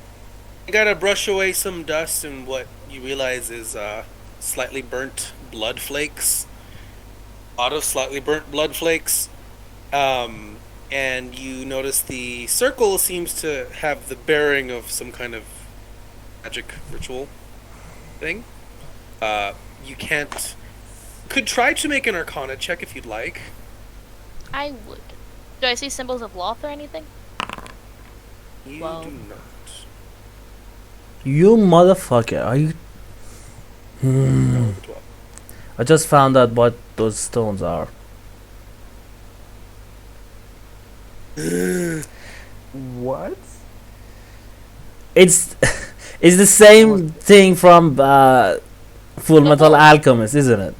[SPEAKER 1] gotta brush away some dust, and what you realize is slightly burnt blood flakes. A lot of slightly burnt blood flakes. And you notice the circle seems to have the bearing of some kind of magic ritual thing. You can't. Could try to make an Arcana check if you'd like.
[SPEAKER 3] I would. Do I see symbols of loth or anything?
[SPEAKER 1] You
[SPEAKER 3] Well.
[SPEAKER 1] do not.
[SPEAKER 4] You motherfucker, are you?
[SPEAKER 1] No, 12.
[SPEAKER 4] I just found out what those stones are.
[SPEAKER 2] What?
[SPEAKER 4] It's it's the same thing from Full Metal Alchemist, isn't it?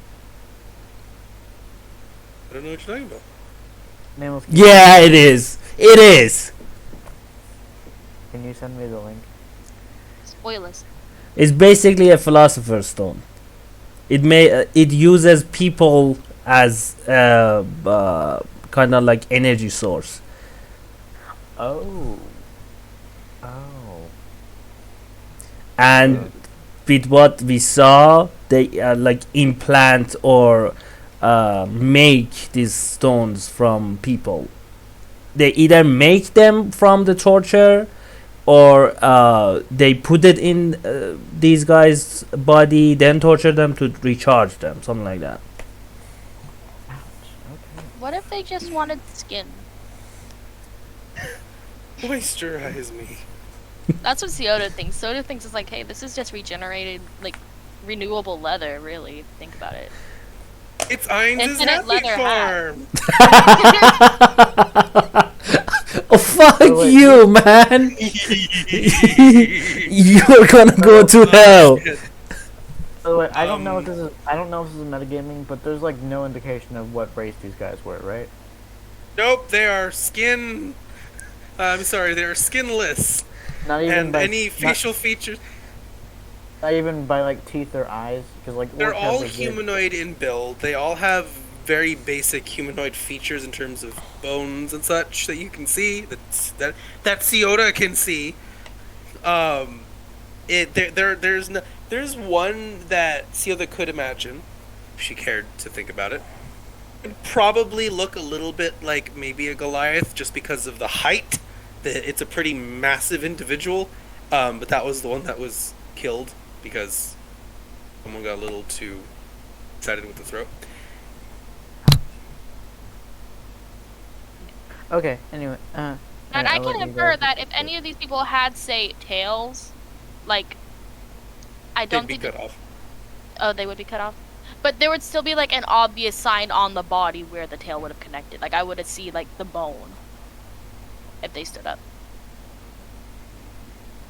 [SPEAKER 1] I don't know what you're talking about.
[SPEAKER 2] Nameless,
[SPEAKER 4] Yeah, it is. It is.
[SPEAKER 2] can you send me the link?
[SPEAKER 3] Spoilers.
[SPEAKER 4] It's basically a philosopher's stone. It uses people as kind of like energy source.
[SPEAKER 2] Oh.
[SPEAKER 4] And with what we saw, they like implant or make these stones from people. They either make them from the torture, or they put it in these guys' body, then torture them to recharge them, something like that.
[SPEAKER 3] What if they just wanted skin?
[SPEAKER 1] Moisturize me.
[SPEAKER 3] That's what Soda thinks. Soda thinks it's like, hey, this is just regenerated, like, renewable leather, really. Think about it.
[SPEAKER 1] It's Ainz'
[SPEAKER 3] Infinite
[SPEAKER 1] happy
[SPEAKER 3] leather hat.
[SPEAKER 1] farm.
[SPEAKER 4] Oh fuck
[SPEAKER 2] Oh, wait.
[SPEAKER 4] you, man! You're gonna go to hell.
[SPEAKER 2] By the way, I don't know if this is metagaming, but there's like no indication of what race these guys were, right?
[SPEAKER 1] Nope, they are skin. I'm sorry, they are skinless.
[SPEAKER 2] Not even
[SPEAKER 1] And
[SPEAKER 2] by
[SPEAKER 1] any facial features.
[SPEAKER 2] not even by like teeth or eyes, because like
[SPEAKER 1] They're
[SPEAKER 2] orcs have
[SPEAKER 1] all
[SPEAKER 2] the weird-
[SPEAKER 1] humanoid in build. They all have very basic humanoid features in terms of bones and such that you can see. That Ciota can see. There's one that Ciota could imagine, if she cared to think about it. Would probably look a little bit like maybe a Goliath, just because of the height. It's a pretty massive individual. But that was the one that was killed because someone got a little too excited with the throat.
[SPEAKER 2] Okay. Anyway.
[SPEAKER 3] And
[SPEAKER 2] I'll
[SPEAKER 3] I
[SPEAKER 2] let
[SPEAKER 3] can
[SPEAKER 2] you
[SPEAKER 3] infer
[SPEAKER 2] guys-
[SPEAKER 3] that if any of these people had, say, tails, like, I
[SPEAKER 1] They'd
[SPEAKER 3] don't
[SPEAKER 1] be
[SPEAKER 3] think.
[SPEAKER 1] cut off.
[SPEAKER 3] Oh, they would be cut off. But there would still be like an obvious sign on the body where the tail would have connected. Like I would have seen like the bone if they stood up.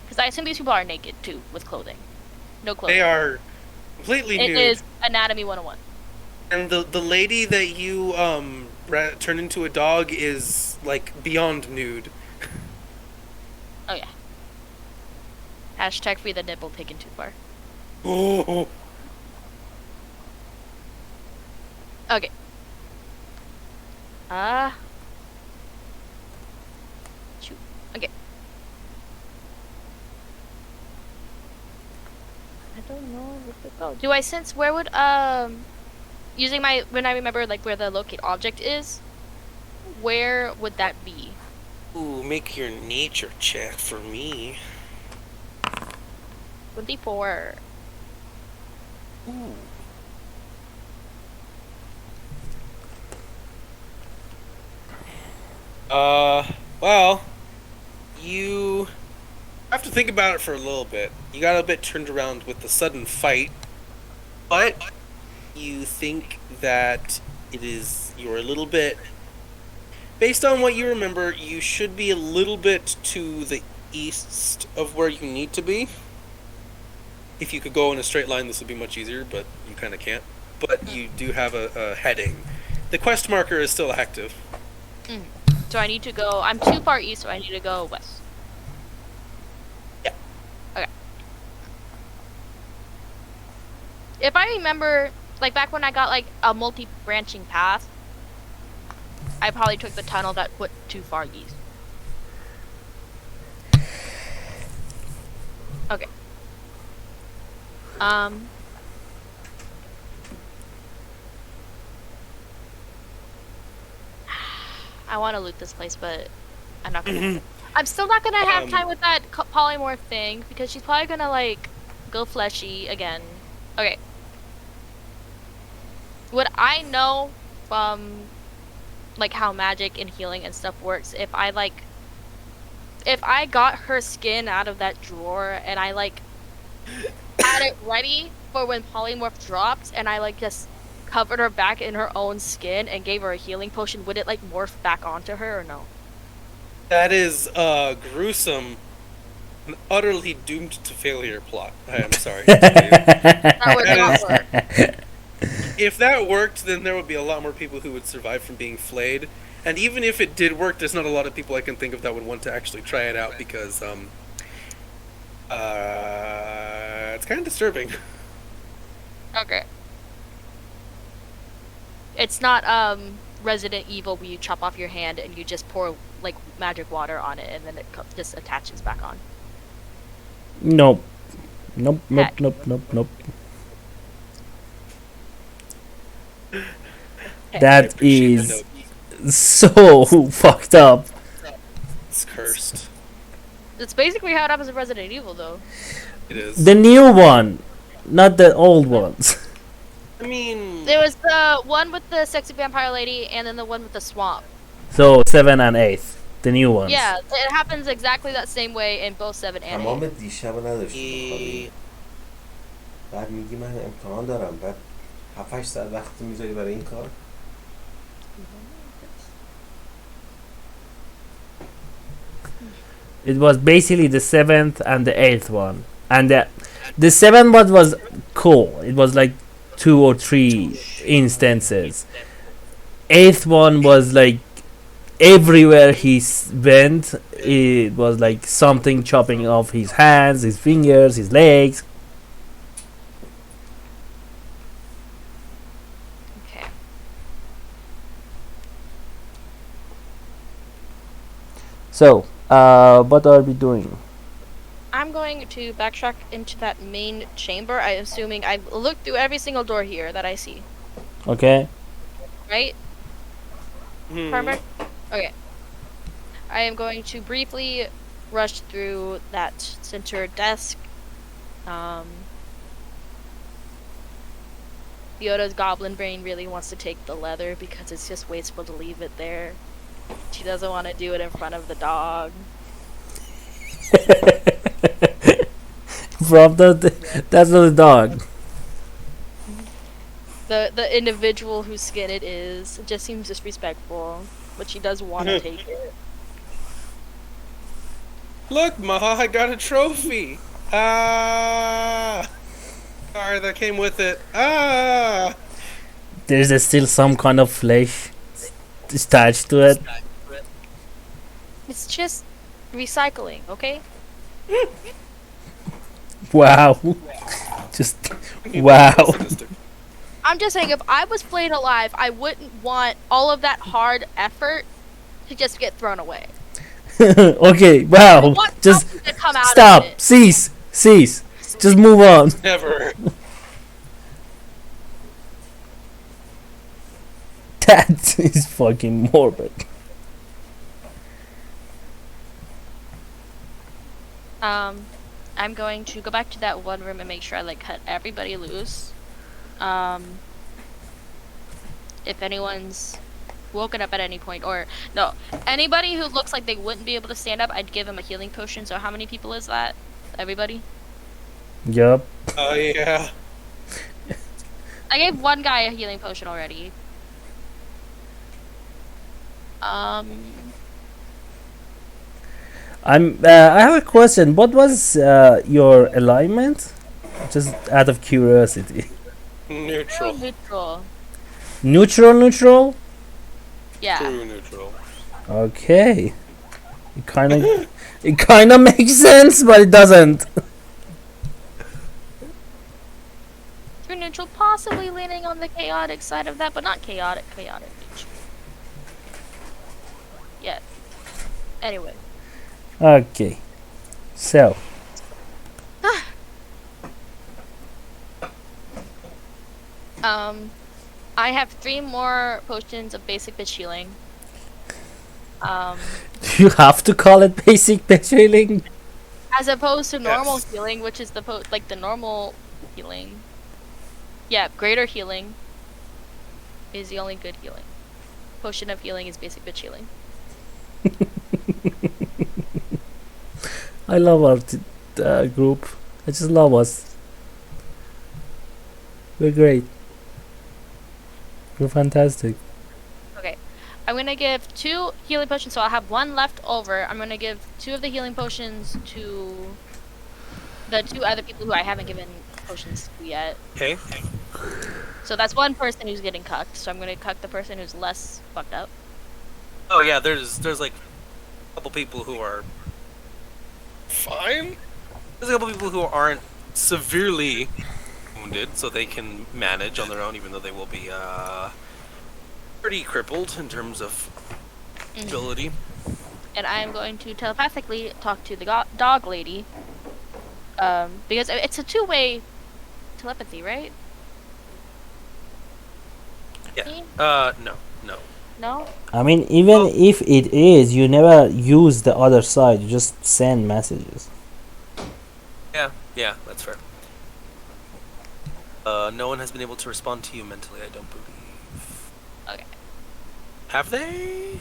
[SPEAKER 3] Because I assume these people are naked too, with clothing. No clothing.
[SPEAKER 1] They are completely
[SPEAKER 3] It
[SPEAKER 1] nude.
[SPEAKER 3] is Anatomy 101.
[SPEAKER 1] And the lady that you turned into a dog is like beyond nude.
[SPEAKER 3] Oh yeah. Hashtag free the nipple taken too far.
[SPEAKER 1] Oh,
[SPEAKER 3] Okay. Shoot. Okay. I don't know where to go. Do I sense where would using my when I remember like where the locate object is, where would that be?
[SPEAKER 1] ooh, make your nature check for me.
[SPEAKER 3] 24.
[SPEAKER 1] Ooh. Well, you have to think about it for a little bit. You got a bit turned around with the sudden fight, but you think that you're a little bit, based on what you remember, you should be a little bit to the east of where you need to be. If you could go in a straight line, this would be much easier, but you kind of can't. But you do have a heading. The quest marker is still active.
[SPEAKER 3] So I need to go. I'm too far east, so I need to go west.
[SPEAKER 1] Yeah.
[SPEAKER 3] Okay. If I remember, like back when I got like a multi-branching path, I probably took the tunnel that went too far east. Okay. I want to loot this place, but I'm not gonna. I'm still not gonna have time with that polymorph thing because she's probably gonna like go fleshy again. Okay. Would I know from like how magic and healing and stuff works if I got her skin out of that drawer and I like had it ready for when polymorph dropped and I like just covered her back in her own skin and gave her a healing potion, would it like morph back onto her or no?
[SPEAKER 1] That is gruesome, an utterly doomed to failure plot. I am sorry.
[SPEAKER 3] That would not work.
[SPEAKER 1] If that worked, then there would be a lot more people who would survive from being flayed. And even if it did work, there's not a lot of people I can think of that would want to actually try it out because it's kind of disturbing.
[SPEAKER 3] Okay. It's not Resident Evil where you chop off your hand and you just pour like magic water on it and then it just attaches back on.
[SPEAKER 4] Nope. Nope.
[SPEAKER 3] Heck.
[SPEAKER 4] Nope. That is so fucked up.
[SPEAKER 1] It's cursed.
[SPEAKER 3] It's basically how it happens in Resident Evil, though.
[SPEAKER 1] It is.
[SPEAKER 4] The new one, not the old ones.
[SPEAKER 1] I mean,
[SPEAKER 3] There was the one with the sexy vampire lady and then the one with the swamp.
[SPEAKER 4] So 7 and 8, the new ones.
[SPEAKER 3] Yeah, it happens exactly that same way in both 7 and 8.
[SPEAKER 7] تمام دیشب نداشتیم بخوابیم بعد میگی من امتحان دارم بعد 7-8 ساعت وقت میذاری برای این کار
[SPEAKER 4] It was basically the 7th and the 8th one. And the 7th one was cool. It was like 2 or 3 instances. 8th one was like everywhere he went, it was like something chopping off his hands, his fingers, his legs.
[SPEAKER 3] Okay.
[SPEAKER 4] So, what are we doing?
[SPEAKER 3] I'm going to backtrack into that main chamber. I'm assuming I looked through every single door here that I see.
[SPEAKER 4] Okay.
[SPEAKER 3] Right? Perfect. Okay. I am going to briefly rush through that center desk. Yoda's goblin brain really wants to take the leather because it's just wasteful to leave it there. She doesn't want to do it in front of the dog.
[SPEAKER 4] From that's not a dog.
[SPEAKER 3] The individual whose skin it is just seems disrespectful, but she does want to take it.
[SPEAKER 1] look, Maha, I got a trophy. Ah, car that came with it. Ah.
[SPEAKER 4] There's still some kind of flesh attached to it.
[SPEAKER 3] It's just recycling, okay?
[SPEAKER 4] Wow. Just wow.
[SPEAKER 3] I'm just saying, if I was flayed alive, I wouldn't want all of that hard effort to just get thrown away.
[SPEAKER 4] Okay, wow.
[SPEAKER 3] I want
[SPEAKER 4] Just
[SPEAKER 3] something to come out
[SPEAKER 4] stop.
[SPEAKER 3] of it.
[SPEAKER 4] Cease. Just move on.
[SPEAKER 1] Never.
[SPEAKER 4] That is fucking morbid.
[SPEAKER 3] I'm going to go back to that one room and make sure I like cut everybody loose. If anyone's woken up at any point, or no, anybody who looks like they wouldn't be able to stand up, I'd give them a healing potion. So how many people is that? Everybody?
[SPEAKER 4] Yup.
[SPEAKER 1] Oh yeah.
[SPEAKER 3] I gave one guy a healing potion already.
[SPEAKER 4] I have a question. What was your alignment? Just out of curiosity.
[SPEAKER 1] Neutral.
[SPEAKER 3] Neutral.
[SPEAKER 4] Neutral, neutral.
[SPEAKER 3] Yeah.
[SPEAKER 1] True neutral.
[SPEAKER 4] Okay. It kind of makes sense, but it doesn't.
[SPEAKER 3] True neutral, possibly leaning on the chaotic side of that, but not chaotic. Chaotic neutral. Yeah. Anyway.
[SPEAKER 4] Okay. So,
[SPEAKER 3] I have 3 more potions of basic bitch healing.
[SPEAKER 4] you have to call it basic bitch healing.
[SPEAKER 3] As opposed to normal
[SPEAKER 1] Yes.
[SPEAKER 3] healing, which is the the normal healing. Yeah, greater healing is the only good healing. Potion of healing is basic bitch healing.
[SPEAKER 4] I love our group. I just love us. We're great. We're fantastic.
[SPEAKER 3] Okay. I'm gonna give 2 healing potions, so I'll have 1 left over. I'm gonna give 2 of the healing potions to the 2 other people who I haven't given potions to yet.
[SPEAKER 6] Okay.
[SPEAKER 3] So that's 1 person who's getting cucked, so I'm gonna cuck the person who's less fucked up.
[SPEAKER 6] Oh yeah, there's like a couple people who are
[SPEAKER 1] Fine.
[SPEAKER 6] there's a couple people who aren't severely wounded, so they can manage on their own, even though they will be pretty crippled in terms of ability.
[SPEAKER 3] And I am going to telepathically talk to the dog lady. Because it's a 2-way telepathy, right?
[SPEAKER 6] Yeah. No.
[SPEAKER 3] No?
[SPEAKER 4] I mean, even if it is, you never use the other side. You just send messages.
[SPEAKER 6] Yeah, that's fair. No one has been able to respond to you mentally, I don't believe.
[SPEAKER 3] Okay.
[SPEAKER 6] Have they?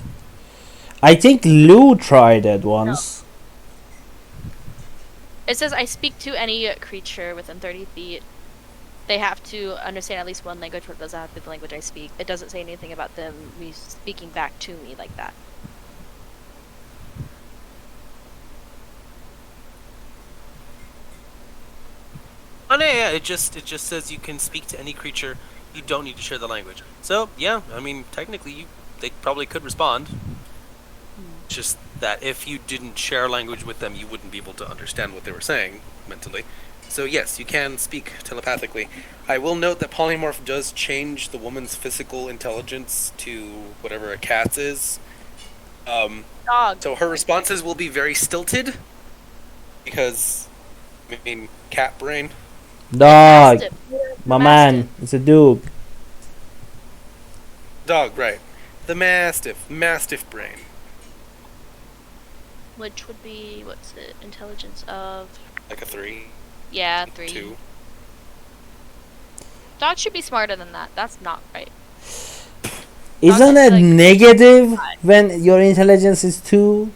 [SPEAKER 4] I think Lou tried it once.
[SPEAKER 3] It says I speak to any creature within 30 feet. They have to understand at least 1 language, but it doesn't have to be the language I speak. It doesn't say anything about me speaking back to me like that.
[SPEAKER 6] Oh no, yeah, it just says you can speak to any creature. You don't need to share the language. So yeah, I mean technically they probably could respond. Just that if you didn't share language with them, you wouldn't be able to understand what they were saying mentally. So yes, you can speak telepathically. I will note that polymorph does change the woman's physical intelligence to whatever a cat's is.
[SPEAKER 3] Dog.
[SPEAKER 6] So her responses will be very stilted because, I mean, cat brain.
[SPEAKER 4] Dog,
[SPEAKER 3] Mastiff.
[SPEAKER 4] my
[SPEAKER 3] Mastiff.
[SPEAKER 4] man, it's a dude.
[SPEAKER 6] Dog, right? The mastiff brain.
[SPEAKER 3] Which would be, what's it? Intelligence of...
[SPEAKER 6] Like a 3,
[SPEAKER 3] Yeah, 3.
[SPEAKER 6] 2.
[SPEAKER 3] Dogs should be smarter than that. That's not right.
[SPEAKER 4] Isn't it
[SPEAKER 3] like-
[SPEAKER 4] negative when your intelligence is 2?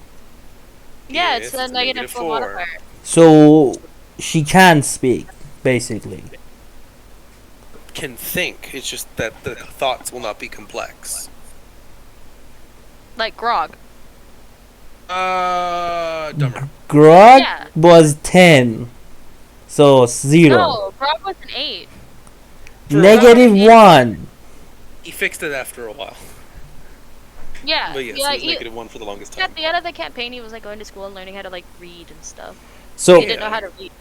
[SPEAKER 3] Yeah,
[SPEAKER 6] Yes,
[SPEAKER 3] it's a
[SPEAKER 6] it's
[SPEAKER 3] negative
[SPEAKER 6] -4.
[SPEAKER 3] 4 modifier.
[SPEAKER 4] So she can speak, basically.
[SPEAKER 6] Can think. It's just that the thoughts will not be complex.
[SPEAKER 3] Like Grog.
[SPEAKER 6] Dumber.
[SPEAKER 4] Grog
[SPEAKER 3] Yeah.
[SPEAKER 4] was 10. So 0.
[SPEAKER 3] No, Grog was an 8.
[SPEAKER 4] Negative 1.
[SPEAKER 6] He fixed it after a while.
[SPEAKER 3] Yeah.
[SPEAKER 6] But yes,
[SPEAKER 3] yeah,
[SPEAKER 6] he was -1 for the longest time.
[SPEAKER 3] At the end of the campaign, he was like going to school and learning how to like read and stuff.
[SPEAKER 4] So
[SPEAKER 3] He didn't know how to read.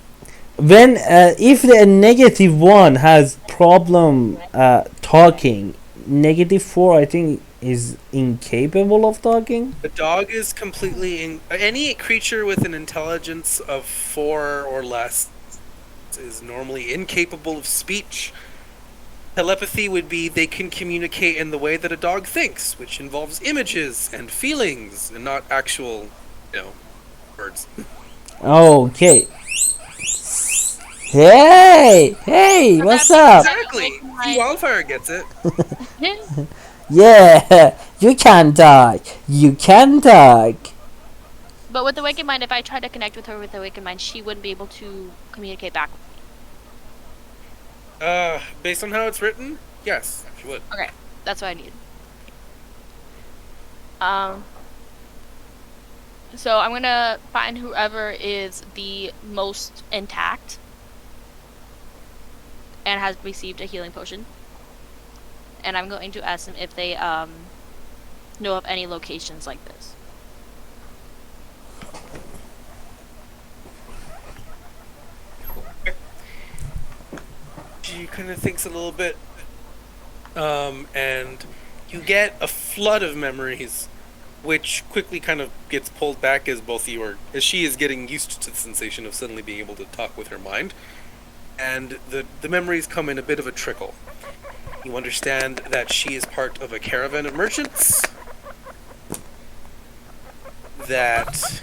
[SPEAKER 4] when if the negative 1 has problem talking, negative 4 I think is incapable of talking.
[SPEAKER 6] The dog is completely any creature with an intelligence of 4 or less is normally incapable of speech. Telepathy would be they can communicate in the way that a dog thinks, which involves images and feelings and not actual, words.
[SPEAKER 4] Okay. Hey, what's up?
[SPEAKER 6] Exactly. See, Wildfire gets it.
[SPEAKER 4] Yeah, you can talk. You can talk.
[SPEAKER 3] But with the Awakened Mind, if I tried to connect with her with the Awakened Mind, she wouldn't be able to communicate back.
[SPEAKER 6] Based on how it's written, yes, she would.
[SPEAKER 3] Okay, that's what I need. So I'm gonna find whoever is the most intact and has received a healing potion, and I'm going to ask them if they know of any locations like this.
[SPEAKER 1] She kind of thinks a little bit, and you get a flood of memories, which quickly kind of gets pulled back as both of you are, as she is getting used to the sensation of suddenly being able to talk with her mind, and the memories come in a bit of a trickle. You understand that she is part of a caravan of merchants that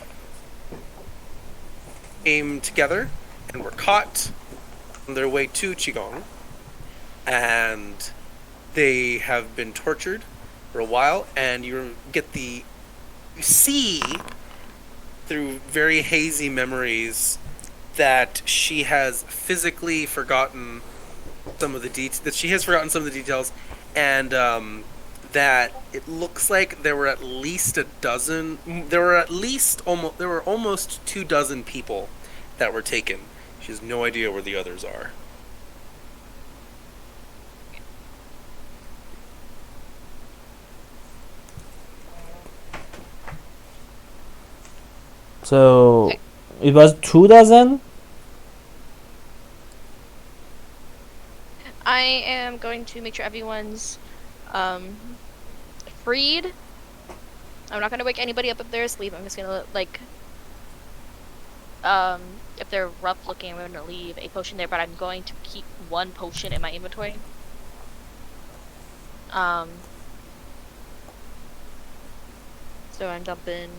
[SPEAKER 1] came together and were caught on their way to Qigong, and they have been tortured for a while, and you see through very hazy memories that she has physically forgotten some of the details, and that it looks like there were at least almost 24 people that were taken. She has no idea where the others are.
[SPEAKER 4] So it was 2 dozen.
[SPEAKER 3] I am going to make sure everyone's freed. I'm not gonna wake anybody up if they're asleep. I'm just gonna if they're rough looking, I'm gonna leave a potion there, but I'm going to keep one potion in my inventory. So I'm dumping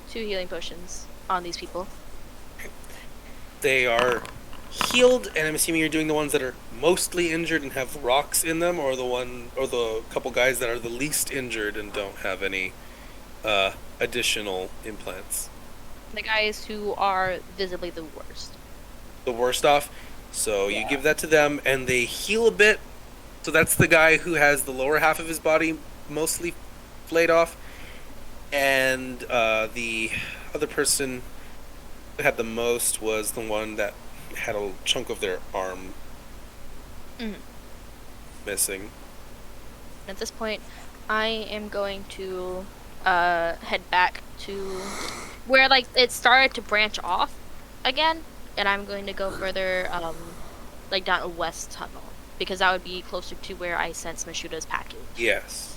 [SPEAKER 3] 2 healing potions on these people.
[SPEAKER 1] They are healed, and I'm assuming you're doing the ones that are mostly injured and have rocks in them, or the couple guys that are the least injured and don't have any additional implants.
[SPEAKER 3] The guys who are visibly the worst.
[SPEAKER 1] The worst off. So you give that to them, and they heal a bit. So that's the guy who has the lower half of his body mostly flayed off, and the other person who had the most was the one that had a chunk of their arm missing.
[SPEAKER 3] At this point, I am going to head back to where it started to branch off again, and I'm going to go further down a west tunnel, because that would be closer to where I sent Mashuta's package.
[SPEAKER 1] Yes.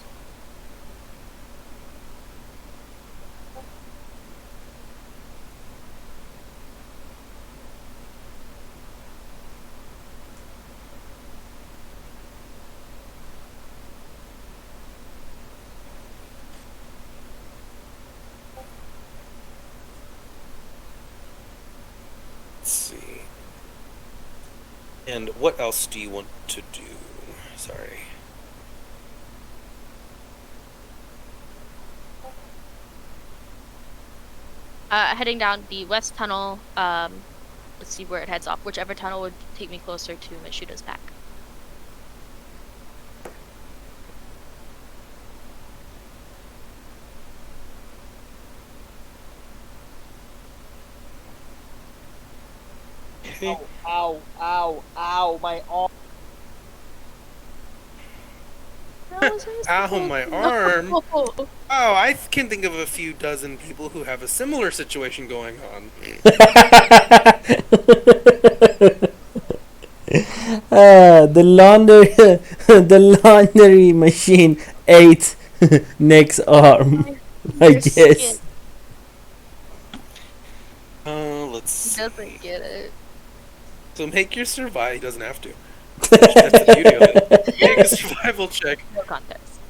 [SPEAKER 1] Let's see. And what else do you want to do? Sorry.
[SPEAKER 3] Heading down the west tunnel, let's see where it heads off. Whichever tunnel would take me closer to Mashuta's pack.
[SPEAKER 1] Okay.
[SPEAKER 5] Ow, my arm.
[SPEAKER 1] Ow, my arm. Oh, I can think of a few dozen people who have a similar situation going on.
[SPEAKER 4] The laundry, the laundry machine ate Nick's arm. I
[SPEAKER 3] Your
[SPEAKER 4] guess.
[SPEAKER 3] skin
[SPEAKER 1] Let's see.
[SPEAKER 3] doesn't get it.
[SPEAKER 1] So make your survival. He doesn't have to. That's the beauty of it. Make a survival check.
[SPEAKER 3] No context.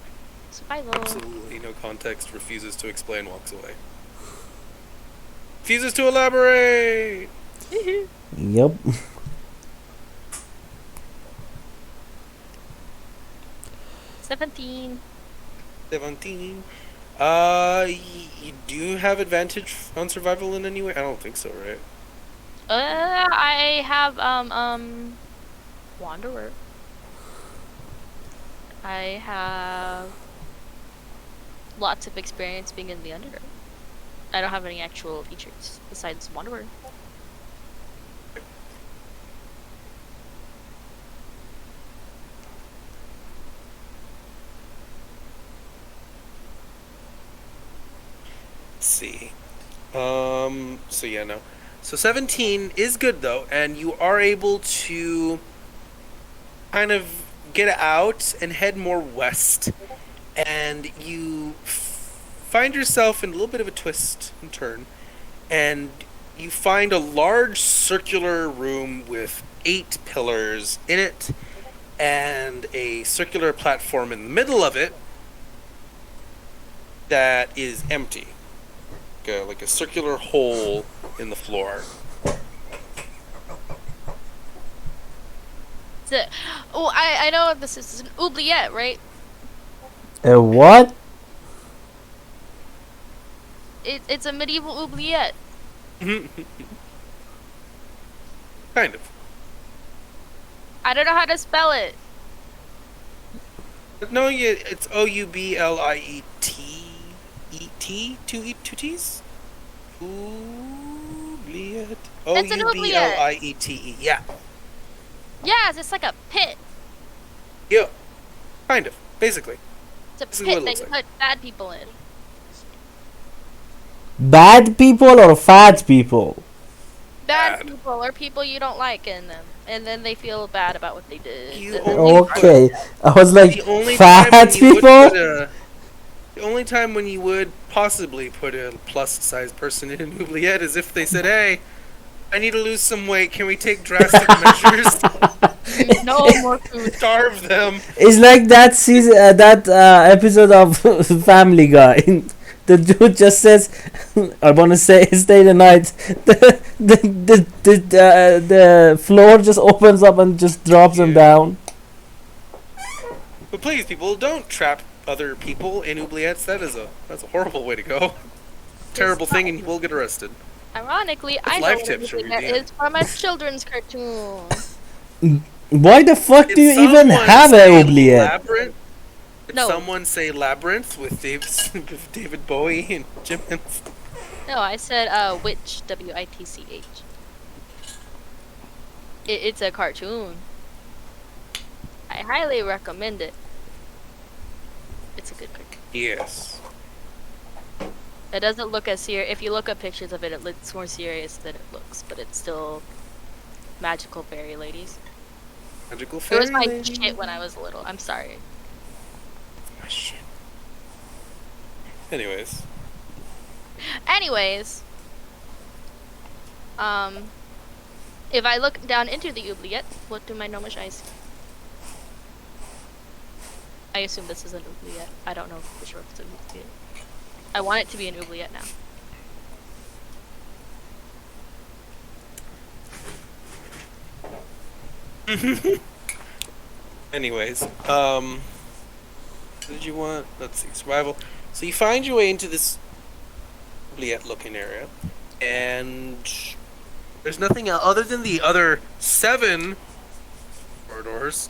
[SPEAKER 3] Survival.
[SPEAKER 1] Absolutely no context. Refuses to explain. Walks away. Refuses to elaborate.
[SPEAKER 4] Yep.
[SPEAKER 3] $17.
[SPEAKER 1] 17. You do have advantage on survival in any way? I don't think so, right?
[SPEAKER 3] I have Wanderer. I have lots of experience being in the Underdark. I don't have any actual features besides Wanderer.
[SPEAKER 1] Let's see. So yeah, no. So 17 is good though, and you are able to kind of get out and head more west, and you find yourself in a little bit of a twist and turn, and you find a large circular room with 8 pillars in it, and a circular platform in the middle of it that is empty. Like a circular hole in the floor.
[SPEAKER 3] Oh, I know what this is. It's an oubliette, right?
[SPEAKER 4] A what?
[SPEAKER 3] It's a medieval oubliette.
[SPEAKER 1] Kind of.
[SPEAKER 3] I don't know how to spell it.
[SPEAKER 1] No, yeah, it's Oubliette. Two T's? Oubliette.
[SPEAKER 3] It's an oubliette.
[SPEAKER 1] Oubliette. Yeah.
[SPEAKER 3] Yeah, it's like a pit.
[SPEAKER 1] Yeah. Kind of. Basically.
[SPEAKER 3] It's a
[SPEAKER 1] This is what it
[SPEAKER 3] pit that
[SPEAKER 1] looks
[SPEAKER 3] you
[SPEAKER 1] like.
[SPEAKER 3] put bad people in.
[SPEAKER 4] Bad people or fat people?
[SPEAKER 3] Bad
[SPEAKER 1] Bad.
[SPEAKER 3] people or people you don't like in them, and then they feel bad about what they did.
[SPEAKER 1] You
[SPEAKER 3] And then
[SPEAKER 1] only
[SPEAKER 3] they-
[SPEAKER 4] Okay, I was like,
[SPEAKER 1] The only time
[SPEAKER 4] fat
[SPEAKER 1] when you would
[SPEAKER 4] people?
[SPEAKER 1] put the only time when you would possibly put a plus-sized person in an oubliette is if they said, "Hey, I need to lose some weight. Can we take drastic measures to
[SPEAKER 3] no more food.
[SPEAKER 1] starve them?"
[SPEAKER 4] It's like that season, episode of Family Guy. The dude just says, "I want to stay the night." The floor just opens up and just drops them down.
[SPEAKER 1] But please, people, don't trap other people in oubliettes. That's a horrible way to go. Terrible thing, and you will get arrested.
[SPEAKER 3] Ironically, I know
[SPEAKER 1] life
[SPEAKER 3] what
[SPEAKER 1] tips from
[SPEAKER 3] that
[SPEAKER 1] your DM.
[SPEAKER 3] is from a children's cartoon.
[SPEAKER 4] Why the fuck do you
[SPEAKER 1] Did
[SPEAKER 4] even
[SPEAKER 1] someone
[SPEAKER 4] have
[SPEAKER 1] say
[SPEAKER 4] a oubliette?
[SPEAKER 1] Labyrinth? Did
[SPEAKER 3] No.
[SPEAKER 1] someone say Labyrinth with David Bowie and Jim Henson?
[SPEAKER 3] No, I said witch. WITCH. It's a cartoon. I highly recommend it. It's a good cartoon.
[SPEAKER 1] Yes.
[SPEAKER 3] It doesn't look as serious. If you look up pictures of it, it looks more serious than it looks, but it's still magical fairy ladies.
[SPEAKER 1] Magical
[SPEAKER 3] It
[SPEAKER 1] fairy
[SPEAKER 3] was my
[SPEAKER 1] lady.
[SPEAKER 3] shit when I was little. I'm sorry.
[SPEAKER 1] Oh, shit. Anyways.
[SPEAKER 3] Anyways, if I look down into the oubliette, what do my gnomish eyes see? I assume this is an oubliette. I don't know for sure if it's an oubliette. I want it to be an oubliette now.
[SPEAKER 1] Anyways, what did you want? Let's see, survival. So you find your way into this oubliette-looking area, and there's nothing other than the other 7 corridors,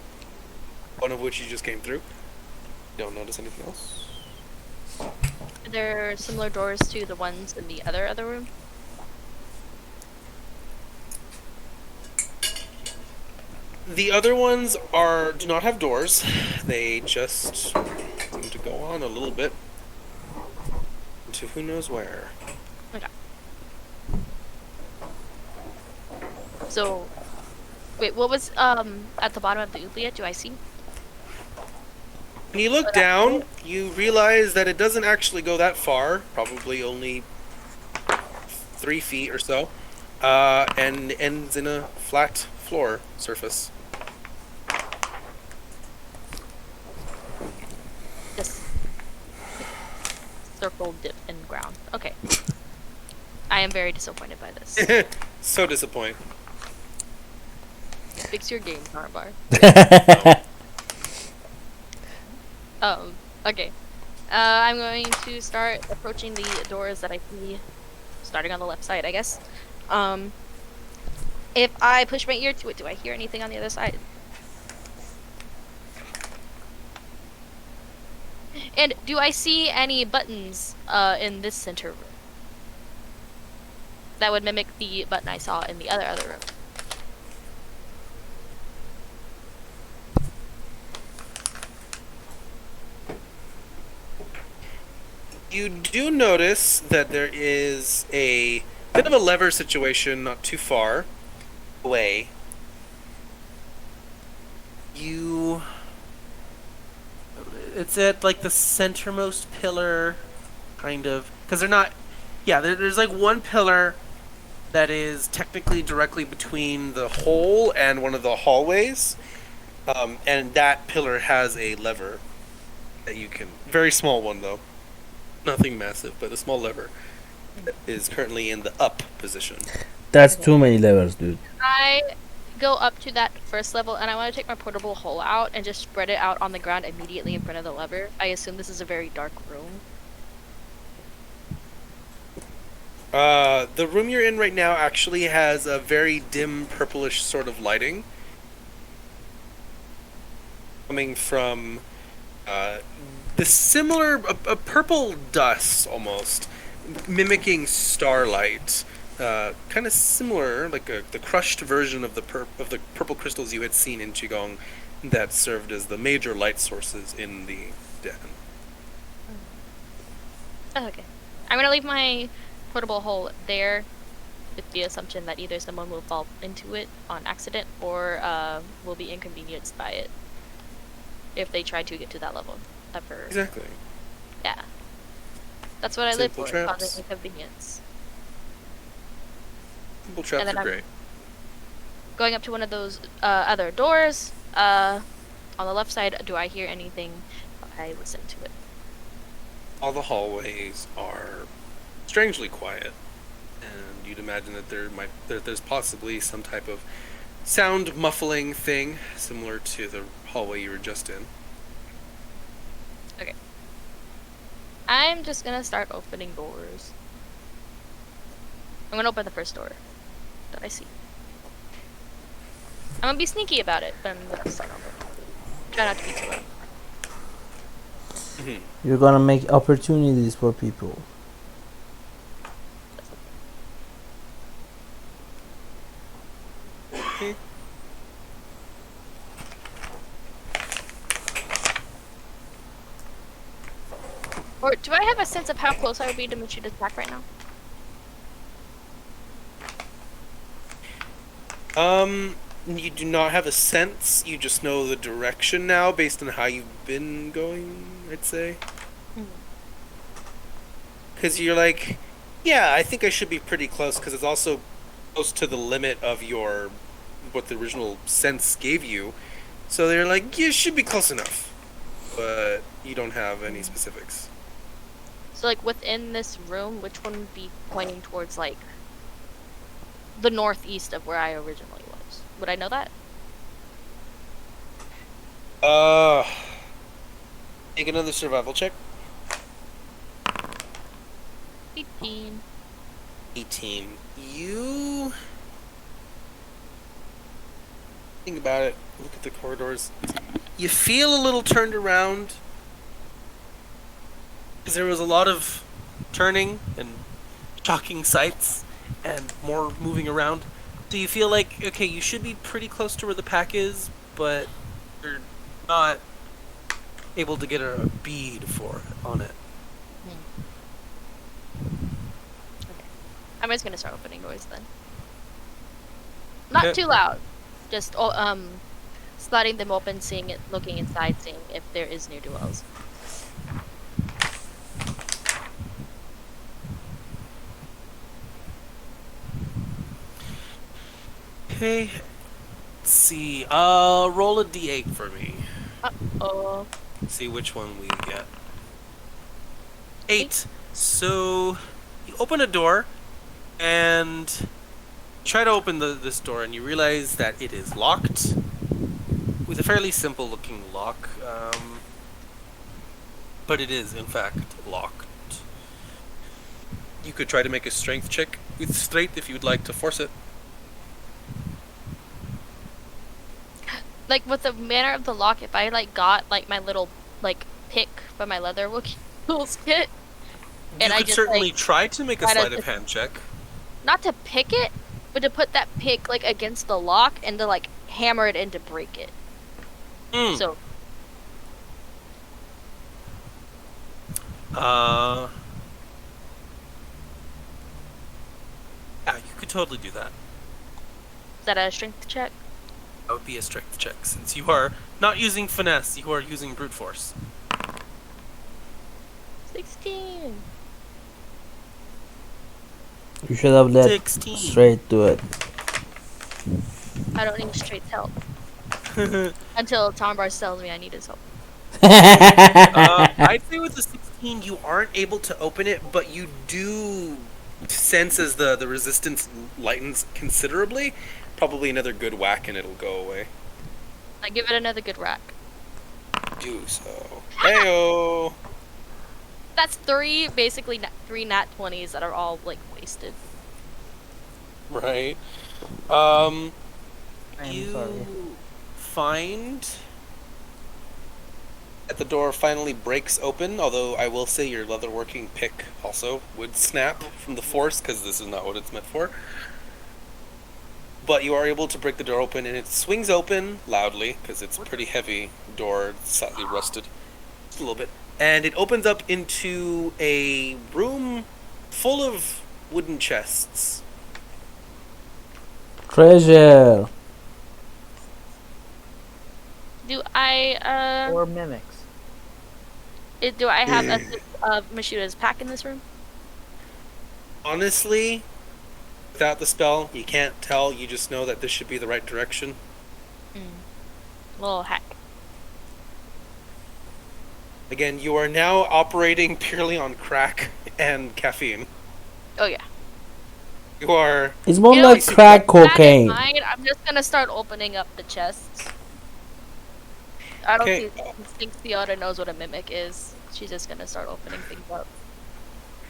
[SPEAKER 1] one of which you just came through. You don't notice anything else?
[SPEAKER 3] Are there similar doors to the ones in the other room?
[SPEAKER 1] The other ones do not have doors. They just seem to go on a little bit to who knows where.
[SPEAKER 3] Okay. So, wait, what was at the bottom of the oubliette? Do I see?
[SPEAKER 1] When you look down, you realize that it doesn't actually go that far, probably only 3 feet or so, and ends in a flat floor surface.
[SPEAKER 3] This circle dip in ground. Okay. I am very disappointed by this.
[SPEAKER 1] So disappointing.
[SPEAKER 3] Fix your game, Narbar. Okay. I'm going to start approaching the doors that I see, starting on the left side, I guess. If I push my ear to it, do I hear anything on the other side? And do I see any buttons in this center room? that would mimic the button I saw in the other room.
[SPEAKER 1] You do notice that there is a bit of a lever situation not too far away. It's at like the centermost pillar, kind of, because they're not. Yeah, there's like one pillar that is technically directly between the hole and one of the hallways, and that pillar has a lever that you can. Very small one though, nothing massive, but a small lever that is currently in the up position.
[SPEAKER 4] That's too many levels, dude.
[SPEAKER 3] I go up to that first level and I want to take my portable hole out and just spread it out on the ground immediately in front of the lever. I assume this is a very dark room.
[SPEAKER 1] The room you're in right now actually has a very dim purplish sort of lighting coming from the similar a purple dust almost mimicking starlight. Kind of similar, like the crushed version of the purple crystals you had seen in Qigong that served as the major light sources in the den.
[SPEAKER 3] Oh, okay. I'm gonna leave my portable hole there with the assumption that either someone will fall into it on accident or will be inconvenienced by it if they try to get to that level ever.
[SPEAKER 1] Exactly.
[SPEAKER 3] Yeah. That's what I live
[SPEAKER 1] Simple
[SPEAKER 3] for,
[SPEAKER 1] traps.
[SPEAKER 3] causing inconvenience.
[SPEAKER 1] Simple traps
[SPEAKER 3] And then
[SPEAKER 1] are
[SPEAKER 3] I'm-
[SPEAKER 1] great.
[SPEAKER 3] Going up to one of those other doors, on the left side, do I hear anything? I listen to it.
[SPEAKER 1] All the hallways are strangely quiet, and you'd imagine that there's possibly some type of sound muffling thing similar to the hallway you were just in.
[SPEAKER 3] Okay. I'm just gonna start opening doors. I'm gonna open the first door that I see. I'm gonna be sneaky about it, but I'm gonna start opening. Try not to be too loud.
[SPEAKER 4] You're gonna make opportunities for people.
[SPEAKER 3] Or do I have a sense of how close I would be to Machuda's attack right now?
[SPEAKER 1] You do not have a sense. You just know the direction now based on how you've been going, I'd say. Because you're like, yeah, I think I should be pretty close because it's also close to the limit of what the original sense gave you. So they're like, you should be close enough. But you don't have any specifics.
[SPEAKER 3] So, like, within this room, which one would be pointing towards, like, the northeast of where I originally was? Would I know that?
[SPEAKER 1] Make another survival check.
[SPEAKER 3] 18.
[SPEAKER 1] 18. You think about it, look at the corridors. You feel a little turned around because there was a lot of turning and shocking sights and more moving around. So you feel like, okay, you should be pretty close to where the pack is, but you're not able to get a bead on it.
[SPEAKER 3] I'm just gonna start opening doors then. Not
[SPEAKER 1] Okay.
[SPEAKER 3] too loud. Just sliding them open, seeing it, looking inside, seeing if there is new duels.
[SPEAKER 1] Okay. Let's see. Roll a d8 for me.
[SPEAKER 3] Oh,
[SPEAKER 1] See which one we get. 8. So you open a door and try to open this door, and you realize that it is locked with a fairly simple looking lock, but it is in fact locked. You could try to make a strength check with strength if you'd like to force it.
[SPEAKER 3] like with the manner of the lock, if I like got like my little like pick from my leather tools kit, and
[SPEAKER 1] You
[SPEAKER 3] I
[SPEAKER 1] could
[SPEAKER 3] just
[SPEAKER 1] certainly
[SPEAKER 3] like
[SPEAKER 1] try to make a
[SPEAKER 3] try to
[SPEAKER 1] sleight of
[SPEAKER 3] just-
[SPEAKER 1] hand check.
[SPEAKER 3] not to pick it, but to put that pick like against the lock and to like hammer it in to break it.
[SPEAKER 6] Hmm.
[SPEAKER 3] So
[SPEAKER 6] Yeah, you could totally do that.
[SPEAKER 3] is that a strength check?
[SPEAKER 6] That would be a strength check, since you are not using finesse, you are using brute force.
[SPEAKER 3] 16.
[SPEAKER 4] You should have let
[SPEAKER 6] 16.
[SPEAKER 4] straight do it.
[SPEAKER 3] I don't need straight help until Tom Bars tells me I need his help.
[SPEAKER 6] I'd say with the 16, you aren't able to open it, but you do sense as the resistance lightens considerably. Probably another good whack and it'll go away.
[SPEAKER 3] I give it another good rack.
[SPEAKER 6] Do so. Heyo!
[SPEAKER 3] That's three, basically three nat 20s that are all like wasted.
[SPEAKER 6] Right.
[SPEAKER 2] I am
[SPEAKER 6] You
[SPEAKER 2] sorry.
[SPEAKER 6] find that the door finally breaks open, although I will say your leatherworking pick also would snap from the force, because this is not what it's meant for. But you are able to break the door open, and it swings open loudly, because it's a pretty heavy door, slightly rusted. Just a little bit. And it opens up into a room full of wooden chests.
[SPEAKER 4] Treasure.
[SPEAKER 3] Do I
[SPEAKER 2] Or mimics.
[SPEAKER 3] do I have a Mashuda's pack in this room?
[SPEAKER 6] Honestly, without the spell, you can't tell. You just know that this should be the right direction.
[SPEAKER 3] Little hack.
[SPEAKER 6] Again, you are now operating purely on crack and caffeine.
[SPEAKER 3] Oh yeah.
[SPEAKER 6] You are...
[SPEAKER 4] It's more
[SPEAKER 3] You know,
[SPEAKER 4] like crack
[SPEAKER 3] With that in
[SPEAKER 4] cocaine.
[SPEAKER 3] mind, I'm just gonna start opening up the chests. I don't
[SPEAKER 6] Okay.
[SPEAKER 3] think Theodora knows what a mimic is. She's just gonna start opening things up.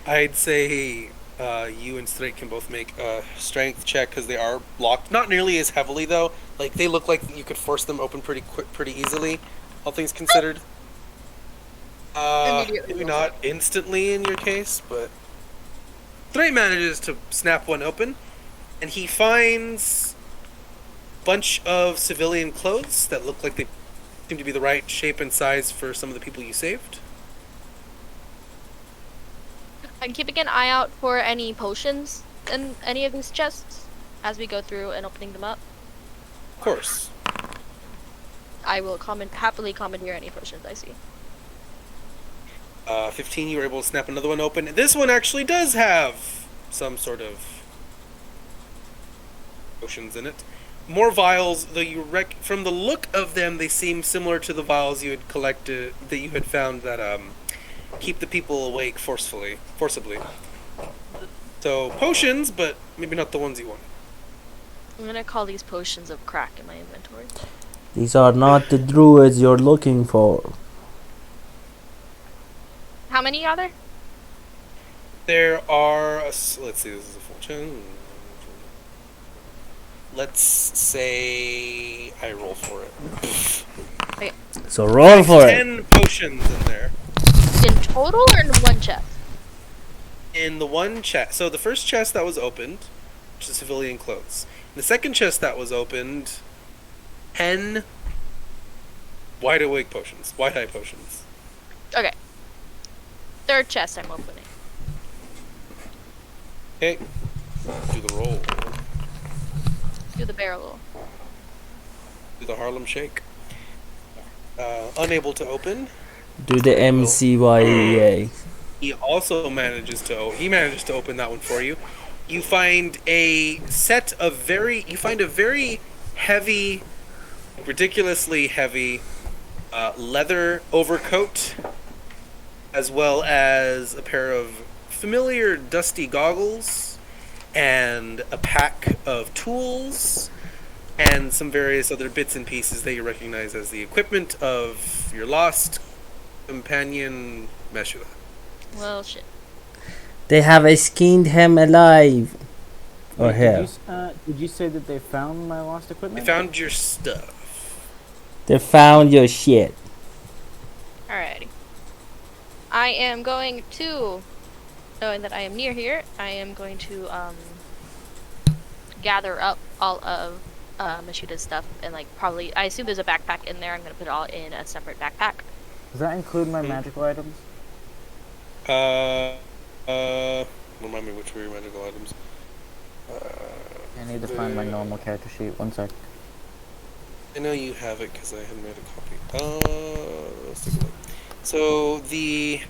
[SPEAKER 6] I'd say you and Straight can both make a strength check because they are locked. Not nearly as heavily though. Like they look like you could force them open pretty quick, pretty easily. All things considered.
[SPEAKER 3] Immediately
[SPEAKER 6] Maybe
[SPEAKER 3] also.
[SPEAKER 6] not instantly in your case, but Straight manages to snap one open, and he finds a bunch of civilian clothes that look like they seem to be the right shape and size for some of the people you saved.
[SPEAKER 3] I'm keeping an eye out for any potions in any of these chests as we go through and opening them up.
[SPEAKER 6] Of course.
[SPEAKER 3] I will happily commandeer any potions I see.
[SPEAKER 6] 15, you were able to snap another one open. This one actually does have some sort of potions in it. More vials, though from the look of them, they seem similar to the vials you had collected, that you had found that keep the people awake forcibly. So potions, but maybe not the ones you want.
[SPEAKER 3] I'm gonna call these potions of crack in my inventory.
[SPEAKER 4] These are not the druids you're looking for.
[SPEAKER 3] How many are there?
[SPEAKER 6] There are, let's see, this is a full chain. Let's say I roll for it.
[SPEAKER 4] So roll for it.
[SPEAKER 6] 10 potions in there.
[SPEAKER 3] In total or in one chest?
[SPEAKER 6] In the one chest, so the first chest that was opened, which is civilian clothes. The second chest that was opened, 10 wide-awake potions, wide-eye potions.
[SPEAKER 3] Okay. Third chest I'm opening.
[SPEAKER 6] Okay, do the roll.
[SPEAKER 3] Do the barrel roll.
[SPEAKER 6] Do the Harlem Shake. Unable to open.
[SPEAKER 4] Do the MCYEA.
[SPEAKER 6] He also manages to open that one for you. You find a very heavy, ridiculously heavy leather overcoat, as well as a pair of familiar dusty goggles, and a pack of tools, and some various other bits and pieces that you recognize as the equipment of your lost companion, Meshula.
[SPEAKER 3] Well, shit.
[SPEAKER 4] They have skinned him alive. Or
[SPEAKER 2] Wait,
[SPEAKER 4] her.
[SPEAKER 2] Did you say that they found my lost
[SPEAKER 6] They
[SPEAKER 2] equipment?
[SPEAKER 6] found your stuff.
[SPEAKER 4] They found your shit.
[SPEAKER 3] Alrighty. I am going to, knowing that I am near here, I am going to gather up all of Mashuda's stuff and like probably I assume there's a backpack in there. I'm gonna put it all in a separate backpack.
[SPEAKER 2] Does that include my
[SPEAKER 1] Hmm.
[SPEAKER 2] magical items?
[SPEAKER 1] Remind me which were your magical items.
[SPEAKER 2] I need to find my normal character sheet. One sec.
[SPEAKER 1] I know you have it because I had made a copy. Let's take a look. So the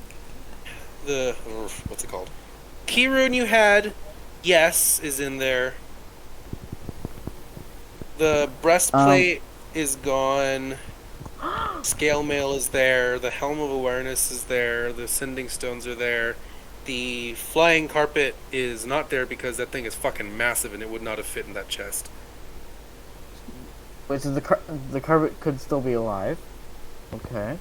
[SPEAKER 1] what's it called? Key rune you had, yes, is in there. The breastplate is gone. Scale mail is there. The helm of awareness is there. The sending stones are there. The flying carpet is not there because that thing is fucking massive and it would not have fit in that chest.
[SPEAKER 2] Wait, so the carpet could still be alive? Okay.
[SPEAKER 1] I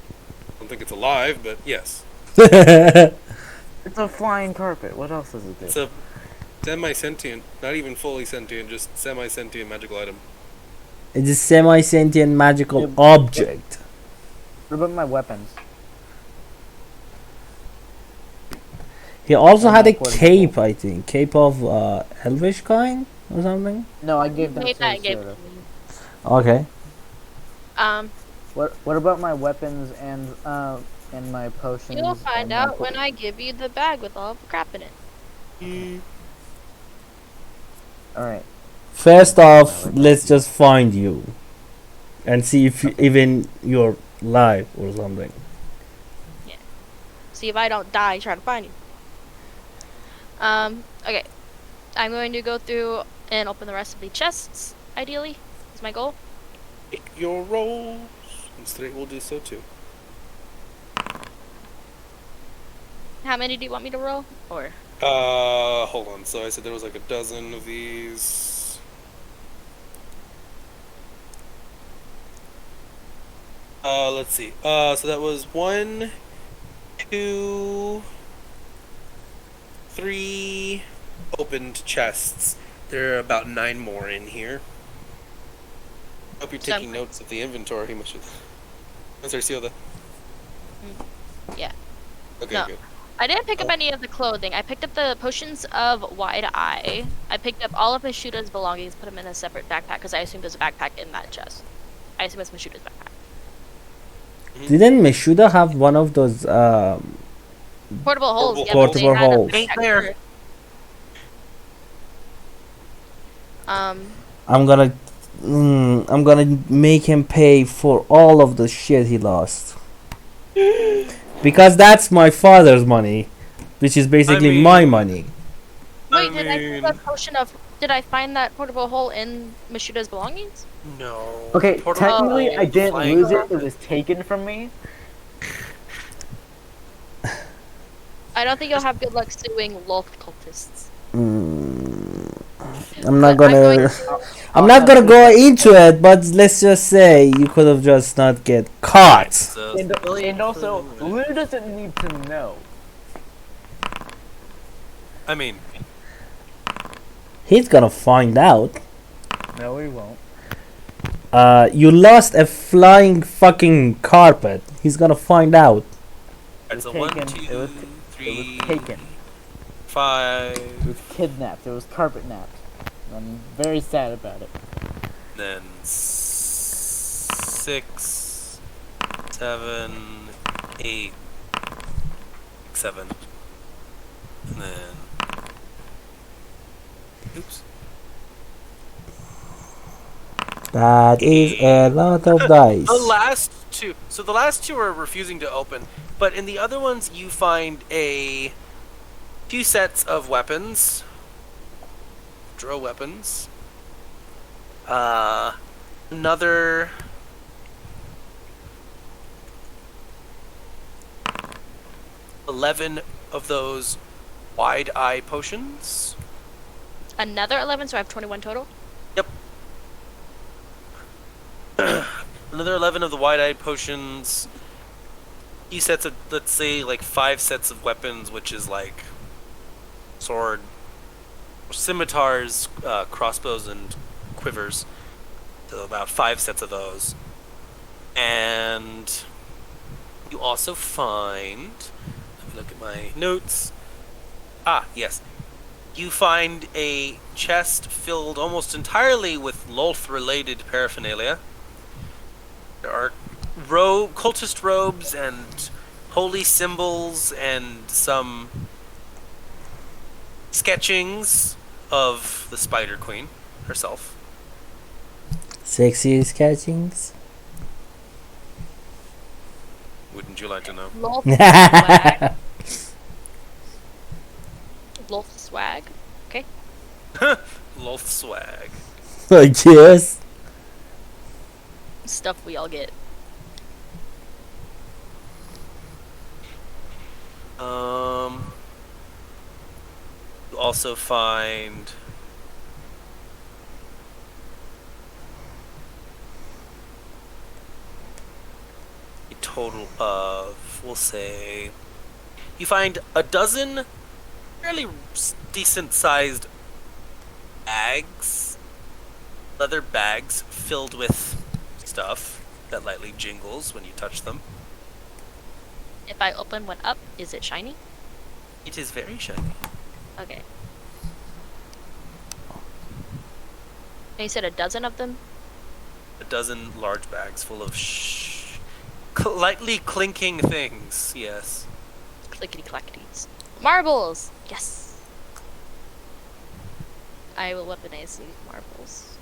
[SPEAKER 1] don't think it's alive, but yes.
[SPEAKER 2] It's a flying carpet. What else does it do?
[SPEAKER 1] It's a semi-sentient, not even fully sentient, just semi-sentient magical item.
[SPEAKER 4] It's a semi-sentient magical object.
[SPEAKER 2] What about my weapons?
[SPEAKER 4] He also
[SPEAKER 2] I'm
[SPEAKER 4] had a
[SPEAKER 2] not quite
[SPEAKER 4] cape, I think. Cape of elvish kind or something?
[SPEAKER 2] No, I gave that
[SPEAKER 3] Maybe
[SPEAKER 2] to
[SPEAKER 3] I gave
[SPEAKER 2] Sarah.
[SPEAKER 3] it to me.
[SPEAKER 4] Okay.
[SPEAKER 2] What about my weapons and my potions?
[SPEAKER 3] You'll find
[SPEAKER 2] and my
[SPEAKER 3] out when I give you the bag with all the crap in it.
[SPEAKER 2] Alright.
[SPEAKER 4] First off, let's just find you. And see if even you're live or something.
[SPEAKER 3] See if I don't die trying to find you. Okay. I'm going to go through and open the rest of the chests, ideally, is my goal.
[SPEAKER 1] Take your rolls, and Straight will do so too.
[SPEAKER 3] How many do you want me to roll? Or
[SPEAKER 1] Hold on. So I said there was like a dozen of these. Let's see. So that was 1, 2, 3 opened chests. There are about 9 more in here. Hope you're taking notes of the inventory. I'm sorry, seal the.
[SPEAKER 3] Yeah.
[SPEAKER 1] Okay,
[SPEAKER 3] No.
[SPEAKER 1] good.
[SPEAKER 3] I didn't pick up any of the clothing. I picked up the potions of Wide Eye. I picked up all of Mashuda's belongings, put them in a separate backpack because I assume there's a backpack in that chest. I assume it's Mashuda's backpack.
[SPEAKER 4] Didn't Meshuda have one of those
[SPEAKER 3] Portable holes. Yeah,
[SPEAKER 4] Portable
[SPEAKER 3] but they had a
[SPEAKER 4] holes.
[SPEAKER 3] backpack
[SPEAKER 6] Ain't there.
[SPEAKER 3] first.
[SPEAKER 4] I'm gonna make him pay for all of the shit he lost. Because that's my father's money, which is basically my money.
[SPEAKER 3] Wait, did I pick up potion of? Did I find that portable hole in Mashuda's belongings?
[SPEAKER 6] No.
[SPEAKER 2] Okay,
[SPEAKER 6] Portable
[SPEAKER 2] technically
[SPEAKER 6] hole,
[SPEAKER 2] I didn't
[SPEAKER 6] flying
[SPEAKER 2] lose it.
[SPEAKER 6] carpet.
[SPEAKER 2] It was taken from me.
[SPEAKER 3] I don't think you'll have good luck suing Lolth cultists.
[SPEAKER 4] I'm not
[SPEAKER 3] But
[SPEAKER 4] gonna. I'm not gonna go into it, but let's just say you could have just not get caught.
[SPEAKER 6] So,
[SPEAKER 2] And also, Lou doesn't need to know.
[SPEAKER 6] I mean,
[SPEAKER 4] He's gonna find out.
[SPEAKER 2] No, he won't.
[SPEAKER 4] You lost a flying fucking carpet. He's gonna find out.
[SPEAKER 6] it's a
[SPEAKER 2] It was
[SPEAKER 6] 1,
[SPEAKER 2] taken.
[SPEAKER 6] 2,
[SPEAKER 2] It was
[SPEAKER 6] 3,
[SPEAKER 2] taken.
[SPEAKER 6] 5,
[SPEAKER 2] It was kidnapped. It was carpet napped. I'm very sad about it.
[SPEAKER 6] then 6, 7, 8, 7, and then. Oops.
[SPEAKER 4] That is a lot of dice.
[SPEAKER 6] The last two. So the last two are refusing to open, but in the other ones you find a few sets of weapons, draw weapons. Another 11 of those wide eye potions.
[SPEAKER 3] Another 11, so I have 21 total.
[SPEAKER 6] Yep. Another 11 of the wide-eyed potions. Few sets of, let's say, like 5 sets of weapons, which is like sword, scimitars, crossbows, and quivers. So about 5 sets of those. And you also find, let me look at my notes. Ah, yes. You find a chest filled almost entirely with Lolth-related paraphernalia. There are cultist robes and holy symbols and some sketchings of the Spider Queen herself.
[SPEAKER 4] Sexy sketchings.
[SPEAKER 6] Wouldn't you like to know?
[SPEAKER 3] Lolth swag. Lolth swag. Okay.
[SPEAKER 6] Lolth swag.
[SPEAKER 4] I guess.
[SPEAKER 3] Stuff we all get.
[SPEAKER 6] You also find a total of, we'll say, you find a dozen fairly decent-sized bags, leather bags filled with stuff that lightly jingles when you touch them.
[SPEAKER 3] If I open one up, is it shiny?
[SPEAKER 6] It is very shiny.
[SPEAKER 3] Okay. And you said a dozen of them?
[SPEAKER 6] A dozen large bags full of lightly clinking things, yes.
[SPEAKER 3] Clickety clackities. Marbles! Yes! I will weaponize these marbles.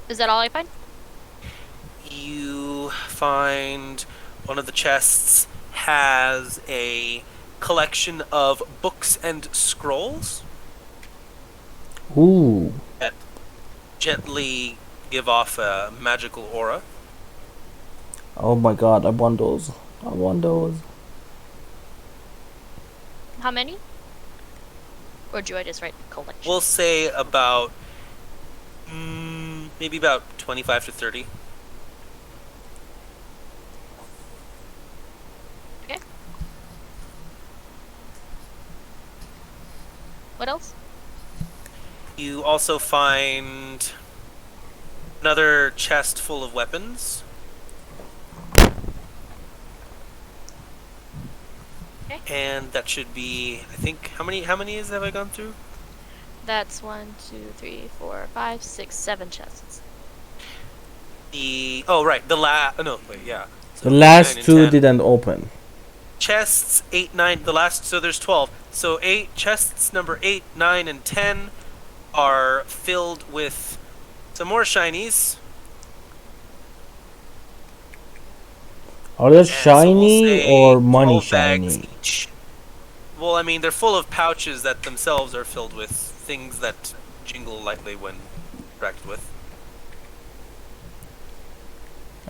[SPEAKER 3] Is that all I find?
[SPEAKER 6] You find one of the chests has a collection of books and scrolls
[SPEAKER 4] Ooh.
[SPEAKER 6] that gently give off a magical aura.
[SPEAKER 4] Oh my god, I want those. I want those.
[SPEAKER 3] How many? Or do I just write collection?
[SPEAKER 6] We'll say about maybe about 25 to 30.
[SPEAKER 3] Okay. What else?
[SPEAKER 6] You also find another chest full of weapons.
[SPEAKER 3] Okay.
[SPEAKER 6] And that should be, I think, how many have I gone through?
[SPEAKER 3] That's 1, 2, 3, 4, 5, 6, 7 chests.
[SPEAKER 6] The So
[SPEAKER 4] The last
[SPEAKER 6] 9 and
[SPEAKER 4] 2
[SPEAKER 6] 10.
[SPEAKER 4] didn't open.
[SPEAKER 6] Chests 8, 9, the last, so there's 12. So 8 chests number 8, 9, and 10 are filled with some more shinies.
[SPEAKER 4] Are they
[SPEAKER 6] And so we'll
[SPEAKER 4] shiny
[SPEAKER 6] say
[SPEAKER 4] or money
[SPEAKER 6] 12 bags
[SPEAKER 4] shiny?
[SPEAKER 6] each. Well, I mean, they're full of pouches that themselves are filled with things that jingle lightly when interacted with.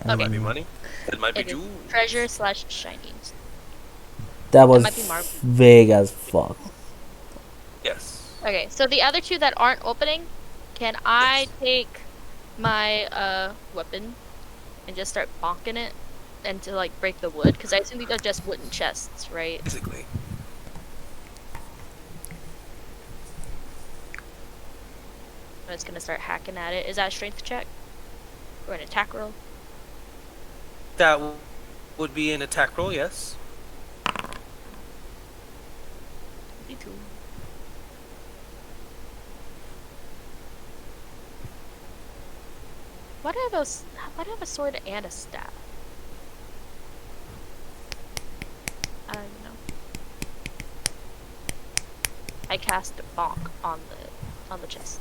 [SPEAKER 6] That might be money. It might be
[SPEAKER 3] It is
[SPEAKER 6] jewels.
[SPEAKER 3] treasure / shinies.
[SPEAKER 4] That was
[SPEAKER 3] might be marble.
[SPEAKER 4] vague as fuck.
[SPEAKER 6] Yes.
[SPEAKER 3] Okay, so the other 2 that aren't opening, can I take my weapon and just start bonking it and to like break the wood? Because I assume these are just wooden chests, right?
[SPEAKER 6] Basically.
[SPEAKER 3] I'm just gonna start hacking at it. Is that a strength check? Or an attack roll?
[SPEAKER 6] That would be an attack roll, yes.
[SPEAKER 3] D2. Why do I have a sword and a staff? I don't even know. I cast bonk on the chest.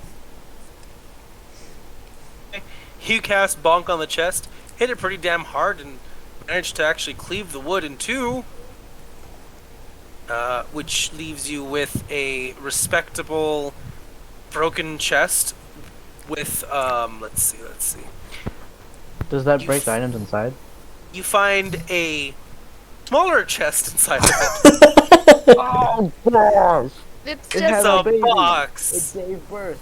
[SPEAKER 6] You cast bonk on the chest, hit it pretty damn hard, and managed to actually cleave the wood in 2. Which leaves you with a respectable broken chest with, let's see.
[SPEAKER 2] Does that
[SPEAKER 6] You
[SPEAKER 2] break the items inside?
[SPEAKER 6] You find a smaller chest inside of it.
[SPEAKER 2] Oh, gosh!
[SPEAKER 3] It's
[SPEAKER 2] It
[SPEAKER 3] just
[SPEAKER 2] has
[SPEAKER 6] It's a
[SPEAKER 2] baby.
[SPEAKER 6] box.
[SPEAKER 2] It gave birth.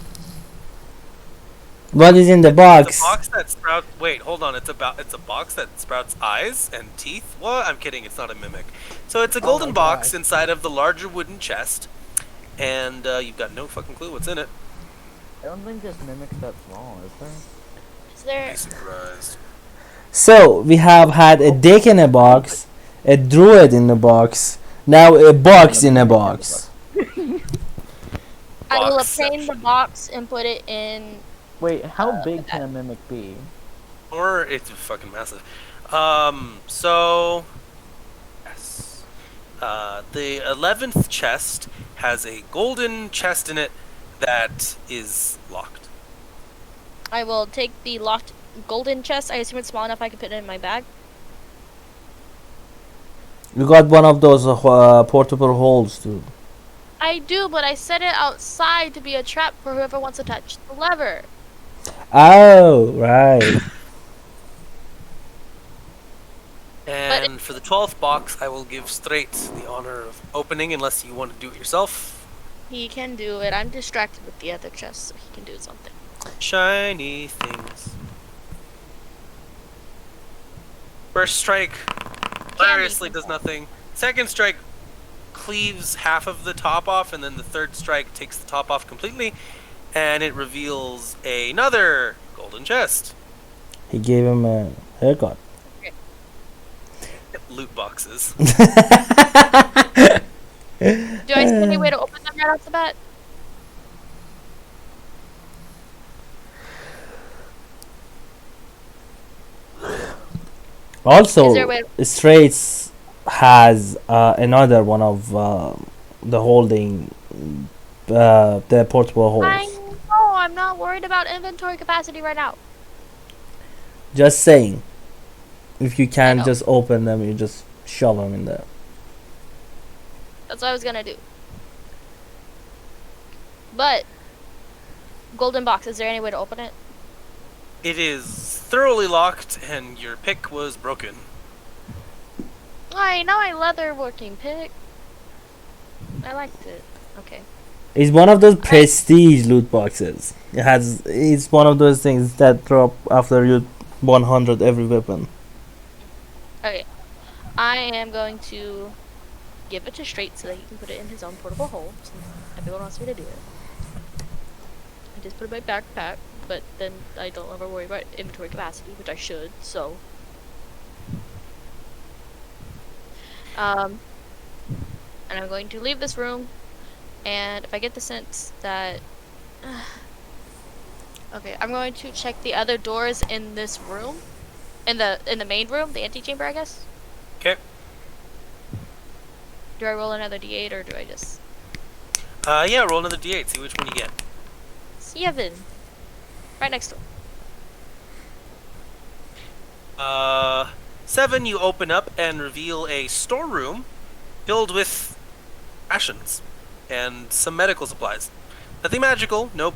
[SPEAKER 4] What is in the
[SPEAKER 6] It's
[SPEAKER 4] box?
[SPEAKER 6] a box that sprouts. Wait, hold on. It's a box that sprouts eyes and teeth. What? I'm kidding. It's not a mimic. So it's a golden
[SPEAKER 2] my
[SPEAKER 6] box
[SPEAKER 2] God.
[SPEAKER 6] inside of the larger wooden chest, and you've got no fucking clue what's in it.
[SPEAKER 2] I don't think this mimic's that small, is there?
[SPEAKER 3] is there
[SPEAKER 6] Be surprised.
[SPEAKER 4] So we have had a dick in a box, a druid in a box, Now a box in a box.
[SPEAKER 3] I will
[SPEAKER 6] Boxception.
[SPEAKER 3] obtain the box and put it in.
[SPEAKER 2] Wait, how big can a mimic be?
[SPEAKER 6] Or it's fucking massive. So yes. The 11th chest has a golden chest in it that is locked.
[SPEAKER 3] I will take the locked golden chest. I assume it's small enough I can put it in my bag.
[SPEAKER 4] You got one of those portable holes, dude.
[SPEAKER 3] I do, but I set it outside to be a trap for whoever wants to touch the lever.
[SPEAKER 4] Oh, right.
[SPEAKER 6] And for the 12th box, I will give Straight the honor of opening unless you want to do it yourself.
[SPEAKER 3] He can do it. I'm distracted with the other chest, so he can do something.
[SPEAKER 6] Shiny things. First strike hilariously does nothing. Second strike cleaves half of the top off, and then the third strike takes the top off completely, and it reveals another golden chest.
[SPEAKER 4] He gave him a haircut.
[SPEAKER 6] Loot boxes.
[SPEAKER 3] Do I see any way to open them right off the bat?
[SPEAKER 4] Also,
[SPEAKER 3] Is there a way-
[SPEAKER 4] Straits has another one of the holding the portable
[SPEAKER 3] I
[SPEAKER 4] holes.
[SPEAKER 3] know. I'm not worried about inventory capacity right now.
[SPEAKER 4] Just saying, if you
[SPEAKER 3] I
[SPEAKER 4] can't
[SPEAKER 3] know.
[SPEAKER 4] just open them, you just shove them in there.
[SPEAKER 3] That's what I was gonna do. But golden box. Is there any way to open it?
[SPEAKER 6] It is thoroughly locked, and your pick was broken.
[SPEAKER 3] I know a leather working pick. I liked it. Okay.
[SPEAKER 4] It's one of those prestige loot boxes. It's one of those things that drop after you 100 every weapon.
[SPEAKER 3] Okay. I am going to give it to Straight so that he can put it in his own portable hole, since everyone wants me to do it. I just put it in my backpack, but then I don't ever worry about inventory capacity, which I should, so. And I'm going to leave this room, and if I get the sense that... okay, I'm going to check the other doors in this room. In the main room, the antechamber, I guess.
[SPEAKER 6] Okay.
[SPEAKER 3] Do I roll another d8 or do I just...
[SPEAKER 6] Yeah, roll another d8, see which one you get.
[SPEAKER 3] 7. Right next to him.
[SPEAKER 6] 7, you open up and reveal a storeroom filled with rations and some medical supplies. Nothing magical, nope.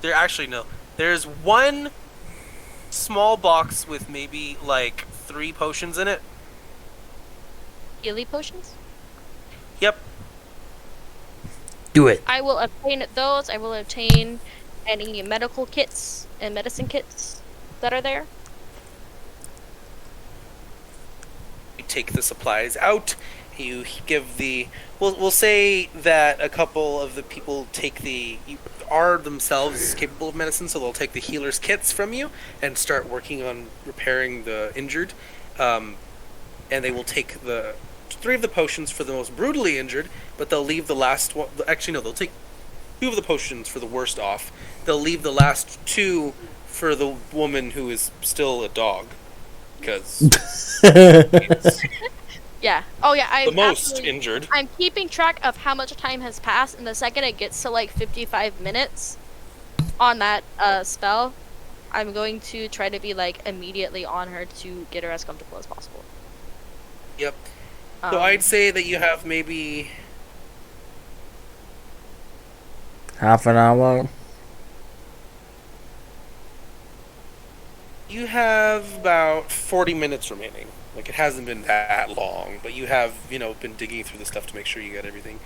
[SPEAKER 6] There's one small box with maybe like 3 potions in it.
[SPEAKER 3] Healy potions?
[SPEAKER 6] Yep.
[SPEAKER 4] Do it.
[SPEAKER 3] I will obtain those. I will obtain any medical kits and medicine kits that are there.
[SPEAKER 1] You take the supplies out. You give the. We'll say that a couple of the people are themselves capable of medicine, so they'll take the healer's kits from you and start working on repairing the injured. And they will take the 3 of the potions for the most brutally injured, but they'll leave the last one. Actually, no, they'll take 2 of the potions for the worst off. They'll leave the last 2 for the woman who is still a dog, because
[SPEAKER 3] Yeah. Oh yeah.
[SPEAKER 1] the most injured.
[SPEAKER 3] I'm keeping track of how much time has passed, and the second it gets to like 55 minutes on that spell, I'm going to try to be like immediately on her to get her as comfortable as possible.
[SPEAKER 1] Yep. So I'd say that you have maybe
[SPEAKER 4] Half an hour.
[SPEAKER 1] you have about 40 minutes remaining. Like, it hasn't been that long, but you have, been digging through the stuff to make sure you got everything.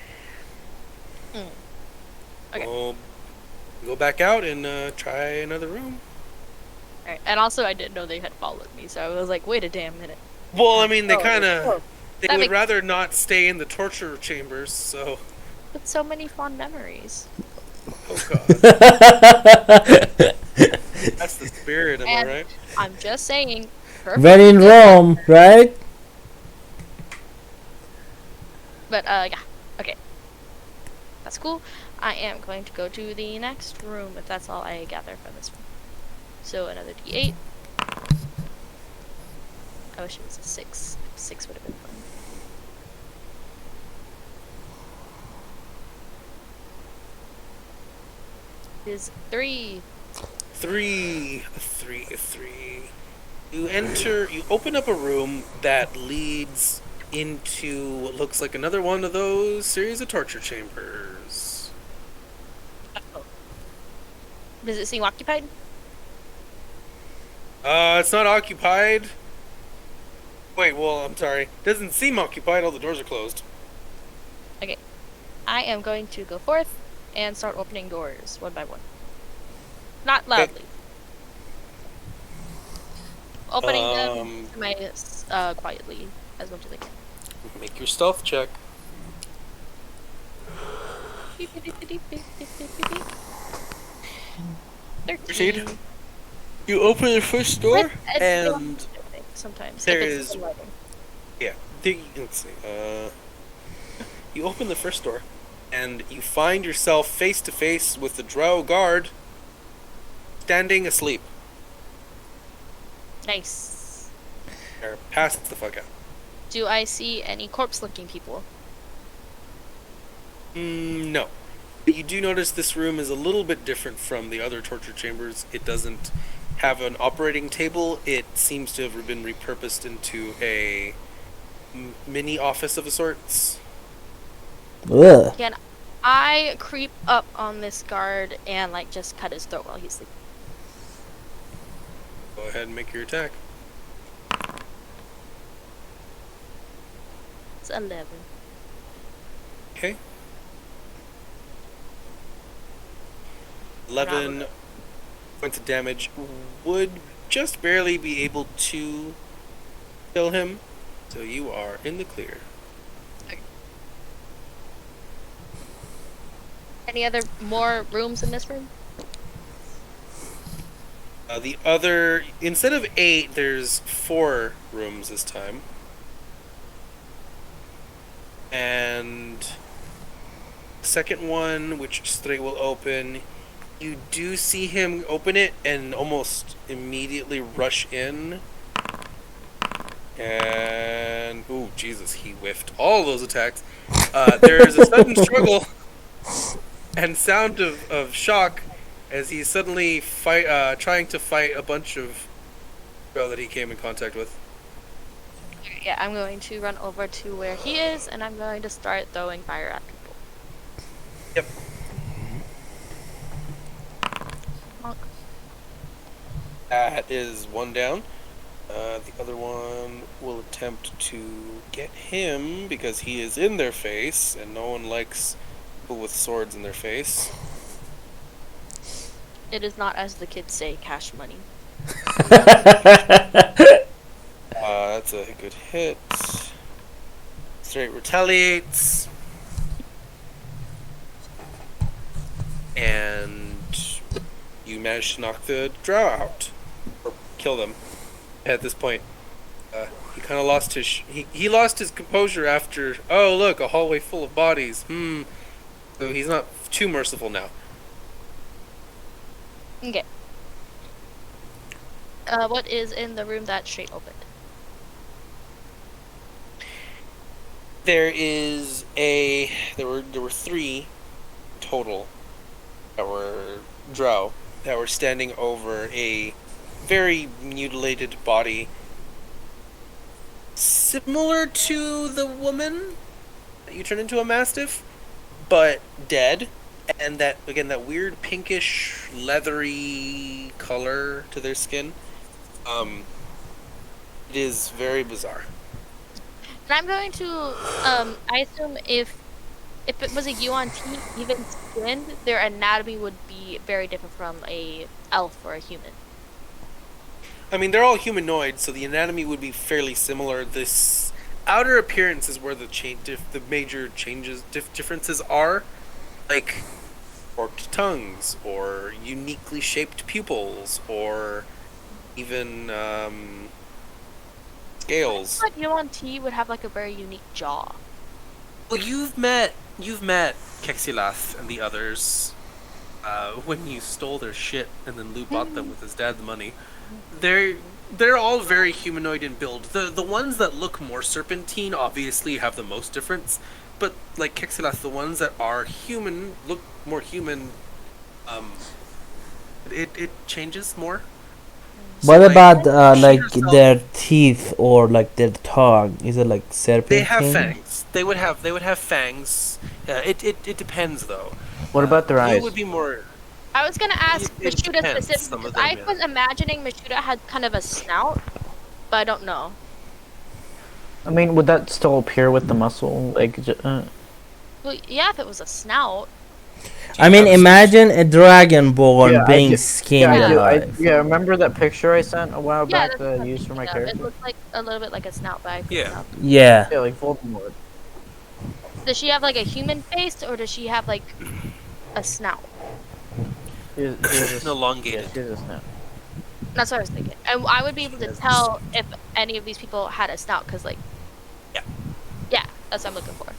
[SPEAKER 3] Okay.
[SPEAKER 1] Well, go back out and try another room.
[SPEAKER 3] Alright. And also, I didn't know they had followed me, so I was like, wait a damn minute.
[SPEAKER 1] Well, I mean, they
[SPEAKER 3] Oh,
[SPEAKER 1] kind of... They
[SPEAKER 3] That
[SPEAKER 1] would
[SPEAKER 3] makes-
[SPEAKER 1] rather not stay in the torture chambers, so...
[SPEAKER 3] With so many fond memories.
[SPEAKER 1] Oh, God. That's the spirit, am I
[SPEAKER 3] And-
[SPEAKER 1] right?
[SPEAKER 3] I'm just saying.
[SPEAKER 4] When in Rome, right?
[SPEAKER 3] But yeah, okay, that's cool. I am going to go to the next room if that's all I gather from this room. So another D8. I wish it was a 6. 6 would have been fun. It is 3.
[SPEAKER 1] 3. You open up a room that leads into what looks like another one of those series of torture chambers.
[SPEAKER 3] Does it seem occupied?
[SPEAKER 1] It's not occupied. Wait, well, I'm sorry. Doesn't seem occupied, all the doors are closed.
[SPEAKER 3] Okay. I am going to go forth and start opening doors one by one. Not loudly. Opening them quietly as much as I can.
[SPEAKER 1] Make your stealth check.
[SPEAKER 3] Beep, beep, beep, beep, beep, beep, beep, beep.
[SPEAKER 1] Proceed.
[SPEAKER 3] 13.
[SPEAKER 1] You open the first door,
[SPEAKER 3] It's
[SPEAKER 1] and
[SPEAKER 3] sometimes
[SPEAKER 1] there
[SPEAKER 3] if it's
[SPEAKER 1] is-
[SPEAKER 3] still lighting.
[SPEAKER 1] let's see. You open the first door, and you find yourself face to face with the drow guard, standing asleep.
[SPEAKER 3] Nice.
[SPEAKER 1] They're passed the fuck out.
[SPEAKER 3] Do I see any corpse-looking people?
[SPEAKER 1] No. But you do notice this room is a little bit different from the other torture chambers. It doesn't have an operating table. It seems to have been repurposed into a mini office of a sorts.
[SPEAKER 4] Ugh.
[SPEAKER 3] Can I creep up on this guard and like just cut his throat while he's sleeping?
[SPEAKER 1] Go ahead and make your attack.
[SPEAKER 3] It's 11.
[SPEAKER 1] Okay. 11 points of damage would just barely be able to kill him, so you are in the clear.
[SPEAKER 3] Any other more rooms in this room?
[SPEAKER 1] The other, instead of 8, there's 4 rooms this time. And the second one, which straight will open, you do see him open it and almost immediately rush in. And, ooh, Jesus, he whiffed all those attacks. There is a sudden struggle and sound of shock as he's suddenly trying to fight a bunch of girl that he came in contact with.
[SPEAKER 3] Yeah, I'm going to run over to where he is, and I'm going to start throwing fire at people.
[SPEAKER 1] Yep.
[SPEAKER 3] Monk.
[SPEAKER 1] That is one down. The other one will attempt to get him because he is in their face, and no one likes people with swords in their face.
[SPEAKER 3] It is not, as the kids say, cash money.
[SPEAKER 1] That's a good hit. Straight retaliates. And you manage to knock the drow out. Or kill them. At this point, he kind of lost his... he lost his composure after... Oh, look, a hallway full of bodies. So he's not too merciful now.
[SPEAKER 3] Okay. What is in the room that straight opened?
[SPEAKER 1] There were 3 total that were drow that were standing over a very mutilated body, similar to the woman that you turn into a mastiff, but dead, and that weird pinkish leathery color to their skin. It is very bizarre.
[SPEAKER 3] And I'm going to, I assume if it was a Yuan T, even skinned, their anatomy would be very different from a elf or a human.
[SPEAKER 1] I mean, they're all humanoid, so the anatomy would be fairly similar. This outer appearance is where the major differences are, like forked tongues, or uniquely shaped pupils, or even scales.
[SPEAKER 3] But Yuan T would have like a very unique jaw.
[SPEAKER 6] Well, you've met Kexilath and the others when you stole their shit and then Lou bought them with his dad's money. They're they're all very humanoid in build. The ones that look more serpentine obviously have the most difference, but like Kexilath, the ones that are human look more human. Um, it changes more. So,
[SPEAKER 4] What
[SPEAKER 6] like,
[SPEAKER 4] about
[SPEAKER 6] she
[SPEAKER 4] like
[SPEAKER 6] herself-
[SPEAKER 4] their teeth or like their tongue? Is it like serpentine?
[SPEAKER 6] They have fangs. They would have fangs. It depends though.
[SPEAKER 2] What about their
[SPEAKER 6] You
[SPEAKER 2] eyes?
[SPEAKER 6] would be more.
[SPEAKER 3] I was gonna ask
[SPEAKER 6] It
[SPEAKER 3] Mashuda
[SPEAKER 6] depends,
[SPEAKER 3] specifically
[SPEAKER 6] some of
[SPEAKER 3] because I
[SPEAKER 6] them,
[SPEAKER 3] was
[SPEAKER 6] yeah.
[SPEAKER 3] imagining Mashuda had kind of a snout, but I don't know.
[SPEAKER 2] I mean, would that still appear with the muscle?
[SPEAKER 3] Well, yeah, if it was a snout.
[SPEAKER 4] I mean, imagine a dragonborn
[SPEAKER 2] Yeah, I
[SPEAKER 4] being
[SPEAKER 2] do-
[SPEAKER 4] skinned
[SPEAKER 2] yeah,
[SPEAKER 4] alive.
[SPEAKER 2] remember that picture I sent a while
[SPEAKER 3] Yeah,
[SPEAKER 2] back
[SPEAKER 3] that's
[SPEAKER 2] that I
[SPEAKER 3] what
[SPEAKER 2] used for my
[SPEAKER 3] yeah,
[SPEAKER 2] character?
[SPEAKER 3] It looked like a little bit like a snout bag.
[SPEAKER 6] Yeah.
[SPEAKER 4] Yeah.
[SPEAKER 2] Yeah, like Voldemort.
[SPEAKER 3] Does she have like a human face or does she have like a snout?
[SPEAKER 6] Elongated.
[SPEAKER 2] Here's a snap.
[SPEAKER 3] That's what I was thinking. And I would be able to
[SPEAKER 6] Yes.
[SPEAKER 3] tell if any of these people had a snout because, like,
[SPEAKER 6] Yeah.
[SPEAKER 3] yeah, that's what I'm looking for.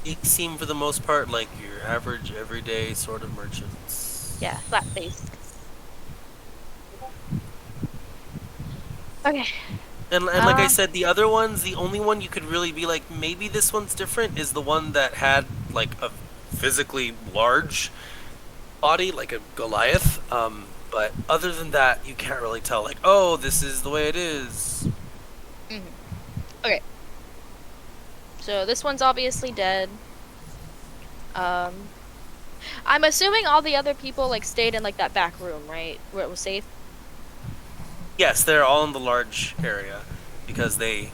[SPEAKER 6] They seem for the most part like your average, everyday sort of merchants.
[SPEAKER 3] Yeah, flat face. Okay.
[SPEAKER 6] And like I said, the other ones, the only one you could really be like, maybe this one's different, is the one that had like a physically large body, like a Goliath. But other than that, you can't really tell. Like, oh, this is the way it is.
[SPEAKER 3] Okay. So this one's obviously dead. I'm assuming all the other people like stayed in like that back room, right, where it was safe.
[SPEAKER 6] Yes, they're all in the large area because they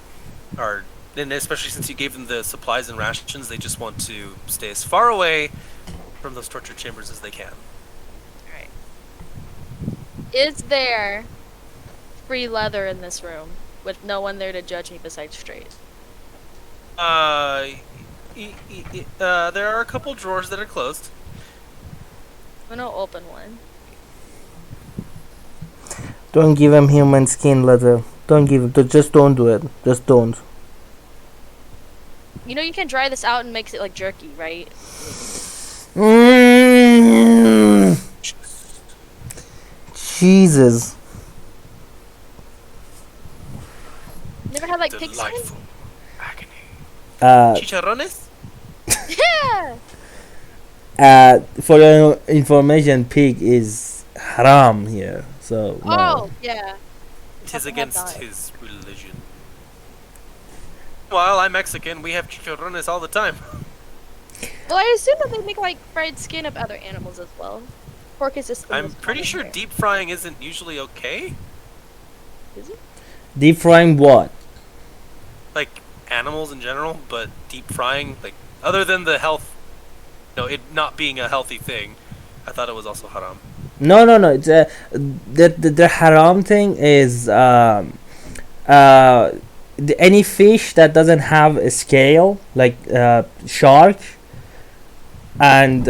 [SPEAKER 6] are, and especially since you gave them the supplies and rations, they just want to stay as far away from those torture chambers as they can.
[SPEAKER 3] Alright. Is there free leather in this room with no one there to judge me besides strays?
[SPEAKER 6] There are a couple drawers that are closed.
[SPEAKER 3] I'm gonna open one.
[SPEAKER 4] Don't give him human skin leather. Don't give him. Just don't do it. Just don't.
[SPEAKER 3] You know you can dry this out and mix it like jerky, right?
[SPEAKER 4] Mm. Jesus.
[SPEAKER 3] Never had like pig skin?
[SPEAKER 6] Delightful agony.
[SPEAKER 4] Uh,
[SPEAKER 6] Chicharrones?
[SPEAKER 3] Yeah!
[SPEAKER 4] for your information, pig is haram here. So no.
[SPEAKER 3] Oh, yeah.
[SPEAKER 6] It is
[SPEAKER 3] Have to have
[SPEAKER 6] against
[SPEAKER 3] that.
[SPEAKER 6] his religion. While I'm Mexican, we have chicharrones all the time.
[SPEAKER 3] Well, I assume that they make like fried skin of other animals as well. Pork is just the
[SPEAKER 6] I'm
[SPEAKER 3] most
[SPEAKER 6] pretty
[SPEAKER 3] common
[SPEAKER 6] sure
[SPEAKER 3] here.
[SPEAKER 6] deep frying isn't usually okay.
[SPEAKER 3] Is it?
[SPEAKER 4] Deep frying what?
[SPEAKER 6] Like animals in general, but deep frying, like other than the health, it not being a healthy thing, I thought it was also haram.
[SPEAKER 4] No. It's the haram thing is any fish that doesn't have a scale, like shark, and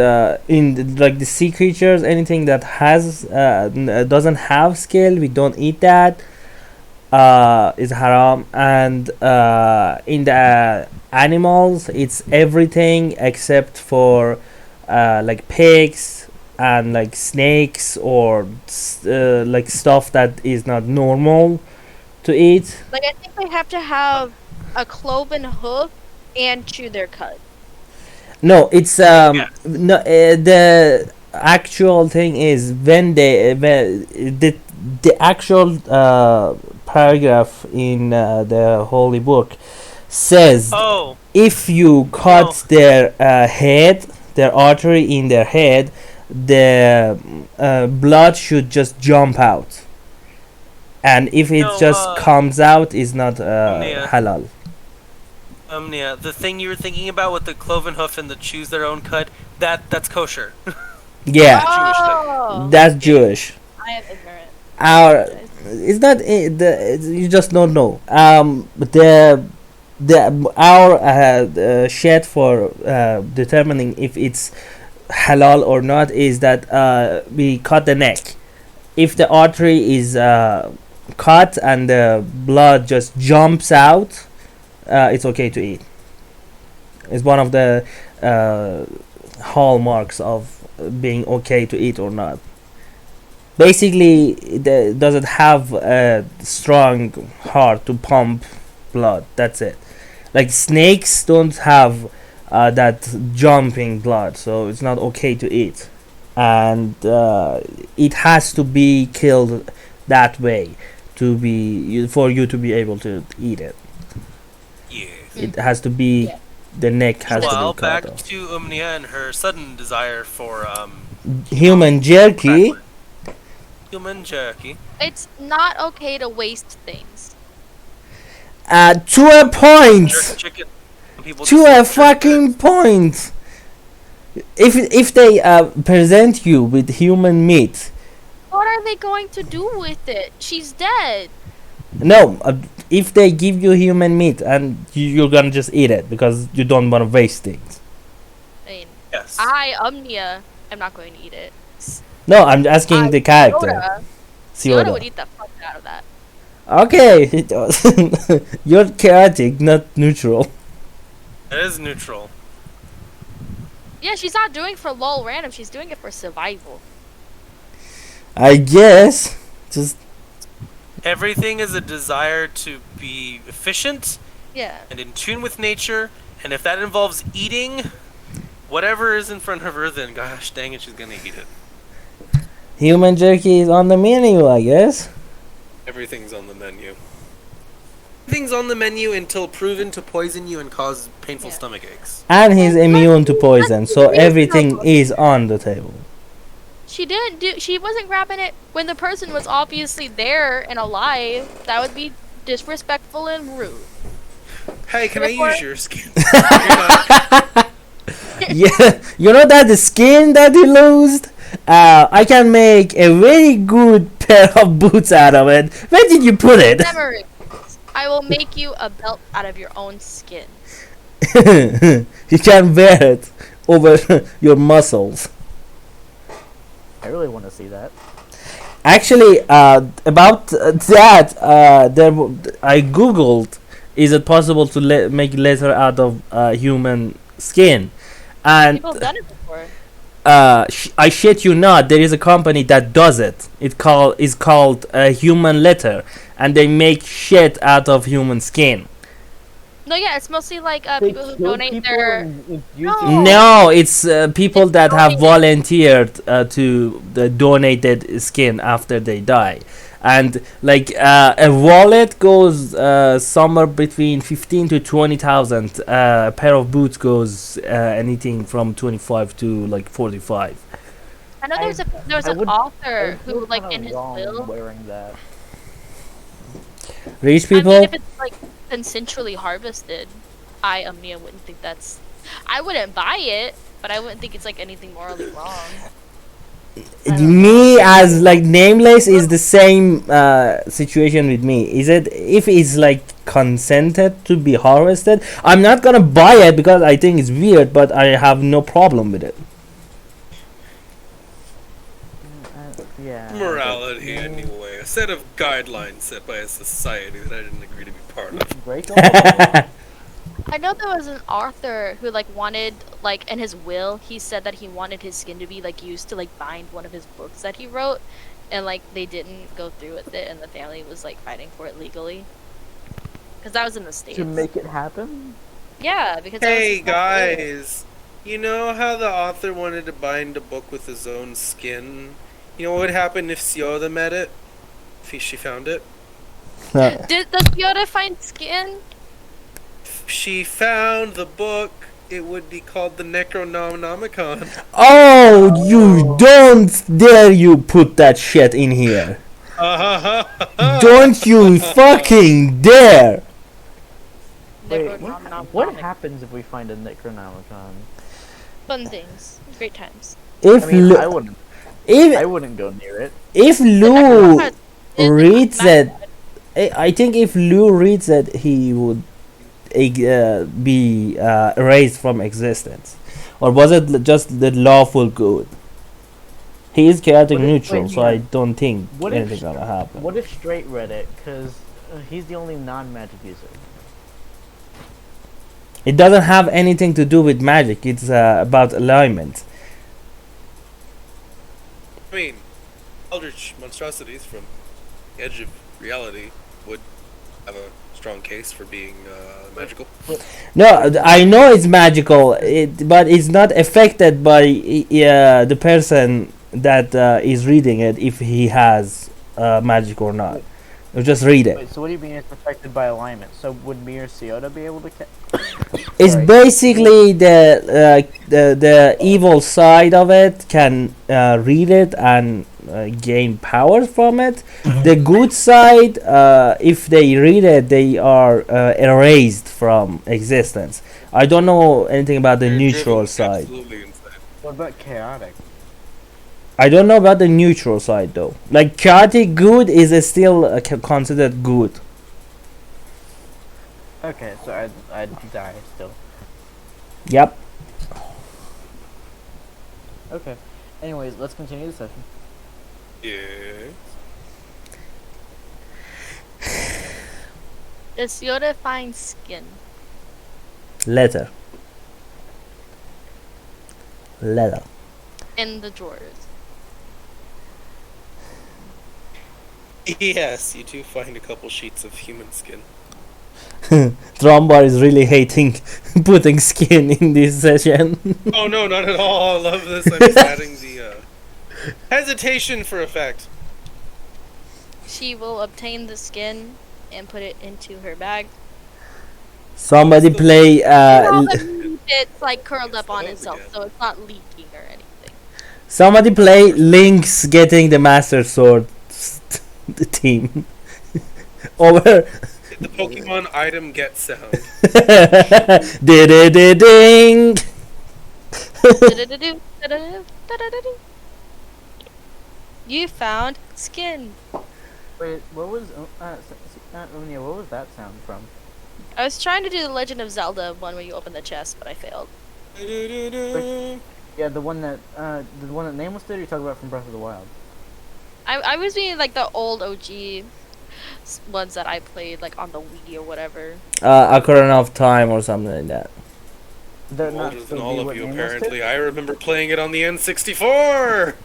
[SPEAKER 4] in like the sea creatures, anything that has doesn't have scale, we don't eat that. Is haram, and in the animals, it's everything except for like pigs and like snakes or like stuff that is not normal to eat.
[SPEAKER 3] Like I think they have to have a cloven hoof and chew their cud.
[SPEAKER 4] No, it's
[SPEAKER 6] Yeah.
[SPEAKER 4] no. The actual thing is when the actual paragraph in the holy book says
[SPEAKER 6] Oh,
[SPEAKER 4] if you cut their head, their artery in their head, the blood should just jump out, and if it
[SPEAKER 6] No,
[SPEAKER 4] just comes out, is not
[SPEAKER 6] yeah.
[SPEAKER 4] halal.
[SPEAKER 6] yeah, the thing you were thinking about with the cloven hoof and the choose their own cut, that's kosher.
[SPEAKER 4] Yeah,
[SPEAKER 6] Jewish thing.
[SPEAKER 3] Oh,
[SPEAKER 4] that's Jewish.
[SPEAKER 3] I am ignorant.
[SPEAKER 4] Our it's not you just don't know. But our shed for determining if it's halal or not is that we cut the neck. If the artery is cut and the blood just jumps out, it's okay to eat. It's one of the hallmarks of being okay to eat or not. Basically, does it have a strong heart to pump blood? That's it. Like snakes don't have that jumping blood, so it's not okay to eat, and it has to be killed that way to be for you to be able to eat it.
[SPEAKER 6] Yeah.
[SPEAKER 4] It has to be the neck has
[SPEAKER 6] Well,
[SPEAKER 4] to be cut
[SPEAKER 6] back
[SPEAKER 4] off.
[SPEAKER 6] to Umnia and her sudden desire for
[SPEAKER 4] Human jerky.
[SPEAKER 6] human jerky.
[SPEAKER 3] It's not okay to waste things.
[SPEAKER 4] To a point.
[SPEAKER 6] Jerk chicken. People
[SPEAKER 4] To
[SPEAKER 6] just
[SPEAKER 4] a
[SPEAKER 6] like jerk
[SPEAKER 4] fucking
[SPEAKER 6] eggs.
[SPEAKER 4] point. If they present you with human meat,
[SPEAKER 3] What are they going to do with it? She's dead.
[SPEAKER 4] no, if they give you human meat and you're gonna just eat it because you don't want to waste things.
[SPEAKER 3] I mean,
[SPEAKER 6] Yes.
[SPEAKER 3] Omnia, am not going to eat it.
[SPEAKER 4] No, I'm asking the character.
[SPEAKER 3] Yoda
[SPEAKER 4] Yoda.
[SPEAKER 3] would eat the fuck out of that.
[SPEAKER 4] Okay, you're chaotic, not neutral.
[SPEAKER 6] It is neutral.
[SPEAKER 3] Yeah, she's not doing it for lol random. She's doing it for survival.
[SPEAKER 4] I guess. Just
[SPEAKER 6] Everything is a desire to be efficient
[SPEAKER 3] Yeah.
[SPEAKER 6] and in tune with nature, and if that involves eating whatever is in front of her, then gosh dang it, she's gonna eat it.
[SPEAKER 4] human jerky is on the menu, I guess.
[SPEAKER 6] Everything's on the menu. Everything's on the menu until proven to poison you and cause painful
[SPEAKER 3] Yeah.
[SPEAKER 6] stomach aches.
[SPEAKER 4] And he's immune to poison, so everything is on the table.
[SPEAKER 3] She wasn't grabbing it when the person was obviously there and alive. That would be disrespectful and rude.
[SPEAKER 1] Hey, can I use your skin?
[SPEAKER 4] Yeah, you know that the skin that he lost? I can make a very good pair of boots out of it. Where did you put it?
[SPEAKER 3] Memory. I will make you a belt out of your own skin.
[SPEAKER 4] You can wear it over your muscles.
[SPEAKER 2] I really want to see that.
[SPEAKER 4] Actually, about that, I googled, is it possible to make leather out of human skin? And
[SPEAKER 3] People have done it before.
[SPEAKER 4] I shit you not, there is a company that does it. Is called Human Leather, and they make shit out of human skin.
[SPEAKER 3] No, yeah, it's mostly like people who donate their. No.
[SPEAKER 4] No, it's people
[SPEAKER 3] It's
[SPEAKER 4] that have
[SPEAKER 3] donated.
[SPEAKER 4] volunteered to the donated skin after they die. And like a wallet goes somewhere between 15 to 20,000. A pair of boots goes anything from 25 to like 45.
[SPEAKER 3] I know there's an author who like in his will.
[SPEAKER 2] wearing that.
[SPEAKER 4] Rich
[SPEAKER 3] I
[SPEAKER 4] people.
[SPEAKER 3] mean, if it's like consensually harvested, Omnia wouldn't think that's. I wouldn't buy it, but I wouldn't think it's like anything morally wrong.
[SPEAKER 4] Me as like nameless is the same situation with me. Is it if it's like consented to be harvested? I'm not gonna buy it because I think it's weird, but I have no problem with it.
[SPEAKER 2] Yeah.
[SPEAKER 6] Morality, anyway. A set of guidelines set by a society that I didn't agree to be part of.
[SPEAKER 2] Break all the
[SPEAKER 3] I know there was an author who like wanted like in his will he said that he wanted his skin to be like used to like bind one of his books that he wrote, and like they didn't go through with it, and the family was like fighting for it legally. Because that was in the States.
[SPEAKER 2] to make it happen.
[SPEAKER 3] Yeah, because that was
[SPEAKER 1] Hey
[SPEAKER 3] his whole will.
[SPEAKER 1] guys, you know how the author wanted to bind a book with his own skin? You know what would happen if Sioda met it? If she found it?
[SPEAKER 3] Does Yoda find skin?
[SPEAKER 1] If she found the book, it would be called the Necronomicon.
[SPEAKER 4] Oh, you don't dare you put that shit in here. Don't you fucking dare.
[SPEAKER 2] Wait,
[SPEAKER 3] Necronomicon.
[SPEAKER 2] what happens if we find a Necronomicon?
[SPEAKER 3] Fun things. Great times.
[SPEAKER 4] If
[SPEAKER 2] I mean,
[SPEAKER 4] Lu-
[SPEAKER 2] I wouldn't
[SPEAKER 4] if
[SPEAKER 2] go near it.
[SPEAKER 4] if Lou
[SPEAKER 3] Necronomicon is
[SPEAKER 4] reads
[SPEAKER 3] bad.
[SPEAKER 4] it, I think if Lou reads it, he would be erased from existence. Or was it just the lawful good? He is chaotic
[SPEAKER 2] What if-
[SPEAKER 4] neutral,
[SPEAKER 2] wait,
[SPEAKER 4] so
[SPEAKER 2] yeah.
[SPEAKER 4] I don't think
[SPEAKER 2] What if
[SPEAKER 4] anything's gonna happen.
[SPEAKER 2] What if Straight read it? Because he's the only non-magic user.
[SPEAKER 4] It doesn't have anything to do with magic. It's about alignment.
[SPEAKER 6] I mean, eldritch monstrosities from the edge of reality would have a strong case for being magical.
[SPEAKER 4] No, I know it's magical, but it's not affected by the person that is reading it if he has magic or not. You just read it.
[SPEAKER 2] Wait, so what do you mean it's affected by alignment? So would me or Ciota be able to?
[SPEAKER 4] It's
[SPEAKER 2] Sorry.
[SPEAKER 4] basically the evil side of it can read it and gain power from it. The good side, if they read it, they are erased from existence. I don't know anything about the
[SPEAKER 6] They're
[SPEAKER 4] neutral
[SPEAKER 6] driven
[SPEAKER 4] side.
[SPEAKER 6] absolutely insane.
[SPEAKER 2] What about chaotic?
[SPEAKER 4] I don't know about the neutral side though. Like chaotic good is still considered good.
[SPEAKER 2] Okay, so I'd die still.
[SPEAKER 4] Yep.
[SPEAKER 2] Okay. Anyways, let's continue the session.
[SPEAKER 6] Yeah.
[SPEAKER 3] Does Yoda find skin?
[SPEAKER 4] Letter.
[SPEAKER 3] In the drawers.
[SPEAKER 6] Yes, you do find a couple sheets of human skin.
[SPEAKER 4] Drumbar is really hating putting skin in this session.
[SPEAKER 6] Oh no, not at all. I love this. I'm just adding the hesitation for effect.
[SPEAKER 3] She will obtain the skin and put it into her bag.
[SPEAKER 4] Somebody play
[SPEAKER 3] It's like curled up on itself, so it's not leaking or anything.
[SPEAKER 4] somebody play Link's getting the Master Sword the team. Over
[SPEAKER 6] The Pokemon item get sound.
[SPEAKER 4] ding.
[SPEAKER 3] Da-da-da-do, da-da-da, da-da-da-do. You found skin.
[SPEAKER 2] Wait, what was Unia? What was that sound from?
[SPEAKER 3] I was trying to do the Legend of Zelda one where you open the chest, but I failed.
[SPEAKER 2] Yeah, the one that Nameless did. Or you're talking about from Breath of the Wild.
[SPEAKER 3] I was being like the old OG ones that I played like on the Wii or whatever.
[SPEAKER 4] Ocarina of Time or something like that.
[SPEAKER 2] They're
[SPEAKER 6] I'm
[SPEAKER 2] not
[SPEAKER 6] older
[SPEAKER 2] still
[SPEAKER 6] than
[SPEAKER 2] be
[SPEAKER 6] all of
[SPEAKER 2] what
[SPEAKER 6] you,
[SPEAKER 2] Nameless
[SPEAKER 6] apparently.
[SPEAKER 2] did?
[SPEAKER 6] I remember playing it on the N64!
[SPEAKER 2] Would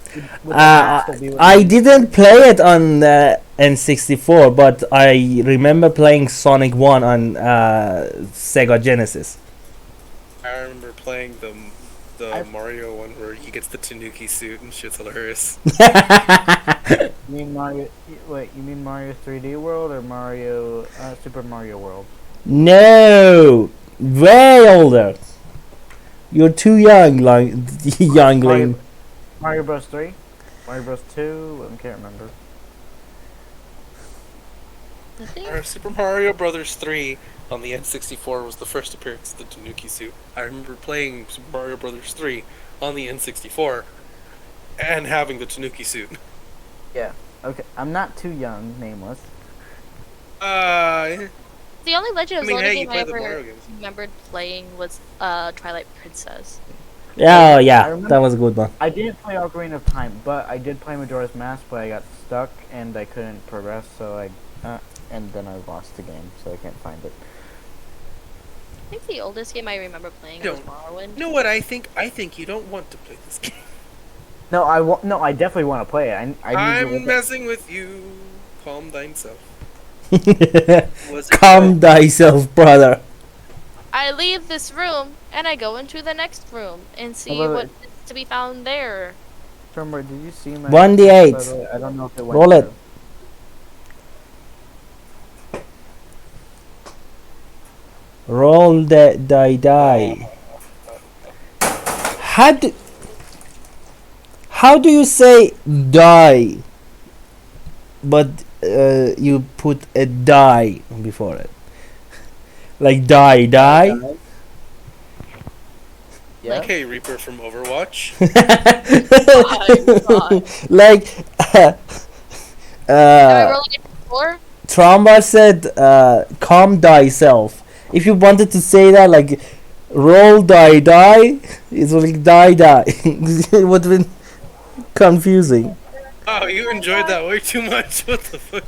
[SPEAKER 2] they not still be what
[SPEAKER 4] I
[SPEAKER 2] Nameless
[SPEAKER 4] didn't play it on N64, but I remember playing Sonic 1 on Sega Genesis.
[SPEAKER 6] I remember playing the
[SPEAKER 2] I've-
[SPEAKER 6] Mario one where he gets the Tanuki suit and shit's hilarious.
[SPEAKER 2] You mean Mario? Wait, you mean Mario 3D World or Mario Super Mario World?
[SPEAKER 4] No, way older. You're too young, youngling.
[SPEAKER 2] Mario Bros 3, Mario Bros 2. I can't remember.
[SPEAKER 3] The thing
[SPEAKER 6] Super Mario Brothers 3 on the N64 was the first appearance of the Tanuki suit. I remember playing Super Mario Brothers 3 on the N64 and having the Tanuki suit.
[SPEAKER 2] Yeah. Okay, I'm not too young. Nameless.
[SPEAKER 6] Uh,
[SPEAKER 3] The only Legend
[SPEAKER 6] I
[SPEAKER 3] of
[SPEAKER 6] mean,
[SPEAKER 3] Zelda
[SPEAKER 6] hey, you
[SPEAKER 3] game I
[SPEAKER 6] play the
[SPEAKER 3] ever
[SPEAKER 6] Mario games.
[SPEAKER 3] remembered playing was Twilight Princess.
[SPEAKER 4] Yeah,
[SPEAKER 2] I
[SPEAKER 4] yeah,
[SPEAKER 2] remember-
[SPEAKER 4] that was a good one.
[SPEAKER 2] I didn't play Ocarina of Time, but I did play Majora's Mask, but I got stuck and I couldn't progress, so and then I lost the game, so I can't find it.
[SPEAKER 3] I think the oldest game I remember playing was
[SPEAKER 6] Don't.
[SPEAKER 3] Morrowind.
[SPEAKER 6] you know what I think? I think you don't want to play this game.
[SPEAKER 2] No, no, I definitely want to play it. I need to
[SPEAKER 6] I'm
[SPEAKER 2] look at-
[SPEAKER 6] messing with you. Calm thyself. Was it
[SPEAKER 4] Calm thyself, brother.
[SPEAKER 3] I leave this room and I go into the next room and see
[SPEAKER 2] Although
[SPEAKER 3] what
[SPEAKER 2] it-
[SPEAKER 3] is to be found there.
[SPEAKER 2] Drummer, did you see my
[SPEAKER 4] 1d8.
[SPEAKER 2] by the way? I don't know if it went
[SPEAKER 4] Roll it.
[SPEAKER 2] through.
[SPEAKER 4] Roll the die. How do you say die? But you put a die before it. Like die.
[SPEAKER 2] Yeah.
[SPEAKER 6] Okay, Reaper from Overwatch.
[SPEAKER 3] God.
[SPEAKER 4] Like
[SPEAKER 3] Am I rolling it for?
[SPEAKER 4] Tromba said calm thyself. If you wanted to say that like roll die, it's like die. It would have been confusing.
[SPEAKER 6] Oh, you enjoyed that way too much. What the fuck?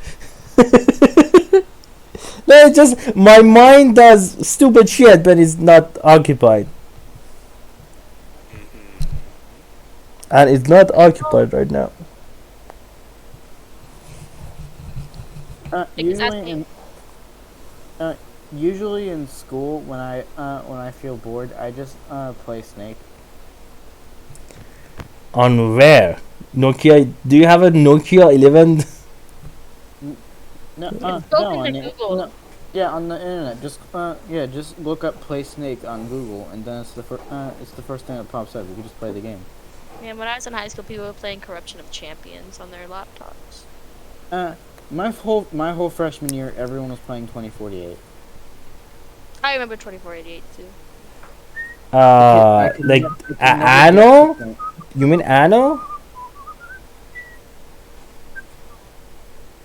[SPEAKER 4] No, it's just my mind does stupid shit when it's not occupied, and it's not occupied right now.
[SPEAKER 2] Usually in usually in school when I feel bored, I just play Snake.
[SPEAKER 4] On where? Nokia? Do you have a Nokia 11?
[SPEAKER 2] No,
[SPEAKER 3] Go
[SPEAKER 2] no,
[SPEAKER 3] into Google.
[SPEAKER 2] no, yeah, on the internet. Just look up Play Snake on Google, and then it's the first thing that pops up. You can just play the game.
[SPEAKER 3] Man, when I was in high school, people were playing Corruption of Champions on their laptops.
[SPEAKER 2] My whole freshman year, everyone was playing 2048.
[SPEAKER 3] I remember 2488 too.
[SPEAKER 4] Like Anno? You mean Anno?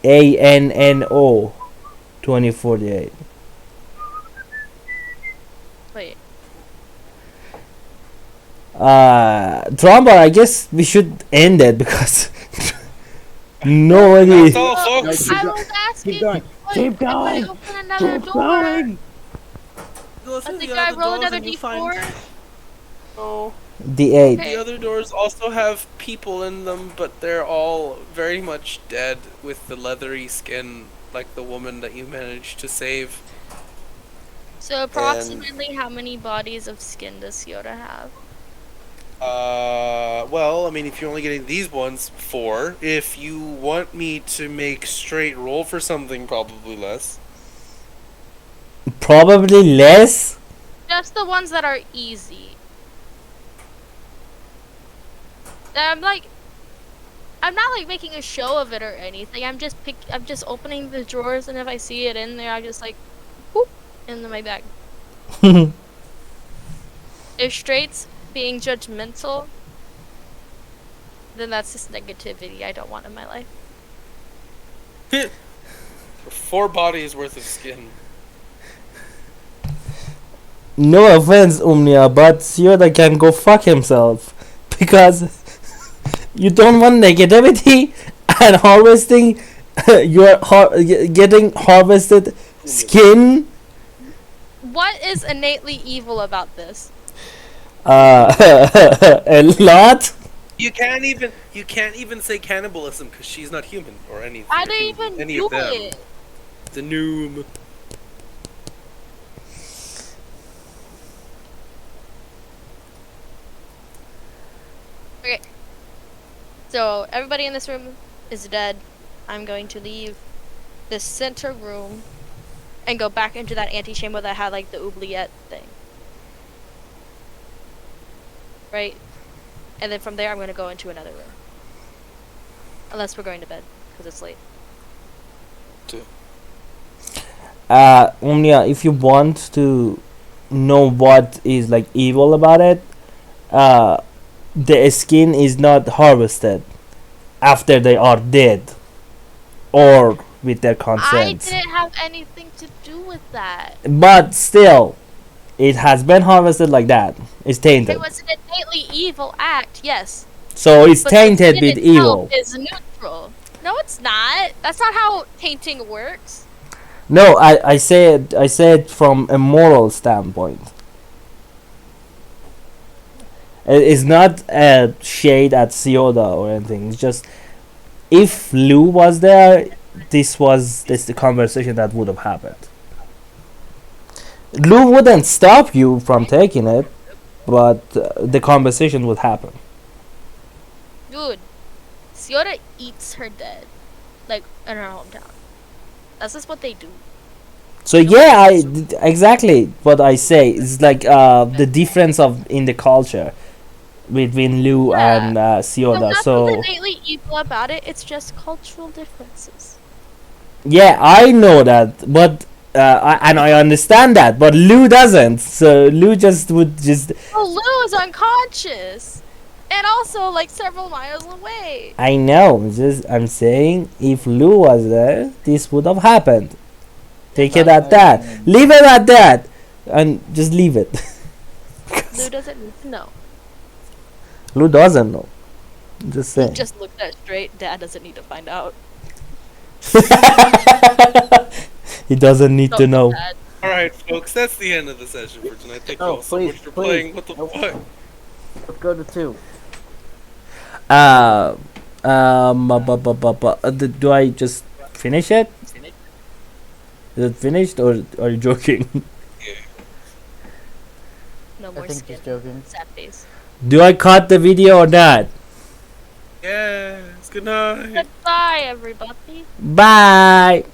[SPEAKER 4] ANNO 2048.
[SPEAKER 3] Wait.
[SPEAKER 4] Tromba, I guess we should end it because nobody.
[SPEAKER 1] That's all, folks.
[SPEAKER 3] I was asking.
[SPEAKER 2] Keep going.
[SPEAKER 3] Like,
[SPEAKER 2] Keep
[SPEAKER 3] if I
[SPEAKER 2] going.
[SPEAKER 3] open another
[SPEAKER 2] Keep
[SPEAKER 3] door,
[SPEAKER 2] going.
[SPEAKER 6] Go
[SPEAKER 3] I
[SPEAKER 6] through
[SPEAKER 3] think
[SPEAKER 6] the
[SPEAKER 3] I
[SPEAKER 6] other
[SPEAKER 3] roll
[SPEAKER 6] doors
[SPEAKER 3] another
[SPEAKER 6] and you
[SPEAKER 3] D4.
[SPEAKER 6] find-
[SPEAKER 1] Oh,
[SPEAKER 4] D8.
[SPEAKER 3] Okay.
[SPEAKER 1] the other doors also have people in them, but they're all very much dead with the leathery skin, like the woman that you managed to save.
[SPEAKER 3] So approximately how many bodies of skin does Yoda have?
[SPEAKER 1] Well, I mean, if you're only getting these ones, 4. If you want me to make straight roll for something, probably less.
[SPEAKER 4] Probably less.
[SPEAKER 3] Just the ones that are easy. I'm not like making a show of it or anything. I'm just opening the drawers, and if I see it in there, I just like, whoop, into my bag. If straight's being judgmental, then that's just negativity I don't want in my life.
[SPEAKER 1] 4 bodies worth of skin.
[SPEAKER 4] No offense, Omnia, but Yoda can go fuck himself because you don't want negativity and harvesting your getting harvested skin.
[SPEAKER 3] What is innately evil about this?
[SPEAKER 4] A lot.
[SPEAKER 1] You can't even say cannibalism because she's not human or anything.
[SPEAKER 3] I didn't even
[SPEAKER 1] any
[SPEAKER 3] do
[SPEAKER 1] of them.
[SPEAKER 3] it.
[SPEAKER 1] The noob.
[SPEAKER 3] Okay. So everybody in this room is dead. I'm going to leave the center room and go back into that antechamber that had like the oubliette thing. Right? And then from there I'm going to go into another room. Unless we're going to bed, because it's late.
[SPEAKER 4] Omnia, if you want to know what is like evil about it, the skin is not harvested after they are dead or with their
[SPEAKER 3] I
[SPEAKER 4] consent.
[SPEAKER 3] didn't have anything to do with that.
[SPEAKER 4] But still, it has been harvested like that. It's tainted.
[SPEAKER 3] It was an innately evil act, yes.
[SPEAKER 4] So it's
[SPEAKER 3] But
[SPEAKER 4] tainted
[SPEAKER 3] the
[SPEAKER 4] with
[SPEAKER 3] skin
[SPEAKER 4] evil.
[SPEAKER 3] itself is neutral. No, it's not. That's not how tainting works.
[SPEAKER 4] No, I said from a moral standpoint. It's not a shade at Sioda or anything. It's just if Lou was there, this the conversation that would have happened. Lou wouldn't stop you from taking it, but the conversation would happen.
[SPEAKER 3] Dude, Siora eats her dead. Like, in her hometown. That's just what they do.
[SPEAKER 4] So yeah, exactly what I say. It's like the difference of in the culture between Lou
[SPEAKER 3] Yeah.
[SPEAKER 4] and
[SPEAKER 3] No,
[SPEAKER 4] Sioda.
[SPEAKER 3] nothing's
[SPEAKER 4] So
[SPEAKER 3] innately evil about it. It's just cultural differences.
[SPEAKER 4] yeah, I know that, but I understand that, but Lou doesn't. So Lou just would just.
[SPEAKER 3] Oh, Lou is unconscious. And also, like, several miles away.
[SPEAKER 4] I know. Just I'm saying, if Lou was there, this would have happened. Take it at that. Leave it at that, and just leave it.
[SPEAKER 3] Lou doesn't need to know.
[SPEAKER 4] Lou doesn't know. Just
[SPEAKER 3] He
[SPEAKER 4] saying.
[SPEAKER 3] just looked at straight. Dad doesn't need to find out.
[SPEAKER 4] He doesn't need to
[SPEAKER 3] Don't do
[SPEAKER 4] know.
[SPEAKER 3] that.
[SPEAKER 1] All right, folks, that's the end of the session for tonight. Thank you
[SPEAKER 2] No,
[SPEAKER 1] all so
[SPEAKER 2] please,
[SPEAKER 1] much for
[SPEAKER 2] please.
[SPEAKER 1] playing. What the
[SPEAKER 2] Nope.
[SPEAKER 1] fuck?
[SPEAKER 2] Let's go to 2.
[SPEAKER 4] Do I just finish it? Is it finished or are you joking?
[SPEAKER 3] No
[SPEAKER 2] I
[SPEAKER 3] more
[SPEAKER 2] think
[SPEAKER 3] skin.
[SPEAKER 2] he's joking.
[SPEAKER 3] Sad face.
[SPEAKER 4] Do I cut the video or not?
[SPEAKER 1] Yes. Good night.
[SPEAKER 3] Goodbye, everybody.
[SPEAKER 4] Bye.